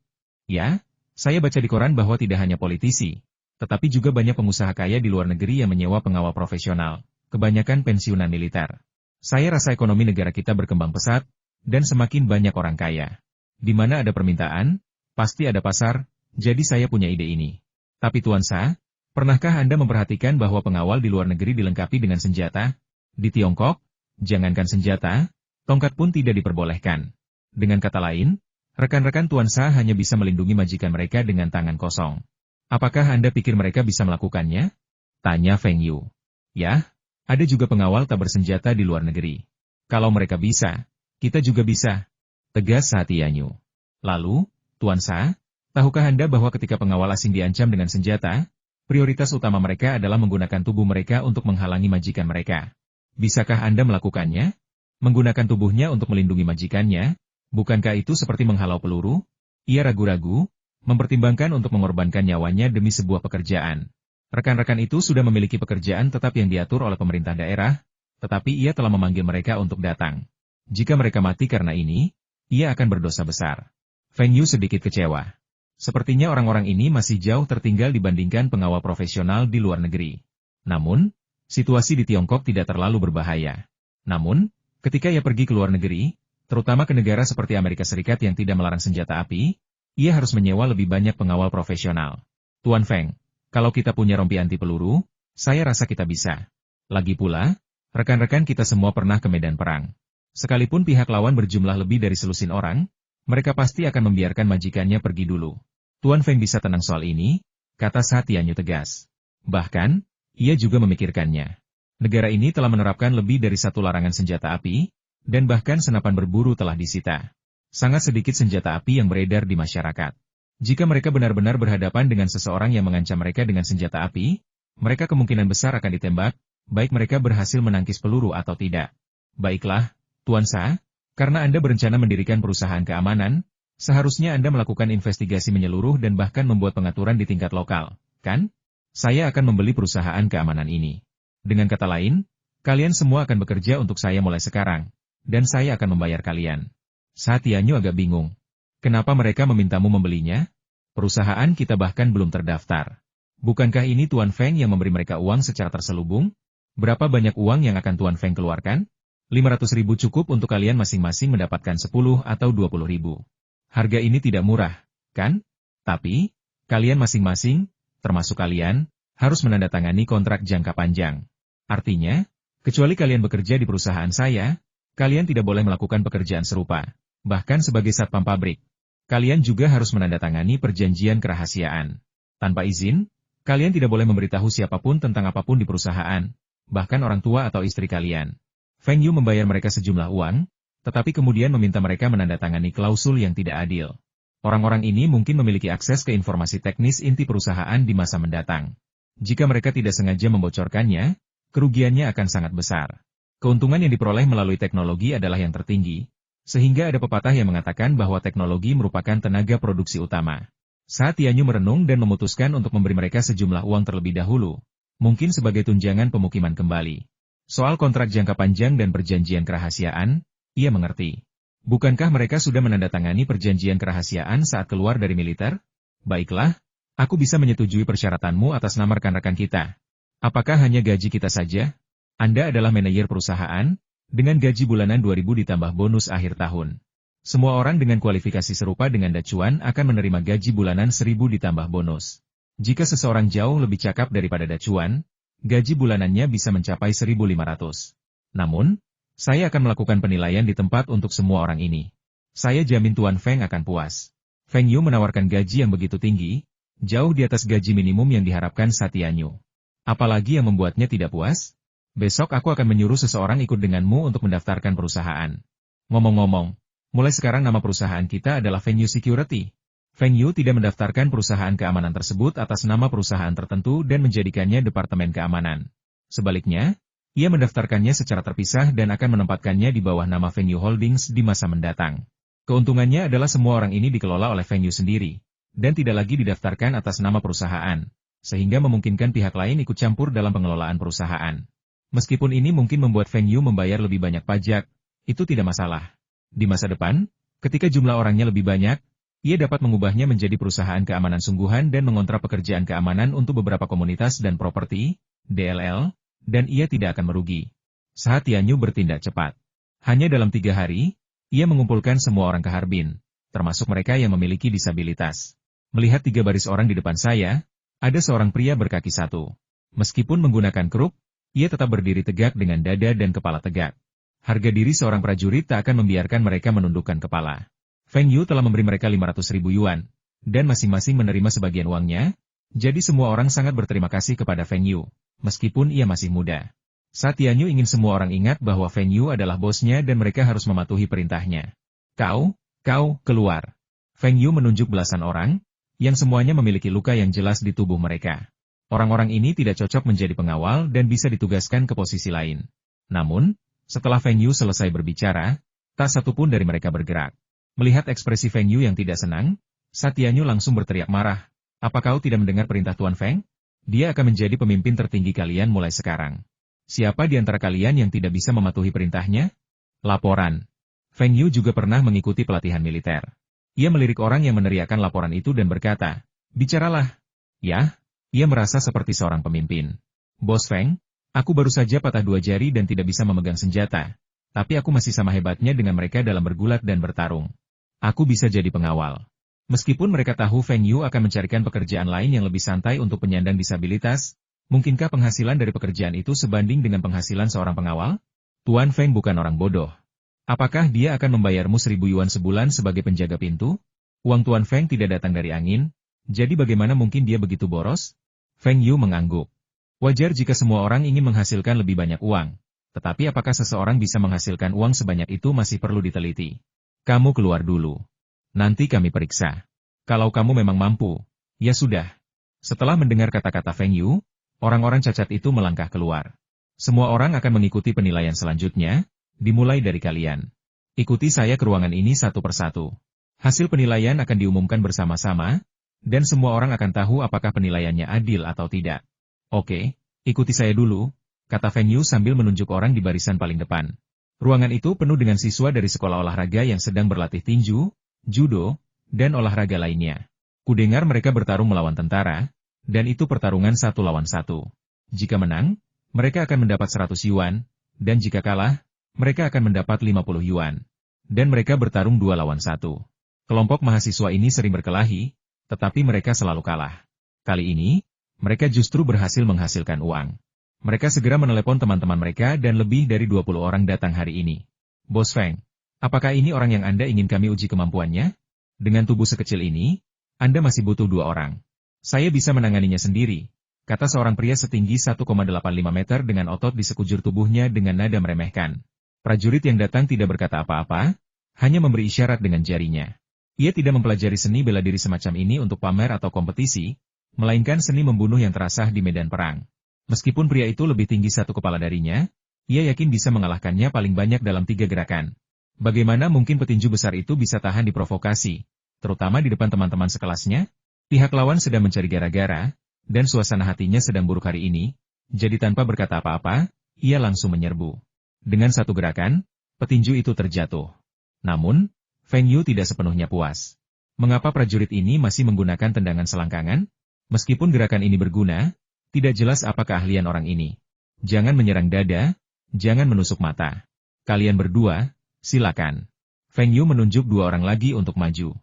[SPEAKER 1] Ya, saya baca di koran bahwa tidak hanya politisi, tetapi juga banyak pengusaha kaya di luar negeri yang menyewa pengawal profesional. Kebanyakan pensiunan militer. Saya rasa ekonomi negara kita berkembang pesat, dan semakin banyak orang kaya. Di mana ada permintaan, pasti ada pasar, jadi saya punya ide ini. Tapi Tuan Sa, pernahkah Anda memperhatikan bahwa pengawal di luar negeri dilengkapi dengan senjata? Di Tiongkok, jangankan senjata, tongkat pun tidak diperbolehkan. Dengan kata lain, rekan-rekan Tuan Sa hanya bisa melindungi majikan mereka dengan tangan kosong. Apakah Anda pikir mereka bisa melakukannya? Tanya Feng Yu. Ya. Ada juga pengawal tak bersenjata di luar negeri. Kalau mereka bisa, kita juga bisa. Tegas Satyanyu. Lalu, Tuan Sa, tahukah Anda bahwa ketika pengawal asing diancam dengan senjata, prioritas utama mereka adalah menggunakan tubuh mereka untuk menghalangi majikan mereka. Bisakah Anda melakukannya? Menggunakan tubuhnya untuk melindungi majikannya, bukankah itu seperti menghalau peluru? Ia ragu-ragu, mempertimbangkan untuk mengorbankan nyawanya demi sebuah pekerjaan. Rekan-rekan itu sudah memiliki pekerjaan tetap yang diatur oleh pemerintah daerah, tetapi ia telah memanggil mereka untuk datang. Jika mereka mati karena ini, ia akan berdosa besar. Feng Yu sedikit kecewa. Sepertinya orang-orang ini masih jauh tertinggal dibandingkan pengawal profesional di luar negeri. Namun, situasi di Tiongkok tidak terlalu berbahaya. Namun, ketika ia pergi ke luar negeri, terutama ke negara seperti Amerika Serikat yang tidak melarang senjata api, ia harus menyewa lebih banyak pengawal profesional. Tuan Feng, kalau kita punya rompi anti peluru, saya rasa kita bisa. Lagi pula, rekan-rekan kita semua pernah ke medan perang. Sekalipun pihak lawan berjumlah lebih dari selusin orang, Mereka pasti akan membiarkan majikannya pergi dulu. Tuan Feng bisa tenang soal ini, kata Sa Tianyu tegas. Bahkan, ia juga memikirkannya. Negara ini telah menerapkan lebih dari satu larangan senjata api, dan bahkan senapan berburu telah disita. Sangat sedikit senjata api yang beredar di masyarakat. Jika mereka benar-benar berhadapan dengan seseorang yang mengancam mereka dengan senjata api, mereka kemungkinan besar akan ditembak, baik mereka berhasil menangkis peluru atau tidak. Baiklah, Tuan Sa, karena Anda berencana mendirikan perusahaan keamanan, seharusnya Anda melakukan investigasi menyeluruh dan bahkan membuat pengaturan di tingkat lokal, kan? Saya akan membeli perusahaan keamanan ini. Dengan kata lain, kalian semua akan bekerja untuk saya mulai sekarang, dan saya akan membayar kalian. Sa Tianyu agak bingung. Kenapa mereka memintamu membelinya? Perusahaan kita bahkan belum terdaftar. Bukankah ini Tuan Feng yang memberi mereka uang secara terselubung? Berapa banyak uang yang akan Tuan Feng keluarkan? 500.000 cukup untuk kalian masing-masing mendapatkan 10 atau 20.000. Harga ini tidak murah, kan? Tapi, kalian masing-masing, termasuk kalian, harus menandatangani kontrak jangka panjang. Artinya, kecuali kalian bekerja di perusahaan saya, kalian tidak boleh melakukan pekerjaan serupa, bahkan sebagai satpam pabrik. Kalian juga harus menandatangani perjanjian kerahasiaan. Tanpa izin, kalian tidak boleh memberitahu siapapun tentang apapun di perusahaan, bahkan orang tua atau istri kalian. Feng Yu membayar mereka sejumlah uang, tetapi kemudian meminta mereka menandatangani klausul yang tidak adil. Orang-orang ini mungkin memiliki akses ke informasi teknis inti perusahaan di masa mendatang. Jika mereka tidak sengaja membocorkannya, kerugiannya akan sangat besar. Keuntungan yang diperoleh melalui teknologi adalah yang tertinggi, sehingga ada pepatah yang mengatakan bahwa teknologi merupakan tenaga produksi utama. Sa Tianyu merenung dan memutuskan untuk memberi mereka sejumlah uang terlebih dahulu, mungkin sebagai tunjangan pemukiman kembali. Soal kontrak jangka panjang dan perjanjian kerahasiaan, ia mengerti. Bukankah mereka sudah menandatangani perjanjian kerahasiaan saat keluar dari militer? Baiklah, aku bisa menyetujui persyaratanmu atas nama rekan-rekan kita. Apakah hanya gaji kita saja? Anda adalah manajer perusahaan, dengan gaji bulanan 2.000 ditambah bonus akhir tahun. Semua orang dengan kualifikasi serupa dengan Dacuan akan menerima gaji bulanan 1.000 ditambah bonus. Jika seseorang jauh lebih cakap daripada Dacuan, gaji bulanannya bisa mencapai 1.500. Namun, saya akan melakukan penilaian di tempat untuk semua orang ini. Saya jamin Tuan Feng akan puas. Feng Yu menawarkan gaji yang begitu tinggi, jauh di atas gaji minimum yang diharapkan Sa Tianyu. Apalagi yang membuatnya tidak puas? Besok aku akan menyuruh seseorang ikut denganmu untuk mendaftarkan perusahaan. Ngomong-ngomong, mulai sekarang nama perusahaan kita adalah Feng Yu Security. Feng Yu tidak mendaftarkan perusahaan keamanan tersebut atas nama perusahaan tertentu dan menjadikannya Departemen Keamanan. Sebaliknya, ia mendaftarkannya secara terpisah dan akan menempatkannya di bawah nama Feng Yu Holdings di masa mendatang. Keuntungannya adalah semua orang ini dikelola oleh Feng Yu sendiri, dan tidak lagi didaftarkan atas nama perusahaan, sehingga memungkinkan pihak lain ikut campur dalam pengelolaan perusahaan. Meskipun ini mungkin membuat Feng Yu membayar lebih banyak pajak, itu tidak masalah. Di masa depan, ketika jumlah orangnya lebih banyak, ia dapat mengubahnya menjadi perusahaan keamanan sungguhan dan mengontrak pekerjaan keamanan untuk beberapa komunitas dan properti, DLL, dan ia tidak akan merugi. Sa Tianyu bertindak cepat. Hanya dalam 3 hari, ia mengumpulkan semua orang ke Harbin, termasuk mereka yang memiliki disabilitas. Melihat 3 baris orang di depan saya, ada seorang pria berkaki 1. Meskipun menggunakan kruk, ia tetap berdiri tegak dengan dada dan kepala tegak. Harga diri seorang prajurit tak akan membiarkan mereka menundukkan kepala. Feng Yu telah memberi mereka 500.000 yuan, dan masing-masing menerima sebagian uangnya, jadi semua orang sangat berterima kasih kepada Feng Yu, meskipun ia masih muda. Sa Tianyu ingin semua orang ingat bahwa Feng Yu adalah bosnya dan mereka harus mematuhi perintahnya. Kau, keluar. Feng Yu menunjuk belasan orang, yang semuanya memiliki luka yang jelas di tubuh mereka. Orang-orang ini tidak cocok menjadi pengawal dan bisa ditugaskan ke posisi lain. Namun, setelah Feng Yu selesai berbicara, tak satu pun dari mereka bergerak. Melihat ekspresi Feng Yu yang tidak senang, Sa Tianyu langsung berteriak marah. Apa kau tidak mendengar perintah Tuan Feng? Dia akan menjadi pemimpin tertinggi kalian mulai sekarang. Siapa di antara kalian yang tidak bisa mematuhi perintahnya? Laporan. Feng Yu juga pernah mengikuti pelatihan militer. Ia melirik orang yang meneriakkan laporan itu dan berkata, bicaralah. Ya. Ia merasa seperti seorang pemimpin. Bos Feng, aku baru saja patah 2 jari dan tidak bisa memegang senjata. Tapi aku masih sama hebatnya dengan mereka dalam bergulat dan bertarung. Aku bisa jadi pengawal. Meskipun mereka tahu Feng Yu akan mencarikan pekerjaan lain yang lebih santai untuk penyandang disabilitas, mungkinkah penghasilan dari pekerjaan itu sebanding dengan penghasilan seorang pengawal? Tuan Feng bukan orang bodoh. Apakah dia akan membayarmu 1.000 yuan sebulan sebagai penjaga pintu? Uang Tuan Feng tidak datang dari angin, jadi bagaimana mungkin dia begitu boros? Feng Yu mengangguk. Wajar jika semua orang ingin menghasilkan lebih banyak uang. Tetapi apakah seseorang bisa menghasilkan uang sebanyak itu masih perlu diteliti. Kamu keluar dulu. Nanti kami periksa. Kalau kamu memang mampu, ya sudah. Setelah mendengar kata-kata Feng Yu, orang-orang cacat itu melangkah keluar. Semua orang akan mengikuti penilaian selanjutnya, dimulai dari kalian. Ikuti saya ke ruangan ini satu persatu. Hasil penilaian akan diumumkan bersama-sama, dan semua orang akan tahu apakah penilaiannya adil atau tidak. Oke, ikuti saya dulu, kata Feng Yu sambil menunjuk orang di barisan paling depan. Ruangan itu penuh dengan siswa dari sekolah olahraga yang sedang berlatih tinju, judo, dan olahraga lainnya. Kudengar mereka bertarung melawan tentara, dan itu pertarungan 1 lawan 1. Jika menang, mereka akan mendapat 100 yuan, dan jika kalah, mereka akan mendapat 50 yuan. Dan mereka bertarung 2 lawan 1. Kelompok mahasiswa ini sering berkelahi, tetapi mereka selalu kalah. Kali ini, mereka justru berhasil menghasilkan uang. Mereka segera menelepon teman-teman mereka dan lebih dari 20 orang datang hari ini. Bos Feng, apakah ini orang yang Anda ingin kami uji kemampuannya? Dengan tubuh sekecil ini, Anda masih butuh 2 orang. Saya bisa menanganinya sendiri, kata seorang pria setinggi 1,85 meter dengan otot di sekujur tubuhnya dengan nada meremehkan. Prajurit yang datang tidak berkata apa-apa, hanya memberi isyarat dengan jarinya. Ia tidak mempelajari seni bela diri semacam ini untuk pamer atau kompetisi, melainkan seni membunuh yang terasah di medan perang. Meskipun pria itu lebih tinggi 1 kepala darinya, ia yakin bisa mengalahkannya paling banyak dalam 3 gerakan. Bagaimana mungkin petinju besar itu bisa tahan diprovokasi, terutama di depan teman-teman sekelasnya? Pihak lawan sedang mencari gara-gara, dan suasana hatinya sedang buruk hari ini, jadi tanpa berkata apa-apa, ia langsung menyerbu. Dengan 1 gerakan, petinju itu terjatuh. Namun, Feng Yu tidak sepenuhnya puas. Mengapa prajurit ini masih menggunakan tendangan selangkangan? Meskipun gerakan ini berguna, tidak jelas apa keahlian orang ini. Jangan menyerang dada, jangan menusuk mata. Kalian berdua, silakan. Feng Yu menunjuk 2 orang lagi untuk maju.